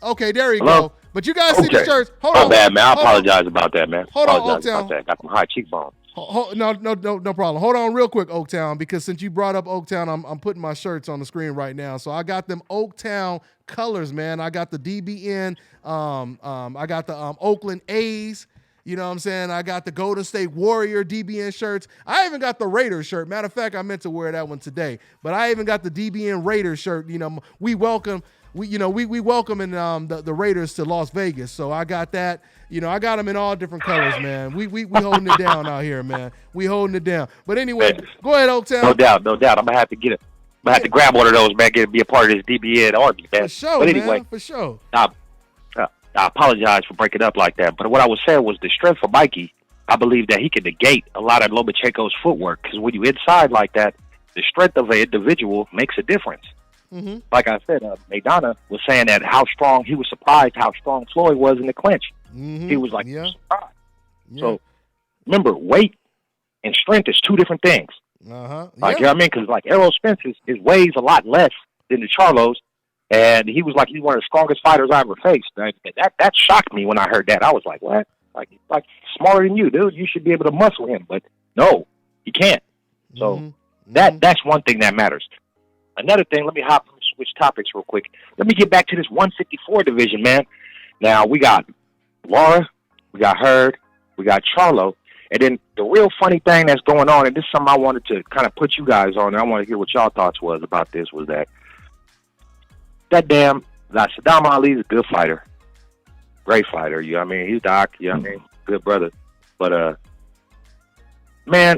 Okay, there you go. But you guys see the shirts. Hold on. My bad, man. I apologize about that, man. Hold on, apologize Oaktown. about that. Got some high cheekbones. No problem. Hold on real quick, Oaktown, because since you brought up Oaktown, I'm putting my shirts on the screen right now. So I got them Oaktown colors, man. I got the DBN. I got the Oakland A's. You know what I'm saying? I got the Golden State Warrior DBN shirts. I even got the Raiders shirt. Matter of fact, I meant to wear that one today. But I even got the DBN Raiders shirt. You know, we welcoming the Raiders to Las Vegas. So I got that. You know, I got them in all different colors, man. We holding it down out here, man. We holding it down. But anyway, go ahead, Oaktown. No doubt. I'm gonna have to get it. I'm gonna have to grab one of those, man. Be a part of this DBN army, man. For sure, but anyway, man. For sure. I apologize for breaking up like that. But what I was saying was the strength for Mikey. I believe that he can negate a lot of Lomachenko's footwork, because when you inside like that, the strength of an individual makes a difference. Mm-hmm. Like I said, Maidana was saying that he was surprised how strong Floyd was in the clinch. Mm-hmm. He was like, surprised. Yeah. So remember, weight and strength is two different things. Uh-huh. Like, you know what I mean? Because like Errol Spence, his weighs a lot less than the Charlos, and he was like, he's one of the strongest fighters I ever faced. That shocked me when I heard that. I was like, what? Like smarter than you, dude. You should be able to muscle him, but no, you can't. So that's one thing that matters. Another thing, let me switch topics real quick. Let me get back to this 154 division, man. Now, we got Laura, we got Hurd, we got Charlo, and then the real funny thing that's going on, and this is something I wanted to kind of put you guys on, and I want to hear what y'all thoughts was about this, was that Saddam Ali is a good fighter. Great fighter, you know what I mean? He's Doc, you know what I mean? Good brother. But, man,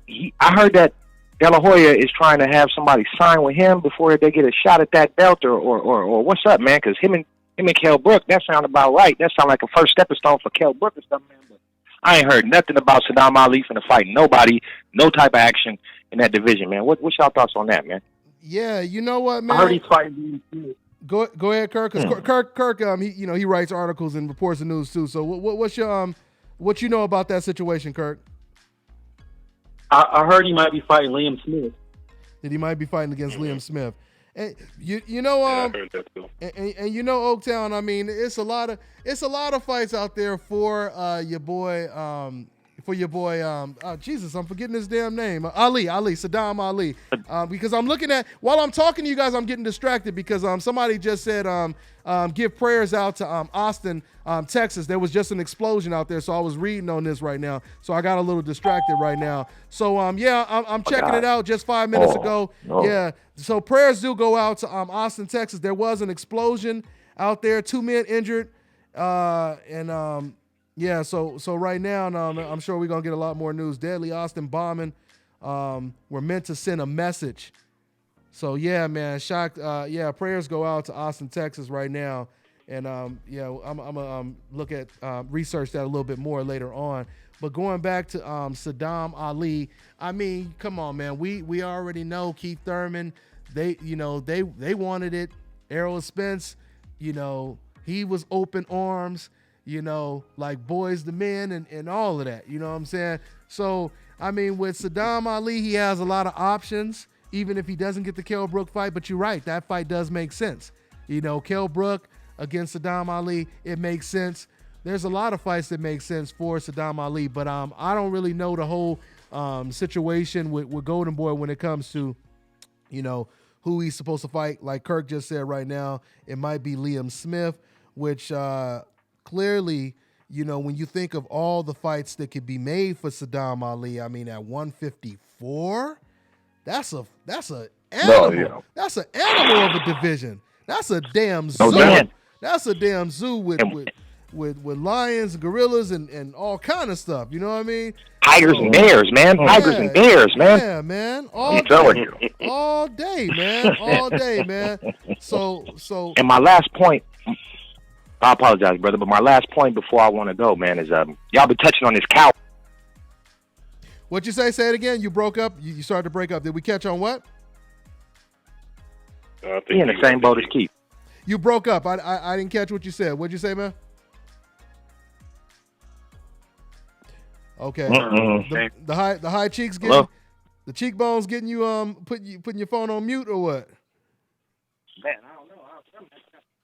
I heard that De La Hoya is trying to have somebody sign with him before they get a shot at that belt, or what's up, man? Because him and Kell Brook, that sound about right. That sound like a first stepping stone for Kell Brook or something, man. But I ain't heard nothing about Saddam Ali finna fight nobody, no type of action in that division, man. What's y'all thoughts on that, man? Yeah, you know what, man? I heard he's fighting. Go ahead, Kirk. Because Kirk, he writes articles and reports the news too. So what's your what you know about that situation, Kirk? I heard he might be fighting Liam Smith. That he might be fighting against Liam Smith. And you know I heard that too. And you know, Oaktown, I mean, it's a lot of fights out there for your boy Jesus, I'm forgetting his damn name. Saddam Ali. Because I'm looking at, while I'm talking to you guys, I'm getting distracted because somebody just said give prayers out to Austin, Texas. There was just an explosion out there, so I was reading on this right now. So I got a little distracted right now. So I'm checking it out just 5 minutes ago. No. Yeah. So prayers do go out to Austin, Texas. There was an explosion out there, 2 men injured, yeah, so right now, I'm sure we're going to get a lot more news. Deadly Austin bombing. We're meant to send a message. So, yeah, man, shocked. Prayers go out to Austin, Texas right now. And, I'm going to research that a little bit more later on. But going back to Saddam Ali, I mean, come on, man. We already know Keith Thurman. They wanted it. Errol Spence, he was open arms. Like Boys the Men and all of that. You know what I'm saying? So, I mean, with Saddam Ali, he has a lot of options, even if he doesn't get the Kell Brook fight. But you're right, that fight does make sense. Kell Brook against Saddam Ali, it makes sense. There's a lot of fights that make sense for Saddam Ali, but I don't really know the whole situation with Golden Boy when it comes to, who he's supposed to fight. Like Kirk just said right now, it might be Liam Smith, which clearly, when you think of all the fights that could be made for Saddam Ali, I mean, at 154, that's a animal. yeah. That's an animal of a division. That's a damn zoo. doubt. That's a damn zoo with lions, gorillas, and all kind of stuff. You know what I mean? Tigers and bears, man. Tigers and bears, man. Yeah, man. I'm telling you. All day, man. All day, man. So. And my last point, I apologize, brother, but my last point before I want to go, man, is y'all been touching on this cow. What'd you say? Say it again. You broke up. You started to break up. Did we catch on what? He in the same boat as Keith. You broke up. I didn't catch what you said. What'd you say, man? Okay. The high cheeks getting the cheekbones getting you putting your phone on mute or what? Man, I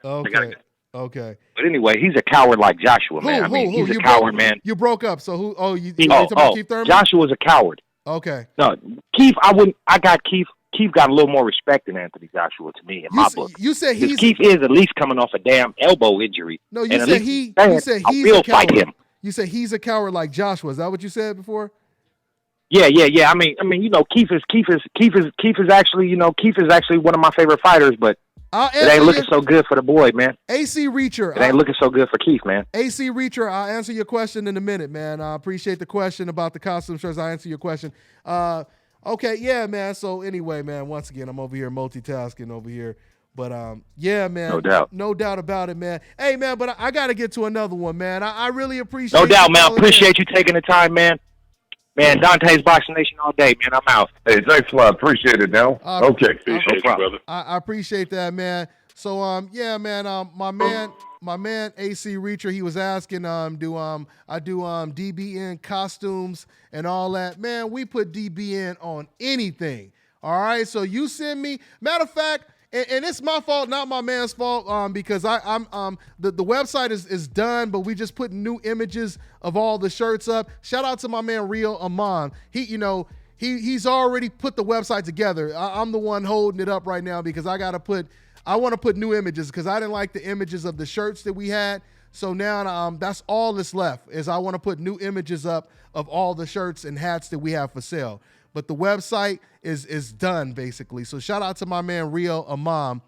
don't know. Okay. But anyway, he's a coward like Joshua, man. He's a coward, man. You broke up. So who? Oh, you talking about Keith Thurman? Joshua's a coward. Okay. No, Keith. I got Keith. Keith got a little more respect than Anthony Joshua to me in my book. You said Keith is at least coming off a damn elbow injury. No, you said he's a coward. Fight him. You said he's a coward like Joshua. Is that what you said before? Yeah. I mean, Keith is actually, Keith is actually one of my favorite fighters, but it ain't looking so good for the boy, man. AC Reacher. It ain't looking so good for Keith, man. AC Reacher, I'll answer your question in a minute, man. I appreciate the question about the costume shirts. I'll answer your question. Okay, yeah, man. So anyway, man, once again, I'm over here multitasking over here. But, yeah, man. No doubt about it, man. Hey, man, but I got to get to another one, man. I really appreciate it. No doubt, man. I appreciate you taking the time, man. Man, Dante's Boxing Nation all day, man. I'm out. Hey, thanks a lot. Appreciate it, now. Okay. Appreciate you, brother. I appreciate that, man. So, yeah, man, my man AC Reacher, he was asking, do I do DBN costumes and all that? Man, we put DBN on anything. All right, so you send me. Matter of fact, and it's my fault, not my man's fault, because I'm the website is done, but we just put new images of all the shirts up. Shout out to my man Ramirez-Iman. He's already put the website together. I'm the one holding it up right now because I want to put new images because I didn't like the images of the shirts that we had. So now that's all that's left is I want to put new images up of all the shirts and hats that we have for sale. But the website is done, basically. So shout out to my man Ramirez-Iman.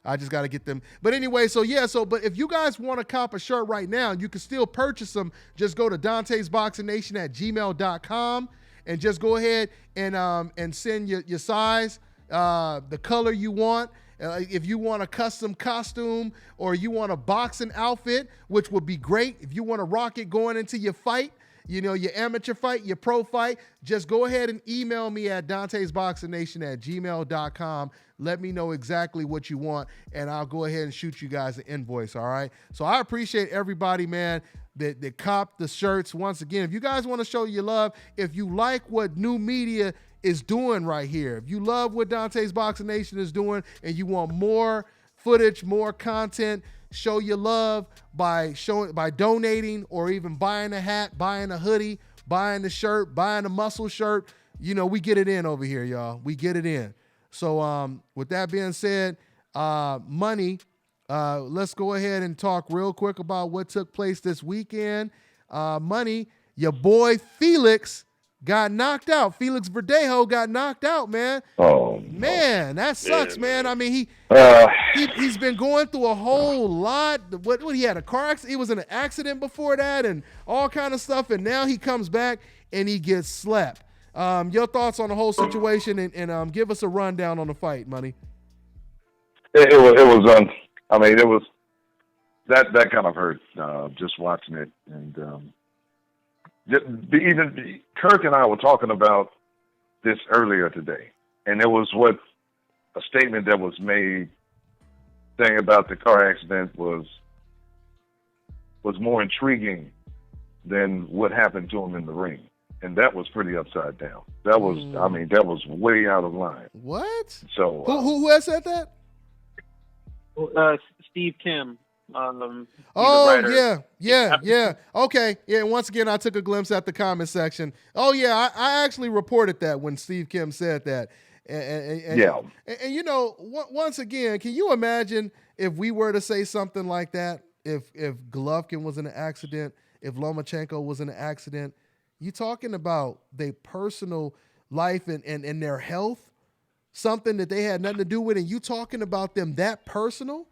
I just got to get them. But anyway, but if you guys want to cop a shirt right now, you can still purchase them. Just go to Dante'sBoxingNation@gmail.com and just go ahead and send your size, the color you want. If you want a custom costume or you want a boxing outfit, which would be great. If you want to rock it going into your fight, your amateur fight, your pro fight, just go ahead and email me at Dante'sBoxingNation@gmail.com. Let me know exactly what you want, and I'll go ahead and shoot you guys an invoice, all right? So I appreciate everybody, man, that copped the shirts. Once again, if you guys want to show your love, if you like what new media is doing right here, if you love what Dante's Boxing Nation is doing and you want more footage, more content, show your love by donating or even buying a hat, buying a hoodie, buying the shirt, buying a muscle shirt. We get it in over here, y'all. We get it in. So with that being said, money, let's go ahead and talk real quick about what took place this weekend. Money, your boy Felix got knocked out. Felix Verdejo got knocked out, man. Oh, man, that sucks, man. I mean, he's been going through a whole lot. What he had a car accident. He was in an accident before that, and all kind of stuff. And now he comes back and he gets slapped. Your thoughts on the whole situation, and give us a rundown on the fight, Money. It was that kind of hurt just watching it, and even Kirk and I were talking about this earlier today, and it was a statement that was made saying about the car accident was more intriguing than what happened to him in the ring. And that was pretty upside down. That was, that was way out of line. What? So who has said that? Steve Kim. Yeah. Okay. Yeah. And once again, I took a glimpse at the comment section. Oh yeah, I actually reported that when Steve Kim said that. And once again, can you imagine if we were to say something like that? If Golovkin was in an accident if Lomachenko was in an accident. You talking about their personal life and their health, something that they had nothing to do with, and you talking about them that personal?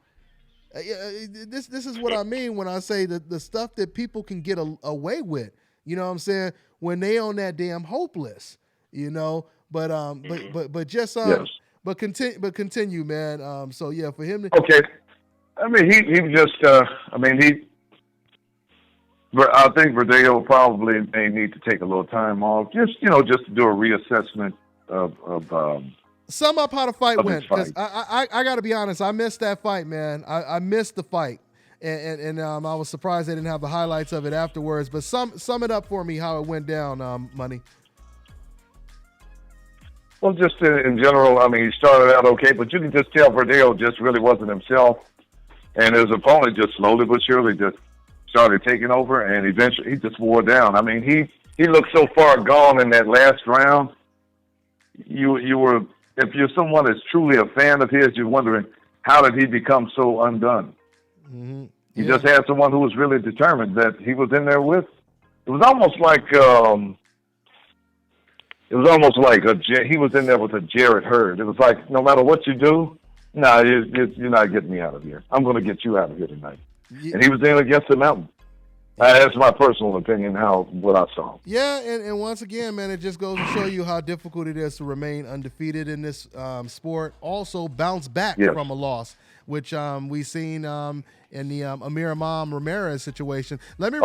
This is what I mean when I say that the stuff that people can get away with, you know what I'm saying, when they on that damn hopeless, you know. But just yes. but continue, man. So yeah, for him to okay. I mean, he just. I think Verdeo probably may need to take a little time off, just to do a reassessment of sum up how the fight went, because I got to be honest, I missed that fight, man. I missed the fight, and I was surprised they didn't have the highlights of it afterwards. But sum it up for me how it went down, Money. Well, just in general, I mean, he started out okay, but you can just tell Verdeo just really wasn't himself, and his opponent just slowly but surely just started taking over, and eventually he just wore down. I mean, he looked so far gone in that last round. You were, if you're someone that's truly a fan of his, you're wondering, how did he become so undone? Mm-hmm. He just had someone who was really determined that he was in there with. It was almost like he was in there with a Jarrett Hurd. It was like, no matter what you do, you're not getting me out of here. I'm going to get you out of here tonight. Yeah. And he was in against the mountain. That's my personal opinion, what I saw. Yeah, and once again, man, it just goes to show you how difficult it is to remain undefeated in this sport. Also, bounce back from a loss, which we've seen in the Ramirez-Iman Ramirez situation. Let me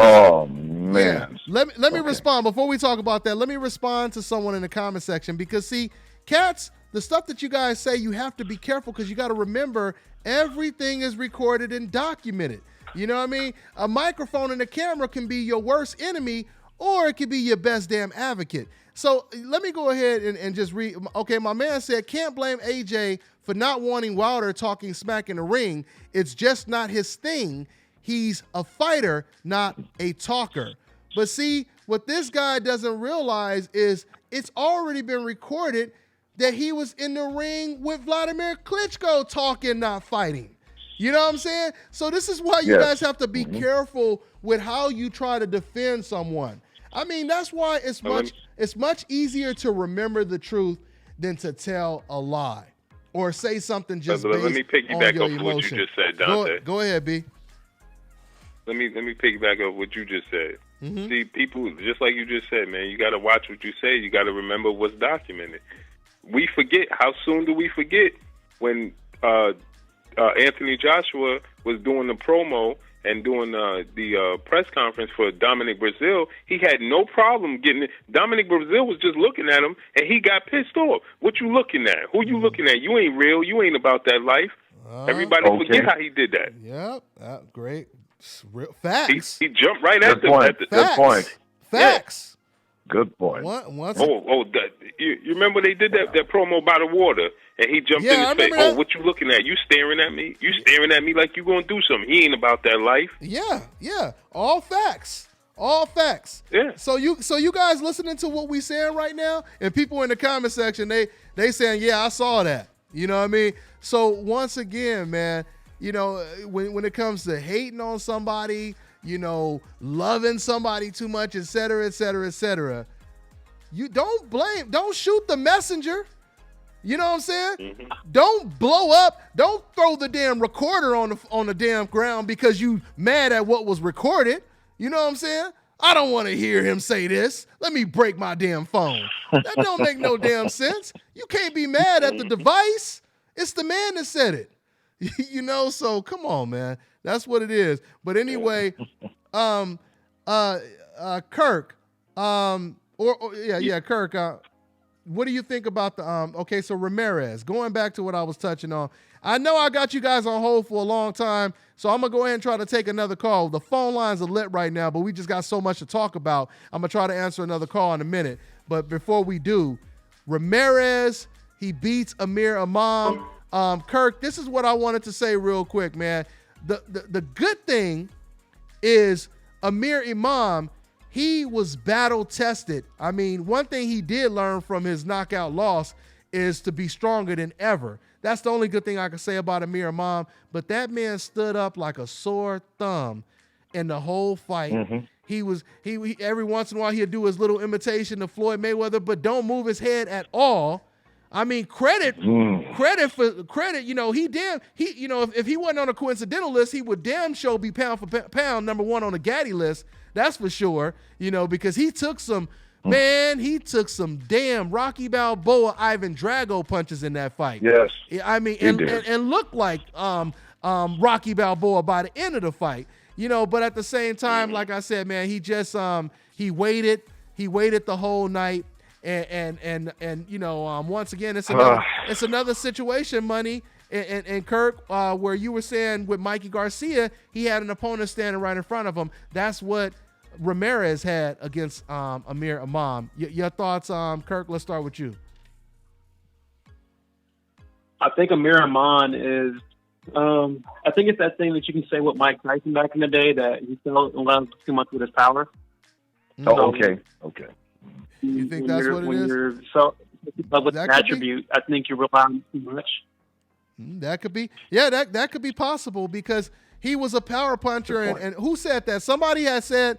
respond before we talk about that. Let me respond to someone in the comment section, because see, cats, the stuff that you guys say, you have to be careful, because you got to remember everything is recorded and documented. You know what I mean? A microphone and a camera can be your worst enemy, or it could be your best damn advocate. So let me go ahead and just read. Okay, my man said, can't blame AJ for not wanting Wilder talking smack in the ring. It's just not his thing. He's a fighter, not a talker. But see, what this guy doesn't realize is it's already been recorded that he was in the ring with Vladimir Klitschko talking, not fighting. You know what I'm saying? So this is why you guys have to be careful with how you try to defend someone. I mean, that's why it's much easier to remember the truth than to tell a lie or say something just based let me piggyback off what you just said, Deontay. Go ahead, B. Let me piggyback off what you just said. Mm-hmm. See, people, just like you just said, man, you got to watch what you say. You got to remember what's documented. We forget. How soon do we forget when Anthony Joshua was doing the promo and doing the press conference for Dominic Brazil? He had no problem getting it. Dominic Brazil was just looking at him, and he got pissed off. What you looking at? Who you looking at? You ain't real. You ain't about that life. Everybody forget how he did that. Yep, great. Real facts. He jumped right at them. Good point. Facts. Good point. You remember they did that promo by the water, and he jumped in his face. Oh, what you looking at? You staring at me? You staring at me like you gonna do something? He ain't about that life. Yeah. All facts. Yeah. So you guys listening to what we saying right now, and people in the comment section, they saying, yeah, I saw that. You know what I mean? So once again, man, you know, when it comes to hating on somebody, you know, loving somebody too much, et cetera, et cetera, et cetera, you don't shoot the messenger. You know what I'm saying? Mm-hmm. Don't blow up. Don't throw the damn recorder on the damn ground because you mad at what was recorded. You know what I'm saying? I don't want to hear him say this. Let me break my damn phone. That don't make no damn sense. You can't be mad at the device. It's the man that said it. You know, so come on, man. That's what it is. But anyway, Kirk, Kirk, what do you think about the so Ramirez, going back to what I was touching on. I know I got you guys on hold for a long time, so I'm going to go ahead and try to take another call. The phone lines are lit right now, but we just got so much to talk about. I'm going to try to answer another call in a minute. But before we do, Ramirez, he beats Ramirez-Iman. Kirk, this is what I wanted to say real quick, man. The good thing is Ramirez-Iman, he was battle tested. I mean, one thing he did learn from his knockout loss is to be stronger than ever. That's the only good thing I can say about Ramirez-Iman. But that man stood up like a sore thumb in the whole fight. Mm-hmm. He every once in a while he'd do his little imitation of Floyd Mayweather, but don't move his head at all. I mean, credit. You know, if he wasn't on a coincidental list, he would damn sure be pound for pound number one on the Gaddy list. That's for sure. You know, because he took some damn Rocky Balboa, Ivan Drago punches in that fight. Yes. I mean, and looked like Rocky Balboa by the end of the fight. You know, but at the same time, like I said, man, he just he waited the whole night. And you know, once again, it's another situation, Money and Kirk, where you were saying with Mikey Garcia, he had an opponent standing right in front of him. That's what Ramirez had against Ramirez-Iman. Your thoughts, Kirk? Let's start with you. I think Ramirez-Iman is. I think it's that thing that you can say with Mike Tyson back in the day, that he fell in love too much with his power. Oh, okay. You think that's what it is? When you're so with an attribute, I think you rely on too much. That could be. Yeah, that could be possible, because he was a power puncher. And who said that? Somebody had said,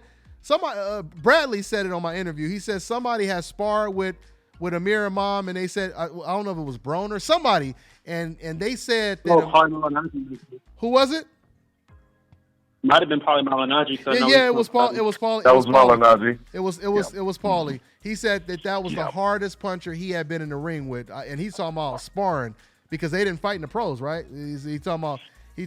Bradley said it on my interview. He said somebody has sparred with Ramirez-Iman, and they said, I don't know if it was Broner or somebody, and they said that. Who was it? Might have been Paulie Malignaggi. Yeah, it was Paul. It was Paulie. That was Malignaggi. It was Paulie. He said that was the hardest puncher he had been in the ring with, and he's talking about sparring, because they didn't fight in the pros, right? He talking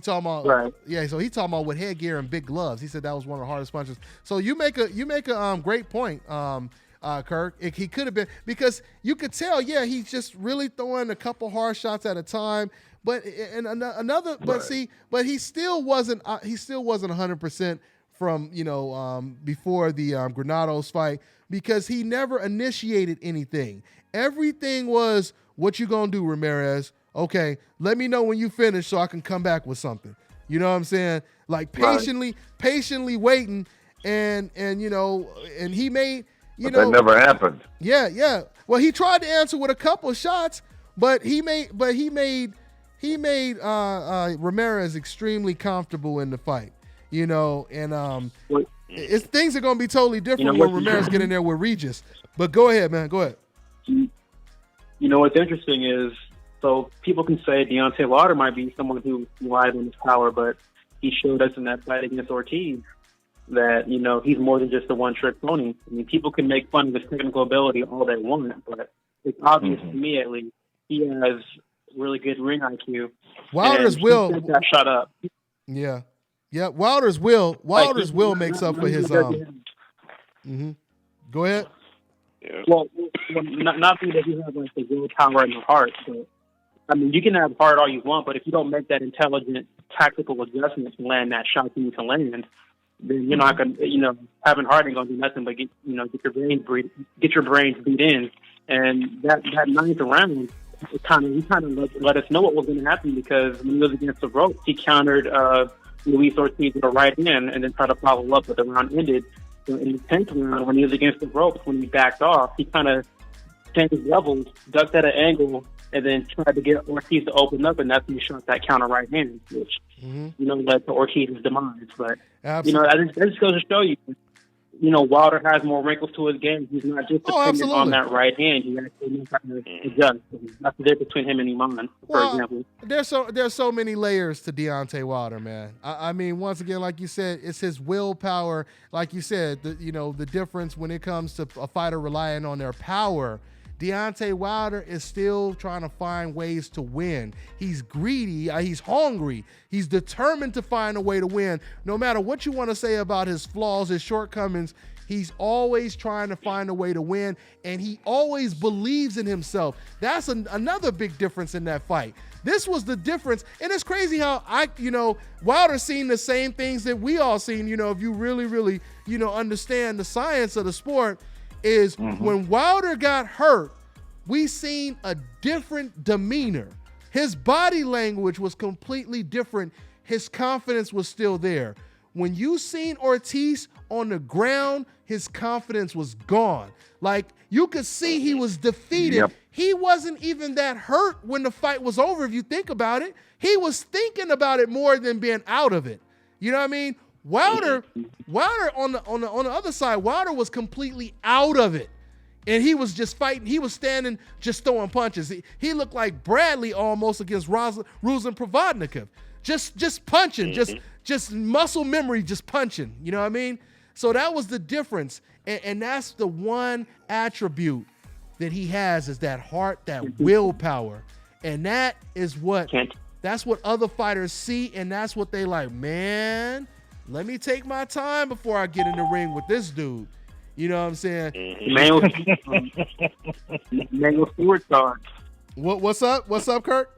about right. Yeah, so he talking about with headgear and big gloves. He said that was one of the hardest punches. So you make a great point, Kirk. He could have been, because you could tell, yeah, he's just really throwing a couple hard shots at a time. But he still wasn't 100% from, you know, before the Granados fight, because he never initiated anything. Everything was, what you gonna do, Ramirez? Okay, let me know when you finish so I can come back with something. You know what I'm saying? Like patiently waiting, and you know, and he made, that never happened. Yeah. Well, he tried to answer with a couple of shots, but he made Ramirez extremely comfortable in the fight, you know, and things are going to be totally different when Ramirez get in there with Regis. But go ahead, man. Go ahead. You know, what's interesting is, so people can say Deontay Wilder might be someone who relies on his power, but he showed us in that fight against Ortiz that, you know, he's more than just a one-trick pony. I mean, people can make fun of his technical ability all they want, but it's obvious to me, at least, he has really good ring IQ. Wilder's will that shut up. Yeah. Wilder's will makes up for his Go ahead. Yeah. Well, not that you have like the willpower and the heart, but I mean, you can have heart all you want, but if you don't make that intelligent tactical adjustment to land that shot you need to land, then you're not gonna, you know, having heart ain't gonna do nothing but get your brains beat in. And that ninth round, he kind of let us know what was going to happen, because when he was against the ropes, he countered Luis Ortiz with a right hand and then tried to follow up, but the round ended. So in the 10th round, when he was against the ropes, when he backed off, he kind of changed his levels, ducked at an angle, and then tried to get Ortiz to open up, and that's when he shot that counter right hand, which you know, led to Ortiz's demise. But you know, that just goes to show you, you know, Wilder has more wrinkles to his game. He's not just dependent on that right hand. He actually knows how to adjust. That's the difference between him and Iman, for example. There's so many layers to Deontay Wilder, man. I mean, once again, like you said, it's his willpower. Like you said, the difference when it comes to a fighter relying on their power. Deontay Wilder is still trying to find ways to win. He's greedy. He's hungry. He's determined to find a way to win. No matter what you want to say about his flaws, his shortcomings, he's always trying to find a way to win, and he always believes in himself. That's another big difference in that fight. This was the difference, and it's crazy how Wilder's seen the same things that we all seen. You know, if you really, really, understand the science of the sport, is when Wilder got hurt, we seen a different demeanor. His body language was completely different. His confidence was still there. When you seen Ortiz on the ground, his confidence was gone. Like, you could see he was defeated. Yep. He wasn't even that hurt when the fight was over, if you think about it. He was thinking about it more than being out of it. You know what I mean? Wilder on the other side, Wilder was completely out of it. And he was just fighting. He was standing, just throwing punches. He looked like Bradley almost against Ruslan Provodnikov. Just punching, just muscle memory, just punching. You know what I mean? So that was the difference. And that's the one attribute that he has, is that heart, that willpower. And that is that's what other fighters see, and that's what they like. Man, let me take my time before I get in the ring with this dude. You know what I'm saying? Emmanuel Stewart saw it. What's up? What's up, Kurt?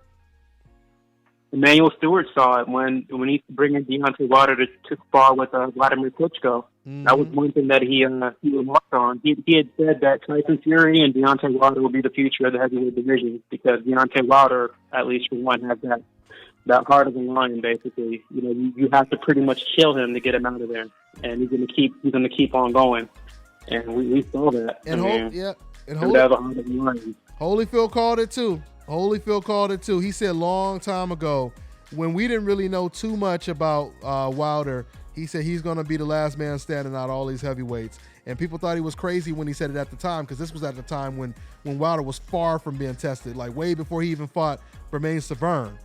Emmanuel Stewart saw it when he bringing Deontay Wilder to spar with Vladimir Klitschko. That was one thing that he remarked on. He had said that Tyson Fury and Deontay Wilder will be the future of the heavyweight division, because Deontay Wilder, at least for one, has that heart of a lion. Basically, you have to pretty much kill him to get him out of there, and he's going to keep on going. And we saw that. And Holyfield called it too. He said long time ago, when we didn't really know too much about Wilder, he said he's going to be the last man standing out of all these heavyweights. And people thought he was crazy when he said it at the time, because this was at the time when Wilder was far from being tested, like way before he even fought Bermane-Severn,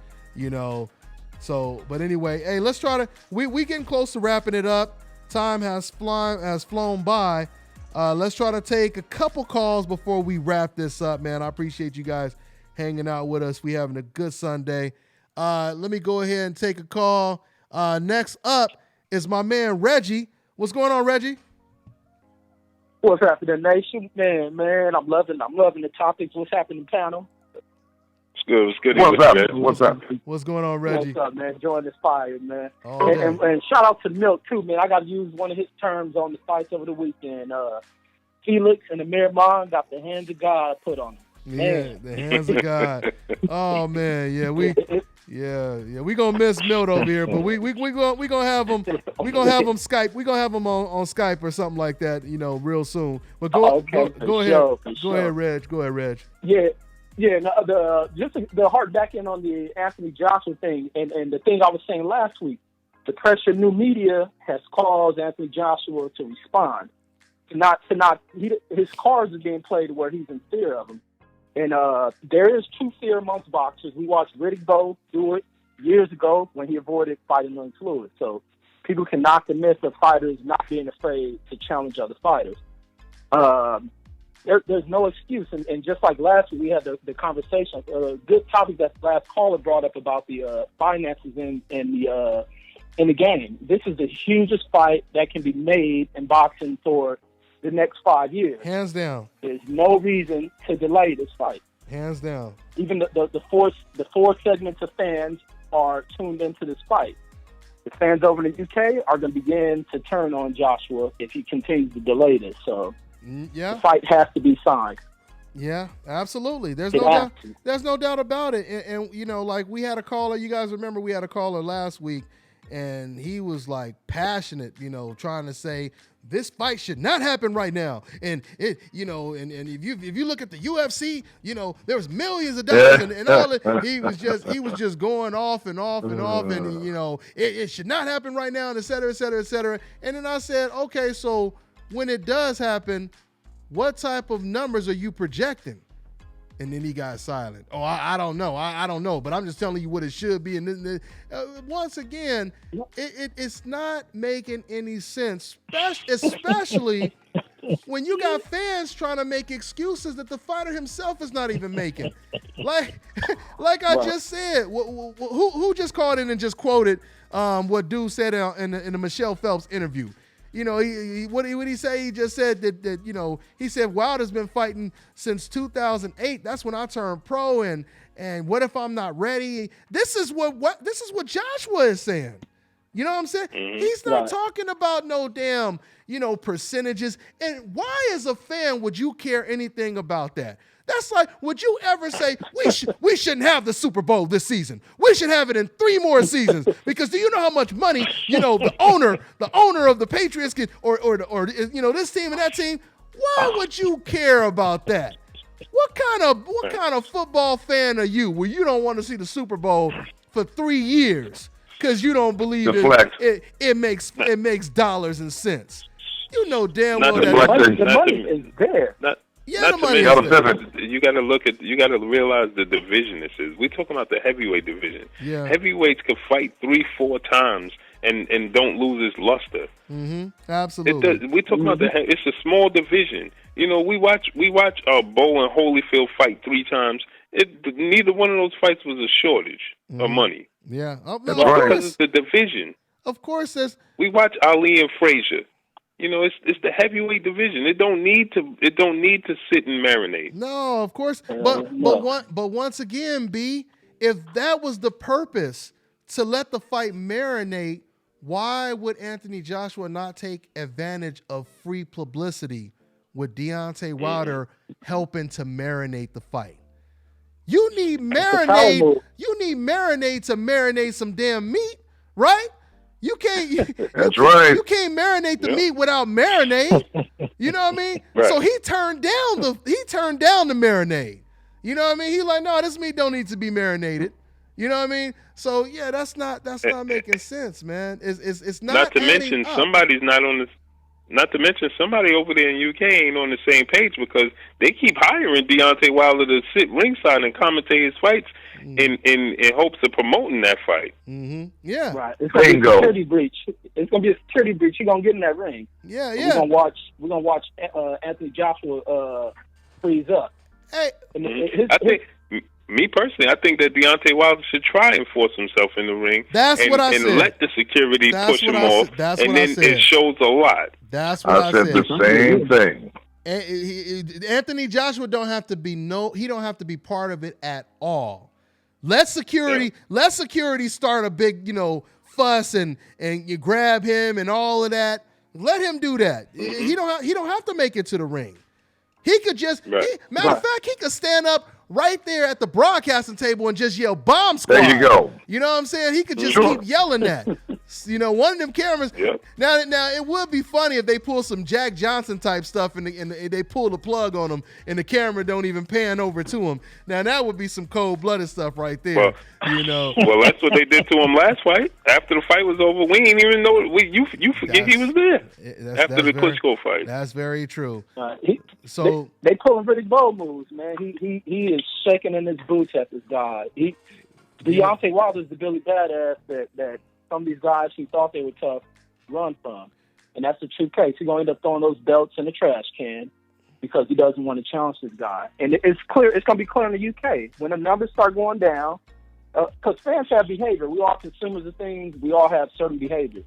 So, but anyway, hey, let's try to, we getting close to wrapping it up. Time has flown by. Let's try to take a couple calls before we wrap this up, man. I appreciate you guys hanging out with us. We having a good Sunday. Let me go ahead and take a call. Next up is my man Reggie. What's going on, Reggie? What's happening, nation? Man, I'm loving the topics. What's happening, panel? It's good. It's good. What's up? What's going on, Reggie? What's up, man? Enjoying this fire, man. And shout out to Milk too, man. I got to use one of his terms on the fights over the weekend. Felix and Amir Mon got the hands of God put on them. Yeah, the hands of God. Oh man, yeah, we gonna miss Milt over here, but we gonna have him Skype. We gonna have him on Skype or something like that, real soon. But go ahead, Reg. Yeah. No, the heart back in on the Anthony Joshua thing, and the thing I was saying last week, the pressure new media has caused Anthony Joshua to respond. His cards are being played where he's in fear of them. And there is true fear amongst boxers. We watched Riddick Bowe do it years ago when he avoided fighting Lennox Lewis. So people can knock the myth of fighters not being afraid to challenge other fighters. There's no excuse. And just like last week, we had the conversation, good topic that last caller brought up about the finances in the game. This is the hugest fight that can be made in boxing for the next 5 years. Hands down. There's no reason to delay this fight. Hands down. Even the four segments of fans are tuned into this fight. The fans over in the UK are going to begin to turn on Joshua if he continues to delay this. So the fight has to be signed. Yeah, absolutely. There's no doubt about it. And like we had a caller, you guys remember we had a caller last week, and he was like passionate, trying to say this fight should not happen right now. And it, and if you look at the UFC, there was millions of dollars and all it. He was just going off and off and off, and it should not happen right now, and et cetera, et cetera, et cetera. And then I said, okay, so when it does happen, what type of numbers are you projecting? And then he got silent. Oh, I don't know. I don't know. But I'm just telling you what it should be. And then, once again, it's not making any sense, especially when you got fans trying to make excuses that the fighter himself is not even making. Like I just said, who just called in and just quoted what dude said in the Michelle Phelps interview? What did he say? He just said that he said Wilder's been fighting since 2008. That's when I turned pro. And what if I'm not ready? This is what Joshua is saying. You know what I'm saying? He's not talking about no damn percentages. And why, as a fan, would you care anything about that? That's like, would you ever say we shouldn't have the Super Bowl this season? We should have it in 3 more seasons, because do you know how much money the owner of the Patriots can, or this team and that team? Why would you care about that? What kind of football fan are you where you don't want to see the Super Bowl for 3 years? because you don't believe it makes dollars and cents. You know damn well that the money is there. The money is there. You got to realize the division this is. We're talking about the heavyweight division. Yeah. Heavyweights could fight 3-4 times and don't lose its luster. Mm-hmm. Absolutely. We're talking about it's a small division. You know, we watch Bo and Holyfield fight 3 times. Neither one of those fights was a shortage of money. Yeah, because it's the division. Of course, we watch Ali and Frazier. You know, it's the heavyweight division. It don't need to sit and marinate. No, of course. But once again, B, if that was the purpose to let the fight marinate, why would Anthony Joshua not take advantage of free publicity with Deontay Wilder helping to marinate the fight? You need marinade. You need marinade to marinate some damn meat, right? You can't. That's right. You can't marinate the meat without marinade. You know what I mean? Right. So he turned down the marinade. You know what I mean? He like, no, this meat don't need to be marinated. You know what I mean? So yeah, that's not making sense, man. It's not. Not to mention somebody's not on the. Not to mention somebody over there in UK ain't on the same page because they keep hiring Deontay Wilder to sit ringside and commentate his fights in hopes of promoting that fight. Mm-hmm. Yeah, right. It's gonna be a security breach. It's gonna be a security breach. You're gonna get in that ring. Yeah. We're gonna watch Anthony Joshua freeze up. Hey, me personally, I think that Deontay Wilder should try and force himself in the ring. That's what I said. And let the security push him off. That's and what I then said. It shows a lot. That's what I said. I said the same thing. Anthony Joshua don't have to be part of it at all. Let security start a big, fuss and you grab him and all of that. Let him do that. Mm-hmm. He don't have to make it to the ring. He could just matter of fact, he could stand up right there at the broadcasting table and just yell "Bomb Squad." There you go. You know what I'm saying? He could just keep yelling that. One of them cameras. Yep. Now it would be funny if they pull some Jack Johnson type stuff and they pull the plug on him and the camera don't even pan over to him. Now that would be some cold-blooded stuff right there. Well, that's what they did to him last fight. After the fight was over, we didn't even know. You forget he was there after the Klitschko fight. That's very true. They pulling pretty bold moves, man. He is shaking in his boots at this guy. Deontay Wilder's the Billy Badass that some of these guys who thought they were tough run from, and that's the true case. He's gonna end up throwing those belts in the trash can because he doesn't want to challenge this guy. And it's clear. It's gonna be clear in the UK when the numbers start going down. Because fans have behavior. We all consumers of things. We all have certain behavior.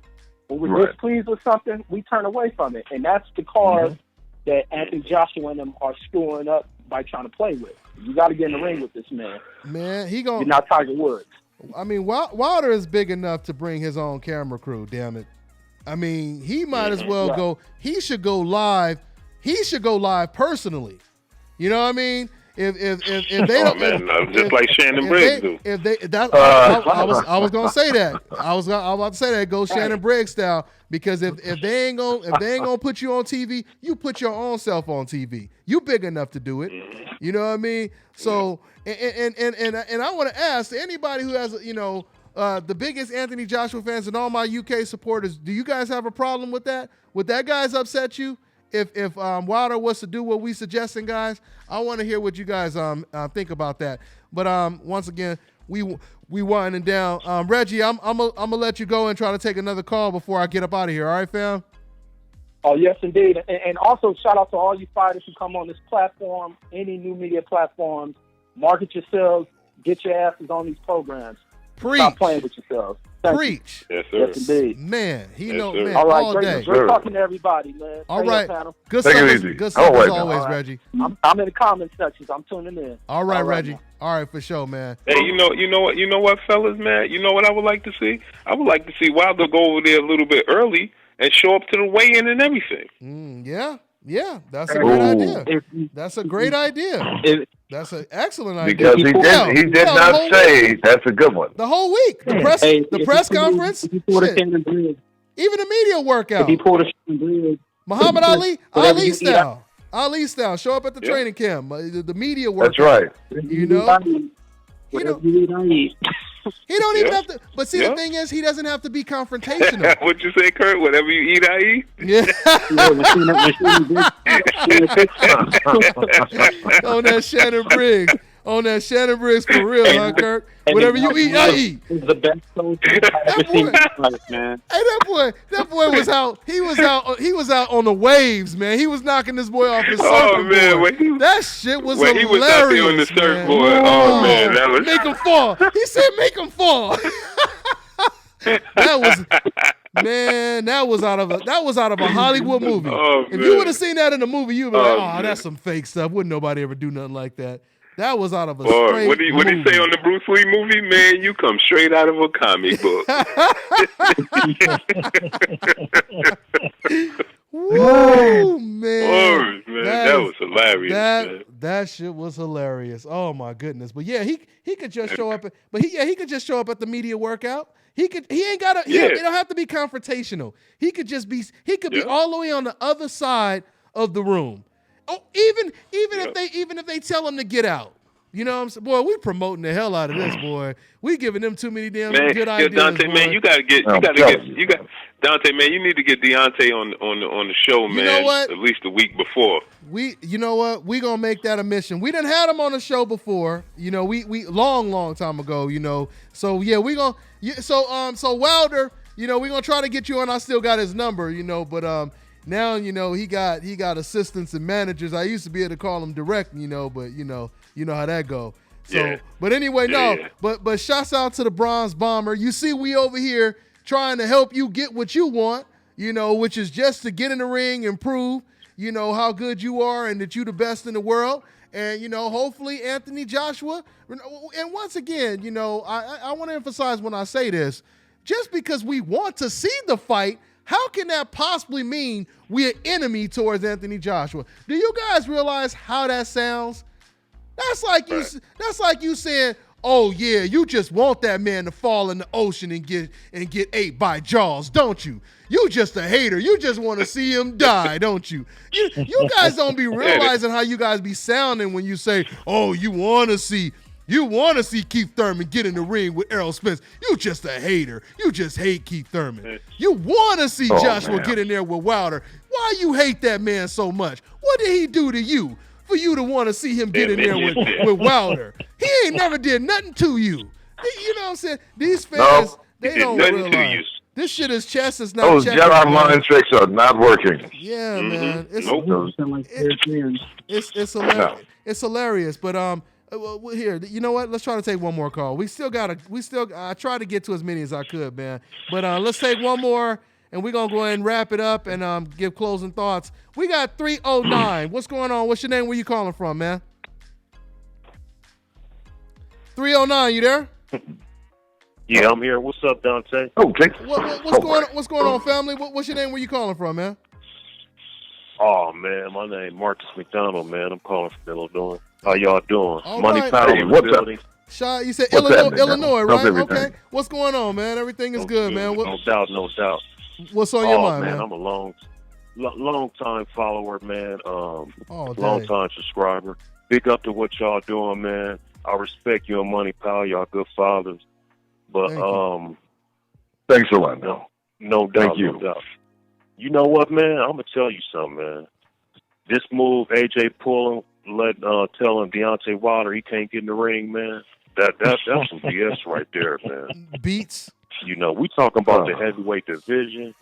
When we're displeased with something, we turn away from it, and that's the card that Anthony Joshua and them are screwing up by trying to play with. You got to get in the ring with this man. Man, you're not Tiger Woods. I mean, Wilder is big enough to bring his own camera crew. Damn it! I mean, he might as well go. He should go live. He should go live personally. You know what I mean? If they don't, just like Shannon Briggs do. I was gonna say that. I was about to say that. Go Shannon Briggs style. Because if they ain't gonna put you on TV, you put your own self on TV. You big enough to do it. You know what I mean? So and I want to ask anybody who has the biggest Anthony Joshua fans and all my UK supporters, do you guys have a problem with that? Would that guys upset you? If Wilder was to do what we suggesting, guys, I want to hear what you guys think about that. But once again, we winding down. Reggie, I'm gonna let you go and try to take another call before I get up out of here. All right, fam? Oh yes, indeed. And also shout out to all you fighters who come on this platform, any new media platforms. Market yourselves. Get your asses on these programs. Preach. Stop playing with yourselves. Preach. Yes, sir. Yes, indeed. Man, man, all right, all great, day. Great talking to everybody, man. All right. Good Take stuff, it easy. good stuff as always, right. Reggie. I'm in the comment sections. I'm tuning in. All right, Reggie. Man. All right, for sure, man. Hey, you know what, fellas, man? You know what I would like to see? I would like to see Wilder go over there a little bit early and show up to the weigh-in and everything. Yeah, that's a great idea. That's a great idea. That's an excellent idea. Because he did not say that's a good one. The whole week, the press conference, even the media workout. Muhammad Ali style. Show up at the training camp. The media workout. That's right. You know. He don't even have to. But see, the thing is, he doesn't have to be confrontational. What you say, Kurt? Whatever you eat, I eat. Yeah. On that Shannon Briggs. On that Shannon Briggs for real, huh, Kirk? Whatever you eat, I eat. He's the best coach I've ever seen in my life, man. Hey, that boy was out. He was out on the waves, man. He was knocking this boy off his surfing board. That shit was hilarious. He was out there on the surfboard. Oh man, that was make him fall. He said, "Make him fall." That was out of a Hollywood movie. Oh, if you would have seen that in the movie, you'd be like, "Oh, that's some fake stuff." Wouldn't nobody ever do nothing like that. That was out of a straight what did he say on the Bruce Lee movie? Man, you come straight out of a comic book. Woo, man. That was hilarious. That shit was hilarious. Oh my goodness. But yeah, he could just show up. He could just show up at the media workout. He ain't gotta. It don't have to be confrontational. He could just be. He could be all the way on the other side of the room. Oh, even if they tell him to get out. You know what I'm saying? Boy, we promoting the hell out of this, boy. We giving them too many damn good ideas. Dante, boy. man, you got Dante, man, you need to get Deontay on the show, man. You know what? At least a week before. You know what? We gonna make that a mission. We done had him on the show before. You know, we long time ago. You know, so yeah, we gonna. So Wilder, you know, we gonna try to get you on. I still got his number, you know, but now you know he got assistants and managers. I used to be able to call him direct, you know, but you know how that go. So, but anyway, but shouts out to the Bronze Bomber. You see, we over here trying to help you get what you want, you know, which is just to get in the ring and prove, you know, how good you are and that you the best in the world. And, you know, hopefully Anthony Joshua. And once again, you know, I want to emphasize when I say this, just because we want to see the fight, how can that possibly mean we're an enemy towards Anthony Joshua? Do you guys realize how that sounds? That's like you saying, "Oh yeah, you just want that man to fall in the ocean and get ate by Jaws, don't you? You just a hater. You just want to see him die, don't you? You guys don't be realizing how you guys be sounding when you say, "Oh, you want to see Keith Thurman get in the ring with Errol Spence. You just a hater. You just hate Keith Thurman. You want to see Joshua get in there with Wilder. Why you hate that man so much? What did he do to you for you to want to see him get in there with Wilder? He ain't never did nothing to you. You know what I'm saying? These fans, they don't realize. This shit is chess. It's not those checkers, Jedi mind tricks are not working. Yeah, man. It's hilarious. It's hilarious. But here, you know what? Let's try to take one more call. I tried to get to as many as I could, man. But let's take one more, and we're gonna go ahead and wrap it up and give closing thoughts. We got 309. What's going on? What's your name? Where you calling from, man? 309, you there? Yeah, I'm here. What's up, Dante? Okay. What's going on, family? What's your name? Where you calling from, man? Oh man, my name Marcus McDonald, man. I'm calling from Illinois. How y'all doing? All Money right. Power. Hey, what's up? You said What's Illinois, right? How's everything? Okay. What's going on, man? Everything is good, man. No doubt. What's on your mind, man? I'm a long time follower, man. Dang. Long time subscriber. Big up to what y'all doing, man. I respect you and Money Power. Y'all good fathers. But thanks a lot, man. No doubt. Thank you. No doubt. You know what, man? I'm gonna tell you something, man. This move, AJ pulling, telling Deontay Wilder he can't get in the ring, man. That's some BS right there, man. Beats. You know, we talking about the heavyweight division.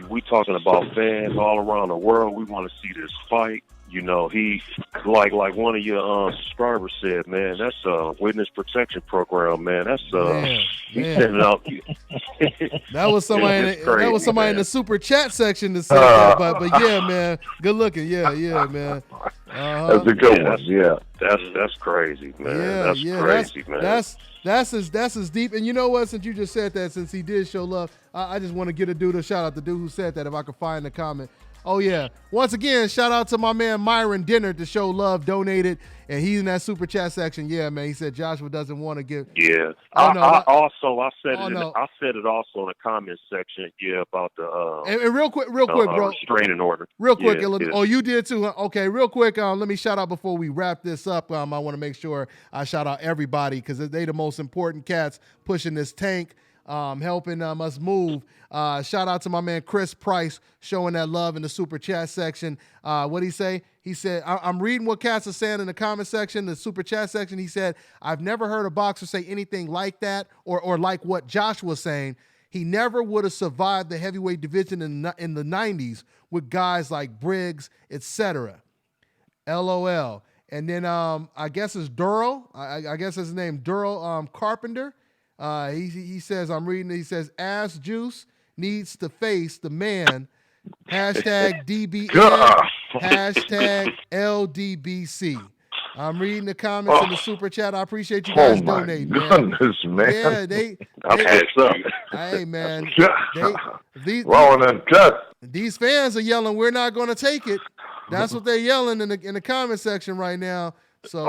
We talking about fans all around the world. We want to see this fight. You know, he like one of your subscribers said, man. That's a witness protection program, man. That's he's sending out. That was somebody. Crazy, that was somebody in the super chat section that said that. But yeah, man. Good looking. Yeah, man. That's a good one. Yeah. That's crazy, man. That's crazy, man. That's as deep. And you know what? Since you just said that, since he did show love, I just want to get a shout out the dude who said that. If I could find the comment. Oh, yeah. Once again, shout out to my man Myron Dinner to show love, donated, and he's in that super chat section. Yeah, man. He said Joshua doesn't want to give. Yeah. Oh, no, I said it also in the comment section. Yeah, about the and real quick, bro. Restraining order. Real quick, yeah, Oh, you did too. Huh? Okay, real quick. Let me shout out before we wrap this up. I want to make sure I shout out everybody because they the most important cats pushing this tank. Helping us move. Shout out to my man Chris Price showing that love in the super chat section. What'd he say? He said, I'm reading what cats are saying in the comment section, the super chat section. He said, I've never heard a boxer say anything like that or like what Josh was saying. He never would have survived the heavyweight division in the 90s with guys like Briggs, etc. LOL. And then I guess it's Durrell. I guess his name Durrell Carpenter. He says, I'm reading it. He says, Ass Juice needs to face the man. Hashtag DBN. Hashtag LDBC. I'm reading the comments in the super chat. I appreciate you guys donating, man. Goodness, man. Yeah, they hey, man. These fans are yelling, we're not going to take it. That's what they're yelling in the comment section right now. So,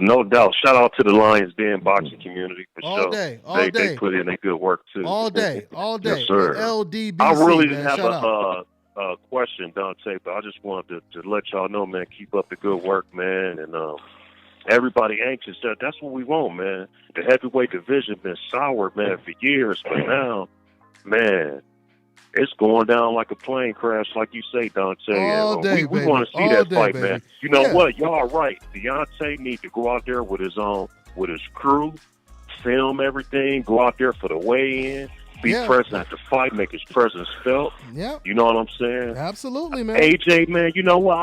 no doubt. Shout out to the Lions Den boxing community for all sure. Day. They put in their good work too. All day. Yes, sir. LDBC. I really didn't man. have a question, Deontay, but I just wanted to let y'all know, man, keep up the good work, man, and everybody anxious. That's what we want, man. The heavyweight division been sour, man, for years, but now, man, it's going down like a plane crash, like you say, Deontay. All day, we want to see that fight, baby. man. You know what? Y'all are right. Deontay need to go out there with his crew, film everything, go out there for the weigh-in, be present at the fight, make his presence felt. Yeah. You know what I'm saying? Absolutely, man. AJ, man, you know what?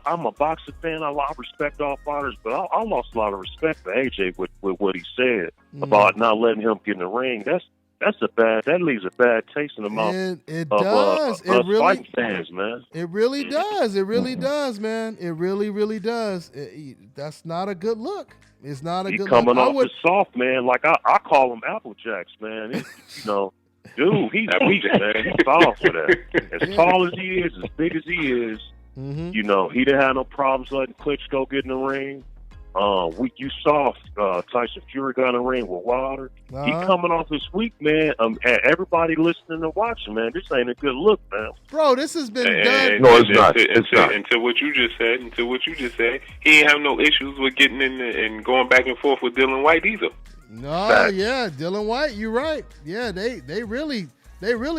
I'm a boxing fan. I respect all fighters, but I lost a lot of respect for AJ with what he said about not letting him get in the ring. That leaves a bad taste in the mouth does. Us fighting fans, man. It really does. It really does, man. It really, really does. That's not a good look. It's not a good look. He's coming off the soft, man. Like I call him Apple Jacks, man. Dude, he's weak, man. He's soft for that. As tall as he is, as big as he is, you know, he didn't have no problems letting Klitschko get in the ring. You saw Tyson Fury got in the ring with Wilder. He coming off this week, man. Everybody listening and watching, man. This ain't a good look, man. Bro, this has been done. No, it's not. It's not. Until what you just said, he ain't have no issues with getting in and going back and forth with Dylan White either. No, yeah, Dylan White, you're right. Yeah, they really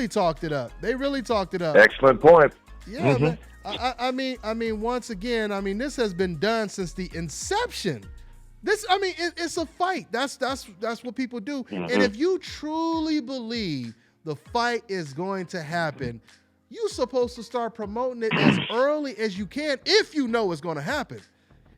talked it up. They really talked it up. Excellent point. Yeah, man. I mean, once again, this has been done since the inception. It's a fight. That's what people do. And if you truly believe the fight is going to happen, you're supposed to start promoting it as early as you can if you know it's going to happen.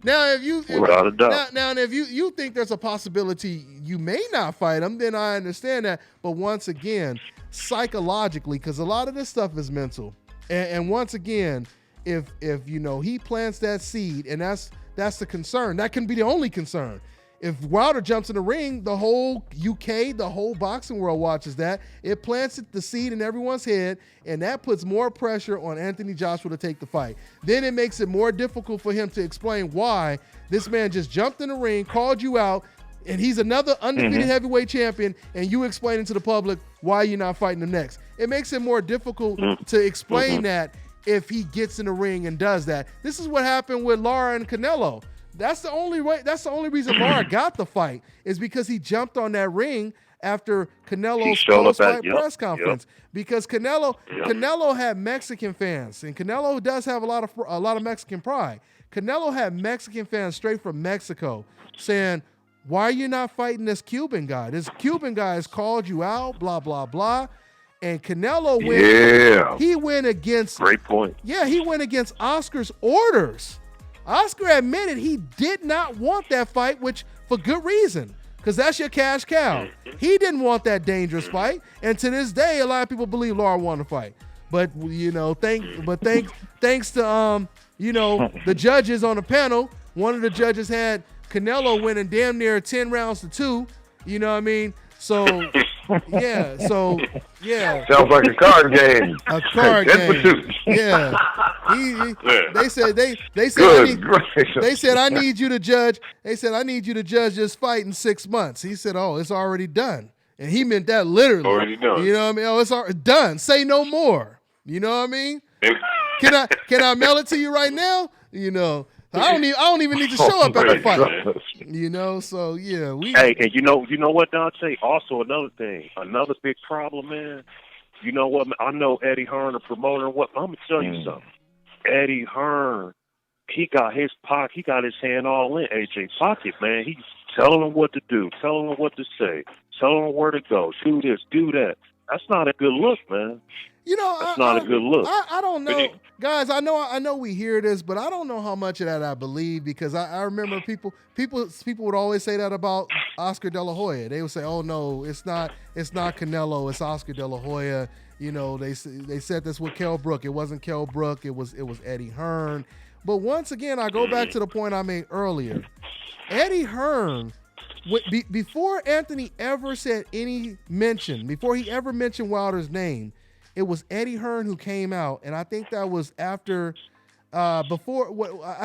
Now, if you think there's a possibility you may not fight him, then I understand that. But once again, psychologically, because a lot of this stuff is mental. And once again, if he plants that seed, and that's the concern. That can be the only concern. If Wilder jumps in the ring, the whole UK, the whole boxing world watches that. It plants the seed in everyone's head, and that puts more pressure on Anthony Joshua to take the fight. Then it makes it more difficult for him to explain why this man just jumped in the ring, called you out, and he's another undefeated heavyweight champion, and you explaining to the public why you're not fighting him next. It makes it more difficult to explain that if he gets in the ring and does that. This is what happened with Lara and Canelo. That's the only reason Lara got the fight, is because he jumped on that ring after Canelo's post-fight press conference. Because Canelo had Mexican fans, and Canelo does have a lot of Mexican pride. Canelo had Mexican fans straight from Mexico saying, "Why are you not fighting this Cuban guy? This Cuban guy has called you out, blah, blah, blah." And Canelo went against... Great point. Yeah, he went against Oscar's orders. Oscar admitted he did not want that fight, which for good reason, because that's your cash cow. He didn't want that dangerous fight, and to this day, a lot of people believe Lara won the fight. But thanks to the judges on the panel, one of the judges had Canelo winning damn near 10 rounds to 2. You know what I mean? So Yeah, so yeah. Sounds like a card game. A card game. Yeah. They said they said I need you to judge. They said I need you to judge this fight in 6 months. He said, "Oh, it's already done." And he meant that literally. Already done. You know what I mean? Oh, it's already done. Say no more. You know what I mean? Can I mail it to you right now? You know. I don't even need to show up at the fight. You know, so yeah, Hey, and you know what, Dante? Also, another thing, another big problem, man. You know what? I know Eddie Hearn, the promoter. What? I'm gonna tell you something. Eddie Hearn, he got his hand all in AJ's pocket, man. He's telling him what to do, telling him what to say, telling him where to go, do this, do that. That's not a good look, man. You know, that's not a good look. I don't know, guys. I know we hear this, but I don't know how much of that I believe because I remember people would always say that about Oscar De La Hoya. They would say, "Oh no, it's not Canelo, it's Oscar De La Hoya." You know, they said this with Kell Brook. It wasn't Kell Brook. It was Eddie Hearn. But once again, I go back to the point I made earlier. Eddie Hearn. Before Anthony ever said before he ever mentioned Wilder's name, it was Eddie Hearn who came out, and I think that was after, I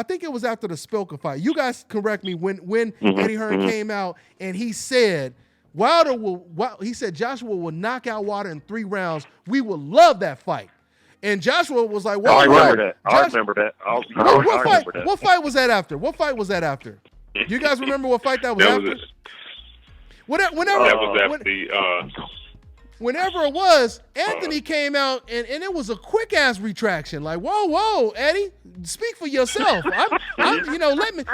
think it was after the Spilka fight. You guys correct me when Eddie Hearn came out and he said Joshua will knock out Wilder in 3 rounds. We will love that fight. And Joshua was like, "Well, I remember that. I remember that. What fight was that after? What fight was that after? You guys remember what fight that was after? Whenever it was, Anthony came out and it was a quick ass retraction. Like, whoa, Eddie, speak for yourself. I'm let me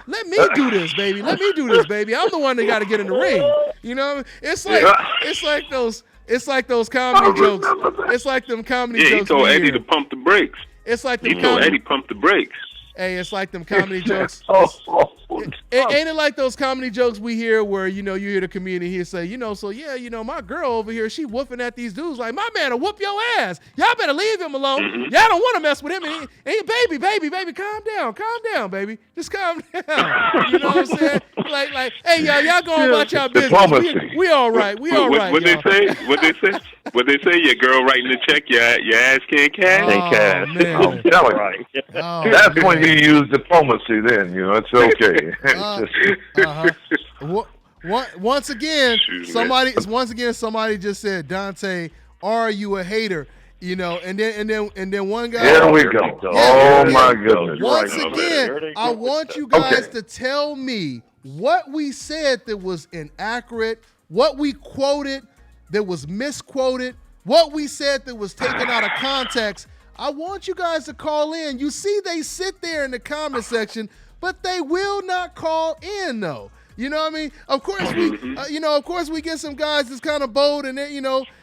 do this, baby. Let me do this, baby. I'm the one that got to get in the ring. You know, it's like those comedy jokes. It's like them comedy jokes. Yeah, he told Eddie to pump the brakes. It's like he told Eddie pump the brakes. Hey, it's like them comedy jokes. Ain't it like those comedy jokes we hear where, you hear the comedian here say, my girl over here, she whooping at these dudes like, my man will whoop your ass. Y'all better leave him alone. Y'all don't want to mess with him. And baby, calm down, baby. Just calm down. You know what I'm saying? Like, hey, y'all going about y'all business. We all right. What they say? Your girl writing the check, your ass can't cash? Can't cash. I'm telling you. That's when you use diplomacy then, it's okay. Once again, somebody just said, Deontay, are you a hater? And then one guy. There we go. My goodness. Once again, I want you guys to tell me what we said that was inaccurate, what we quoted that was misquoted, what we said that was taken out of context. I want you guys to call in. You see, they sit there in the comment section, but they will not call in, though. You know what I mean? Of course we get some guys that's kind of bold and they,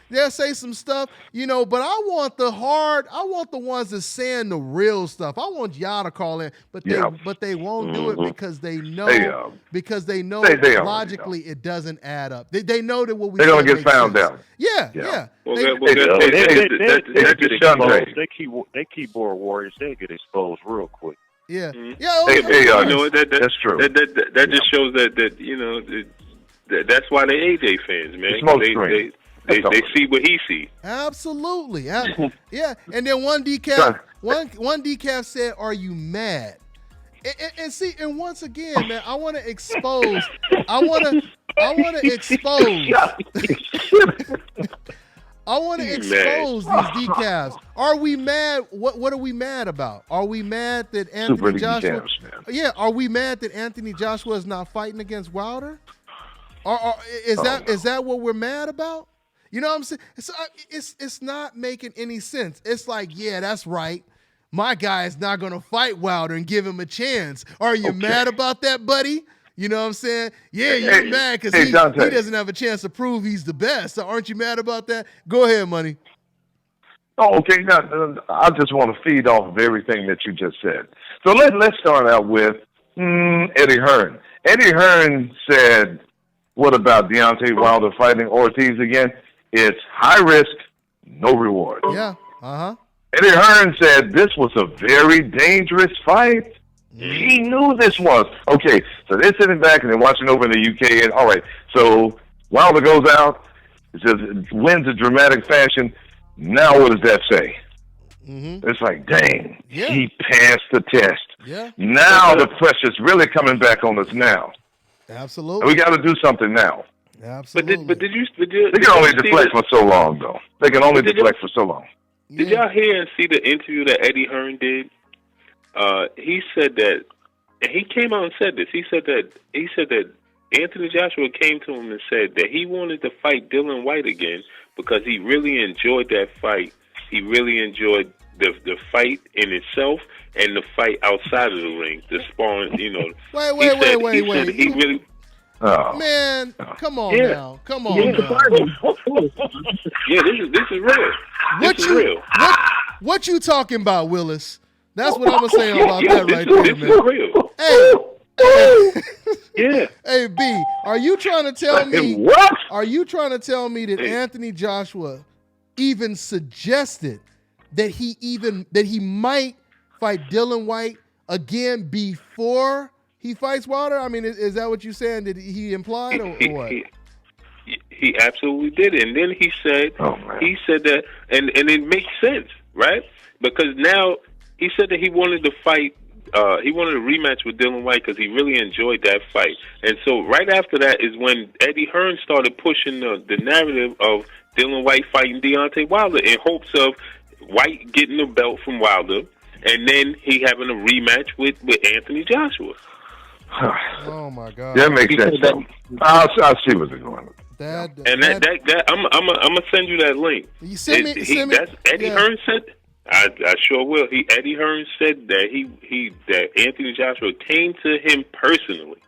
they'll say some stuff, but I want the ones that's saying the real stuff. I want y'all to call in, but they won't do it because they know logically it doesn't add up. They know that what we they're gonna get found out. Yeah. They keyboard warriors, they get exposed real quick. Yeah. That's true. That just shows that's why they AJ fans, man. They see what he see. Absolutely. Yeah. And then one decaf said, "Are you mad?" And see, and once again, man, I want to expose. I want to expose these decafs. Are we mad? What are we mad about? Are we mad that Anthony Joshua? Yeah, are we mad that Anthony Joshua is not fighting against Wilder? Is that what we're mad about? You know what I'm saying? So it's not making any sense. It's like, yeah, that's right. My guy is not going to fight Wilder and give him a chance. Are you mad about that, buddy? You know what I'm saying? Yeah, you're mad because he doesn't have a chance to prove he's the best. So aren't you mad about that? Go ahead, Money. Oh, okay. Now, I just want to feed off of everything that you just said. So let's start out with Eddie Hearn. Eddie Hearn said, what about Deontay Wilder fighting Ortiz again? It's high risk, no reward. Yeah. Eddie Hearn said this was a very dangerous fight. He knew this was. Okay, so they're sitting back and they're watching over in the UK. And all right, so Wilder goes out. It says wins in dramatic fashion. Now what does that say? Mm-hmm. It's like, dang, Yeah. he passed the test. Yeah. Now the pressure's really coming back on us now. Absolutely. We got to do something now. Absolutely. But did you They can only deflect for so long, though. They can only deflect for so long. Did y'all hear and see the interview that Eddie Hearn did? He said that, and he came out and said this. He said that Anthony Joshua came to him and said that he wanted to fight Dylan White again because he really enjoyed that fight. He really enjoyed the fight in itself and the fight outside of the ring, the sparring. You know. Wait. He really. Oh. Man, come on Yeah. now. Come on now. Yeah, this is real. What This is you real. what you talking about, Willis? That's what I'm gonna say about that right this there, is man. real. Hey, Yeah. hey, B, are you trying to tell me What? Are you trying to tell me that Anthony Joshua even suggested that he might fight Dylan White again before he fights Wilder? I mean, is that what you're saying? Did he implied or what? He absolutely did it. And then he said that, and it makes sense, right? Because now he said that he wanted to fight, he wanted a rematch with Dylan White because he really enjoyed that fight. And so right after that is when Eddie Hearn started pushing the narrative of Dylan White fighting Deontay Wilder in hopes of White getting the belt from Wilder and then he having a rematch with Anthony Joshua. Oh my God! That makes sense. I'll see what's going on. That I'm gonna send you that link. You send me. That's Eddie Hearn said. I sure will. Eddie Hearn said that that Anthony Joshua came to him personally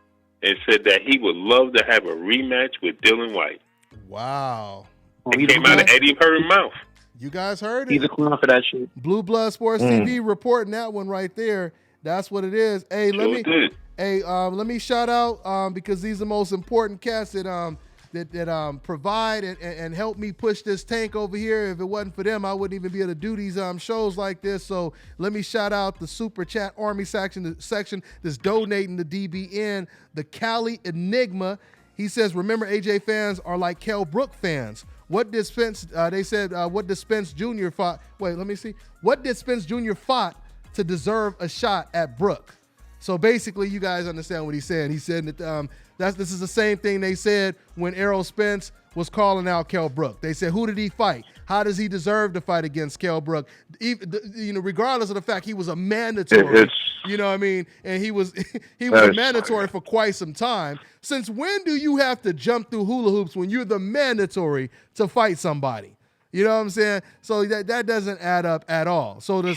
and said that he would love to have a rematch with Dylan White. Wow! It came out of Eddie Hearn's mouth. You guys heard it. He's a clown for that shit. Blue Blood Sports TV reporting that one right there. That's what it is. Hey, let me shout out because these are the most important cats that provide and help me push this tank over here. If it wasn't for them, I wouldn't even be able to do these shows like this. So let me shout out the Super Chat Army section, the section that's donating to DBN, the Cali Enigma. He says, remember, AJ fans are like Kell Brook fans. What did Spence, they said, what did Spence Jr. fought? Wait, let me see. What did Spence Jr. fought to deserve a shot at Brook? So basically, you guys understand what he's saying. He said that this is the same thing they said when Errol Spence was calling out Kell Brook. They said, who did he fight? How does he deserve to fight against Kell Brook? Regardless of the fact he was a mandatory, you know what I mean? And he was a mandatory for quite some time. Since when do you have to jump through hula hoops when you're the mandatory to fight somebody? You know what I'm saying? So that doesn't add up at all. So the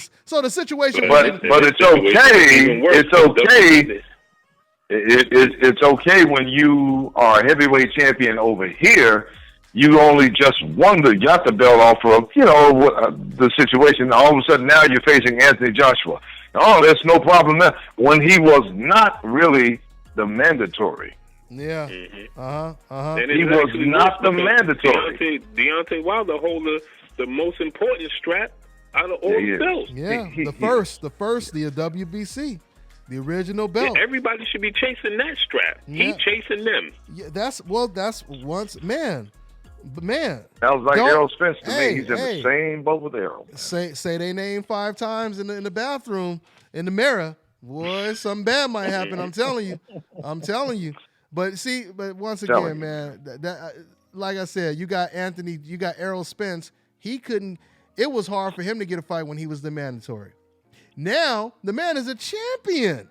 situation. But it's okay. It's okay. It's okay when you are a heavyweight champion over here. You only just got the belt off of the situation. All of a sudden now you're facing Anthony Joshua. Oh, there's no problem there. When he was not really the mandatory. Yeah. He was not the mandatory. Deontay Wilder hold the most important strap out of all the belts. Yeah, the first, the WBC, the original belt. Yeah, everybody should be chasing that strap. Yeah. He chasing them. Yeah, that's once, man. But man, sounds like Errol Spence to me. He's in the same boat with Errol. Say they name 5 times in the bathroom in the mirror. Boy, something bad might happen. I'm telling you. But once again, man, that like I said, you got Errol Spence. He couldn't. It was hard for him to get a fight when he was the mandatory. Now the man is a champion.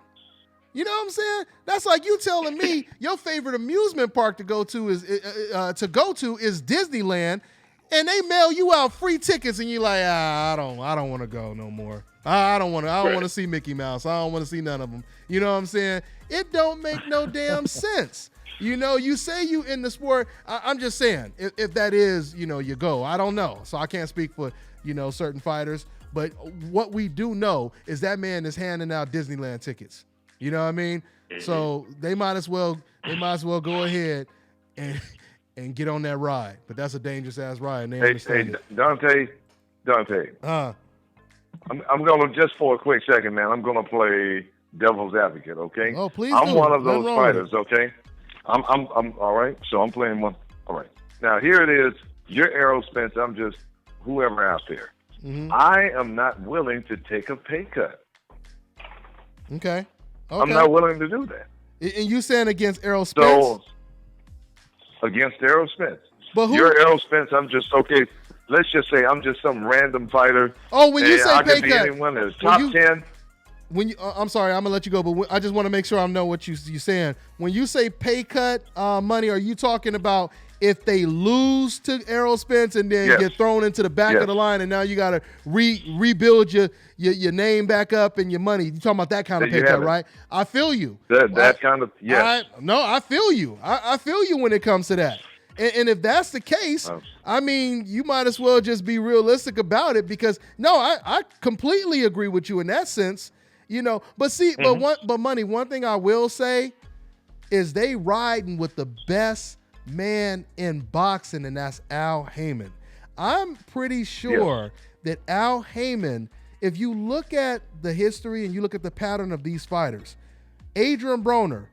You know what I'm saying? That's like you telling me your favorite amusement park to go to is Disneyland, and they mail you out free tickets, and you're like, I don't want to go no more. I don't want to see Mickey Mouse. I don't want to see none of them. You know what I'm saying? It don't make no damn sense. You say you in the sport. I'm just saying, if that is, you go. I don't know. So I can't speak for, certain fighters. But what we do know is that man is handing out Disneyland tickets. You know what I mean? So they might as well go ahead and get on that ride. But that's a dangerous ass ride. Hey, Deontay. I'm gonna, just for a quick second, man. I'm gonna play devil's advocate, okay? Oh, please. I'm one of those fighters, okay? I'm all right. So I'm playing one. All right. Now, here it is. You're Errol Spence. I'm just whoever out there. Mm-hmm. I am not willing to take a pay cut. Okay. I'm not willing to do that. And you saying against Errol Spence? So, against Errol Spence. But who? You're Errol Spence. I'm just, okay, let's just say I'm just some random fighter. Oh, when you say I pay could be cut. anyone in the top 10. When you, I'm sorry, I'm gonna let you go, but I just want to make sure I know what you're saying. When you say pay cut money, are you talking about if they lose to Errol Spence and then get thrown into the back of the line, and now you got to rebuild your name back up and your money? You talking about that kind of pay cut, right? I feel you. That kind of, yes. I feel you. I feel you when it comes to that. And if that's the case, I mean, you might as well just be realistic about it, because I completely agree with you in that sense. You know, but see, but money. One thing I will say is they riding with the best man in boxing, and that's Al Haymon. I'm pretty sure that Al Haymon, if you look at the history and you look at the pattern of these fighters, Adrian Broner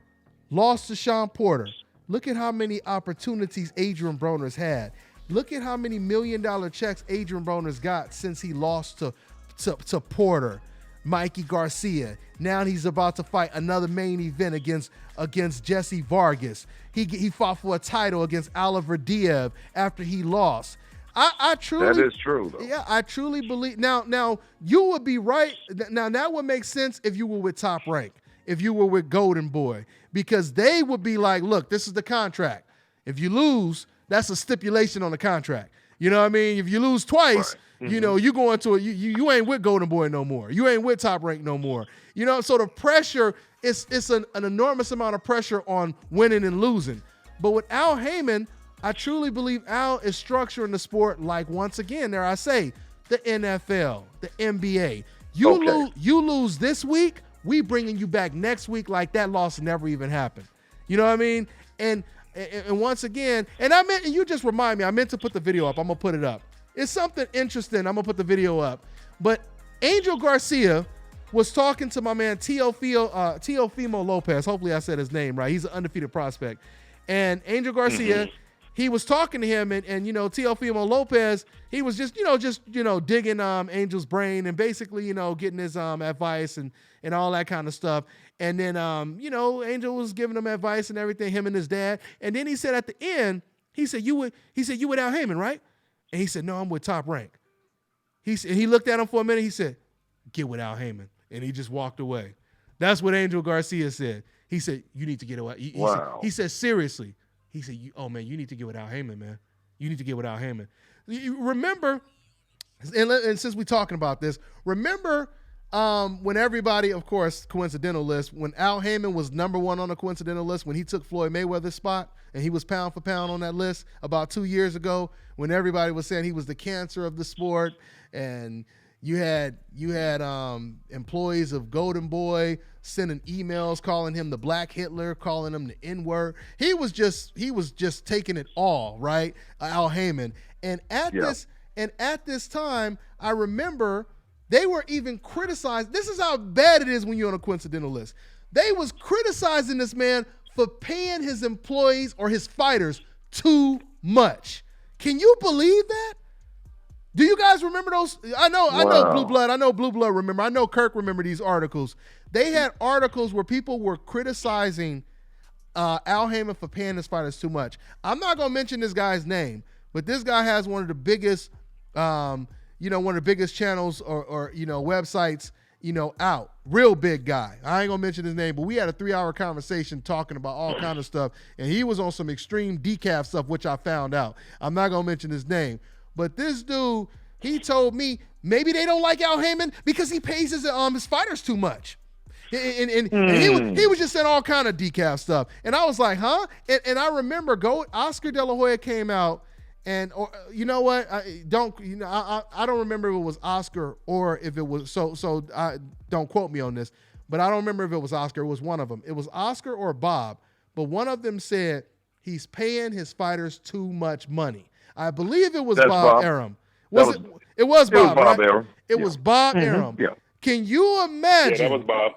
lost to Sean Porter. Look at how many opportunities Adrian Broner's had. Look at how many $1 million checks Adrian Broner's got since he lost to Porter. Mikey Garcia. Now he's about to fight another main event against Jesse Vargas. He fought for a title against Oliver Diaz after he lost. I truly, that is true, though. Yeah, I truly believe. Now you would be right. Now that would make sense if you were with Top Rank, if you were with Golden Boy, because they would be like, look, this is the contract. If you lose, that's a stipulation on the contract. You know what I mean? If you lose twice, you know, you go into it, you ain't with Golden Boy no more. You ain't with Top Rank no more. You know, so the pressure, it's an enormous amount of pressure on winning and losing. But with Al Haymon, I truly believe Al is structuring the sport like, once again, there I say, the NFL, the NBA. You lose this week, we bringing you back next week like that loss never even happened. You know what I mean? And once again, and you just remind me, I meant to put the video up. I'm going to put it up. It's something interesting. I'm going to put the video up. But Angel Garcia was talking to my man Teofimo Lopez. Hopefully I said his name right. He's an undefeated prospect. And Angel Garcia, he was talking to him, and you know, Teofimo Lopez, he was just digging Angel's brain and basically, getting his advice and all that kind of stuff. And then, Angel was giving him advice and everything, him and his dad. And then he said at the end, he said, you with Al Haymon, right? And he said, no, I'm with Top Rank. He looked at him for a minute. He said, get with Al Haymon. And he just walked away. That's what Angel Garcia said. He said, you need to get away. He said, seriously. He said, you need to get with Al Haymon, man. You need to get with Al Haymon. You remember, and since we're talking about this, remember when everybody, of course, coincidental list, when Al Haymon was number one on the coincidental list, when he took Floyd Mayweather's spot, and he was pound for pound on that list about 2 years ago, when everybody was saying he was the cancer of the sport, and you had employees of Golden Boy sending emails calling him the Black Hitler, calling him the N-word. He was just taking it all, right? Al Haymon. And at this time, I remember they were even criticized. This is how bad it is when you're on a coincidental list. They was criticizing this man for paying his employees or his fighters too much. Can you believe that? Do you guys remember those? I know Blue Blood. I know Blue Blood remember. I know Kirk remember these articles. They had articles where people were criticizing Al Haymon for paying his fighters too much. I'm not going to mention this guy's name, but this guy has one of the biggest, one of the biggest channels or websites, out. Real big guy. I ain't going to mention his name, but we had a 3-hour conversation talking about all kind of stuff, and he was on some extreme decaf stuff, which I found out. I'm not going to mention his name. But this dude, he told me maybe they don't like Al Haymon because he pays his fighters too much. And he was just saying all kind of decaf stuff. And I was like, huh? And I remember Oscar De La Hoya came out, and you know what? I don't remember if it was Oscar or if it was so I don't quote me on this, but I don't remember if it was Oscar. It was one of them. It was Oscar or Bob, but one of them said he's paying his fighters too much money. I believe it was Bob Arum. It was Bob, right? Arum. It was Bob Arum. Yeah. Can you imagine? Yeah, that was Bob.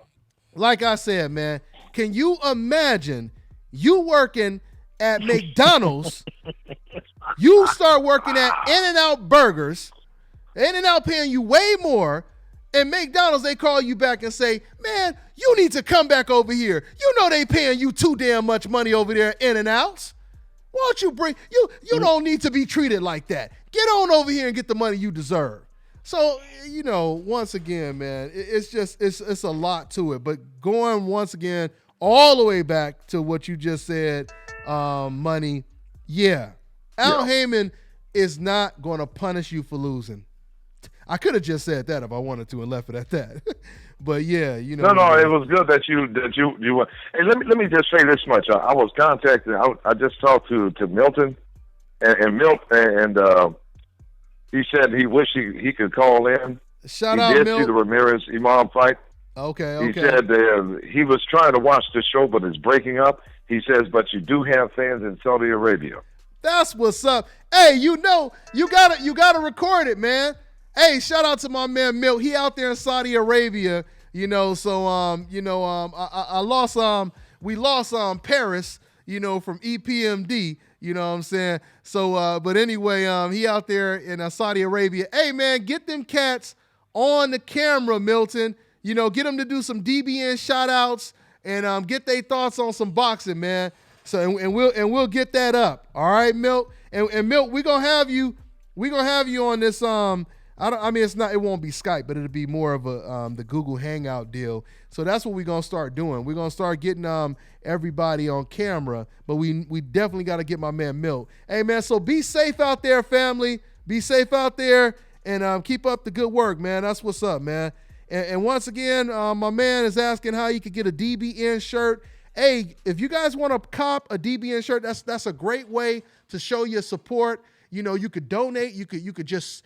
Like I said, man, can you imagine you working at McDonald's, you start working at In-N-Out Burgers, In-N-Out paying you way more, and McDonald's, they call you back and say, man, you need to come back over here. You know they paying you too damn much money over there at In-N-Out's. Why don't you bring, you don't need to be treated like that. Get on over here and get the money you deserve. So, once again, man, it's a lot to it. But going once again, all the way back to what you just said, money, Al Haymon is not going to punish you for losing. I could have just said that if I wanted to and left it at that. But No, it was good that you were. Hey, let me just say this much. I was contacted. I just talked to Milton, and he said he wished he could call in. Shout out, Milt. He did Milt. see the Ramirez-Iman fight. Okay. He said he was trying to watch the show, but it's breaking up. He says, but you do have fans in Saudi Arabia. That's what's up. Hey, you gotta record it, man. Hey, shout out to my man Milt. He out there in Saudi Arabia, we lost Perez, from EPMD, you know what I'm saying? So but anyway, he out there in Saudi Arabia. Hey man, get them cats on the camera, Milton. Get them to do some DBN shout outs and get their thoughts on some boxing, man. So and we'll get that up. All right, Milt. And Milt, we're gonna have you on this it won't be Skype, but it'll be more of the Google Hangout deal. So that's what we're gonna start doing. We're gonna start getting everybody on camera, but we definitely gotta get my man Milt. Hey man, so be safe out there, family. Be safe out there and keep up the good work, man. That's what's up, man. And once again, my man is asking how you could get a DBN shirt. Hey, if you guys want to cop a DBN shirt, that's a great way to show your support. You could donate. You could just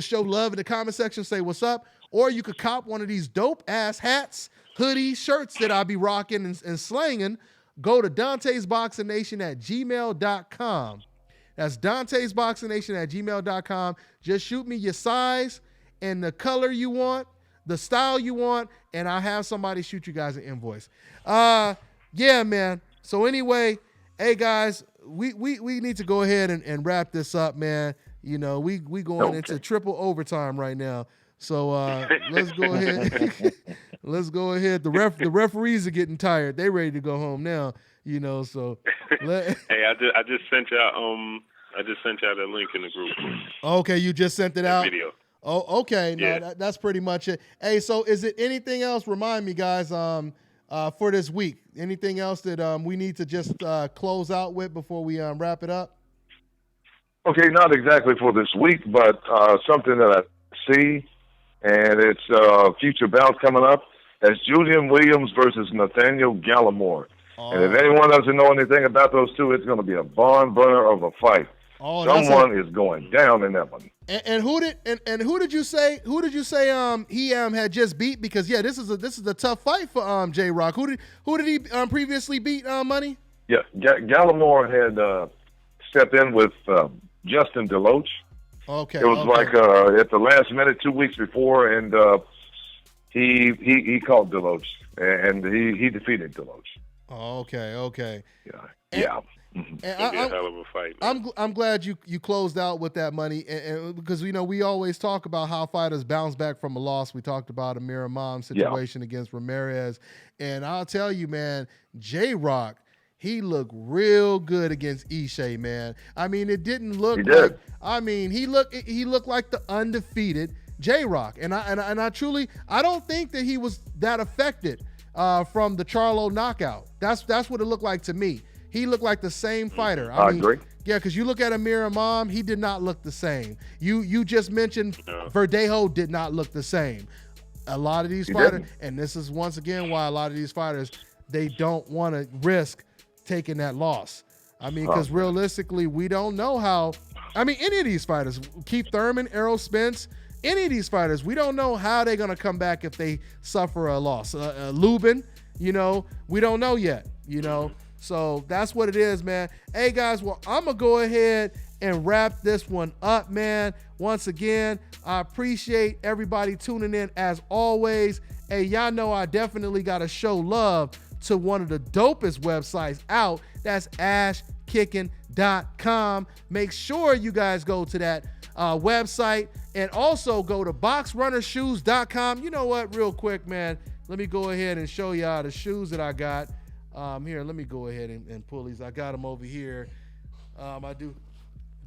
show love in the comment section, say what's up, or you could cop one of these dope ass hats, hoodies, shirts that I'll be rocking and slanging. Go to Dante'sBoxingNation@gmail.com. That's Dante'sBoxingNation@gmail.com. Just shoot me your size and the color you want, the style you want, and I'll have somebody shoot you guys an invoice. Yeah, man. So anyway, hey guys, we need to go ahead and wrap this up, man. We going into triple overtime right now. So let's go ahead. Let's go ahead. The referees are getting tired. They ready to go home now. So hey, I just sent y'all the link in the group. Okay, you just sent it out. Video. Oh, okay. Yeah. No, that's pretty much it. Hey, so is it anything else? Remind me, guys. For this week, anything else that we need to just close out with before we wrap it up? Okay, not exactly for this week, but something that I see, and it's future bouts coming up. That's Julian Williams versus Nathaniel Gallimore. And if anyone doesn't know anything about those two, it's going to be a barn burner of a fight. Someone is going down in that one. And who did you say he had just beat? Because this is a tough fight for J Rock. Who did he previously beat, Money? Yeah, Gallimore had stepped in with Justin DeLoach. Okay. It was like at the last minute 2 weeks before, and he caught DeLoach and he defeated DeLoach. Okay. Yeah. It'll be a hell of a fight. I'm glad you closed out with that, Money, and because we always talk about how fighters bounce back from a loss. We talked about Ramirez-Iman situation against Ramirez, and I'll tell you, man, J Rock, he looked real good against Ishe, man. I mean, it didn't look like. I mean, he looked like the undefeated J Rock, and I truly don't think that he was that affected from the Charlo knockout. That's what it looked like to me. He looked like the same fighter. I mean, agree. Yeah, because you look at Ramirez-Iman, he did not look the same. You just mentioned Verdejo did not look the same. A lot of these fighters, and this is once again why a lot of these fighters, they don't want to risk taking that loss. I mean, because realistically, we don't know how. I mean, any of these fighters, Keith Thurman, Errol Spence, any of these fighters, we don't know how they're going to come back if they suffer a loss. Lubin, we don't know yet, So that's what it is, man. Hey, guys, well, I'm going to go ahead and wrap this one up, man. Once again, I appreciate everybody tuning in as always. Hey, y'all know I definitely got to show love to one of the dopest websites out. That's BoxRunnerKicking.com. Make sure you guys go to that website and also go to BoxRunnerShoes.com. You know what? Real quick, man. Let me go ahead and show y'all the shoes that I got. Here, let me go ahead and pull these. I got them over here. I do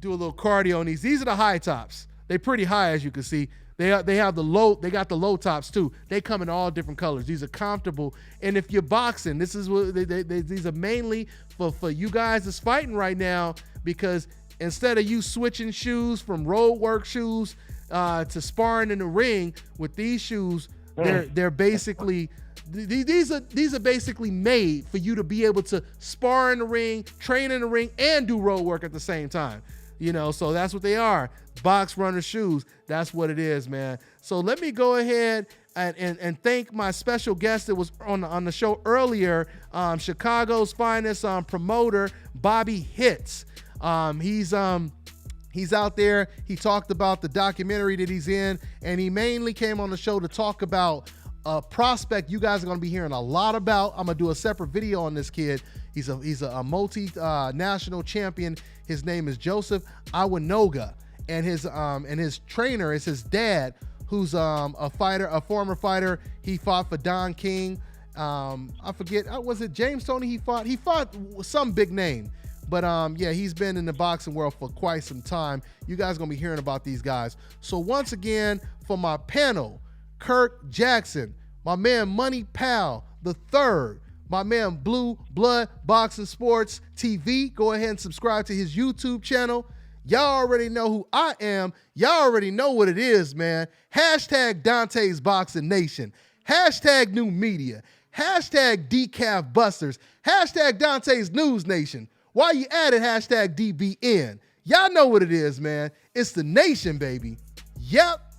a little cardio on these. These are the high tops. They're pretty high, as you can see. They have the low. They got the low tops too. They come in all different colors. These are comfortable. And if you're boxing, this is what these are mainly for you guys that's fighting right now, because instead of you switching shoes from road work shoes to sparring in the ring with these shoes, they're basically these are basically made for you to be able to spar in the ring, train in the ring, and do road work at the same time. You know, so that's what they are. Box Runner shoes. That's what it is, man. So let me go ahead and thank my special guest that was on the show earlier, Chicago's finest promoter, Bobby Fitz. He's out there. He talked about the documentary that he's in, and he mainly came on the show to talk about a prospect you guys are going to be hearing a lot about. I'm going to do a separate video on this kid. He's a multi-national champion. His name is Joseph Awanoga, and his trainer is his dad, who's a former fighter. He fought for Don King. I forget, was it James Toney he fought? He fought some big name. But yeah, he's been in the boxing world for quite some time. You guys are going to be hearing about these guys. So once again, for my panel, Kirk Jackson, my man Money Pal the third, my man Blue Blood Boxing Sports TV. Go ahead and subscribe to his YouTube channel. Y'all already know who I am. Y'all already know what it is, man. Hashtag Dante's Boxing Nation. Hashtag New Media. Hashtag Decaf Busters. Hashtag Dante's News Nation. Why you added hashtag DBN? Y'all know what it is, man. It's the nation, baby. Yep.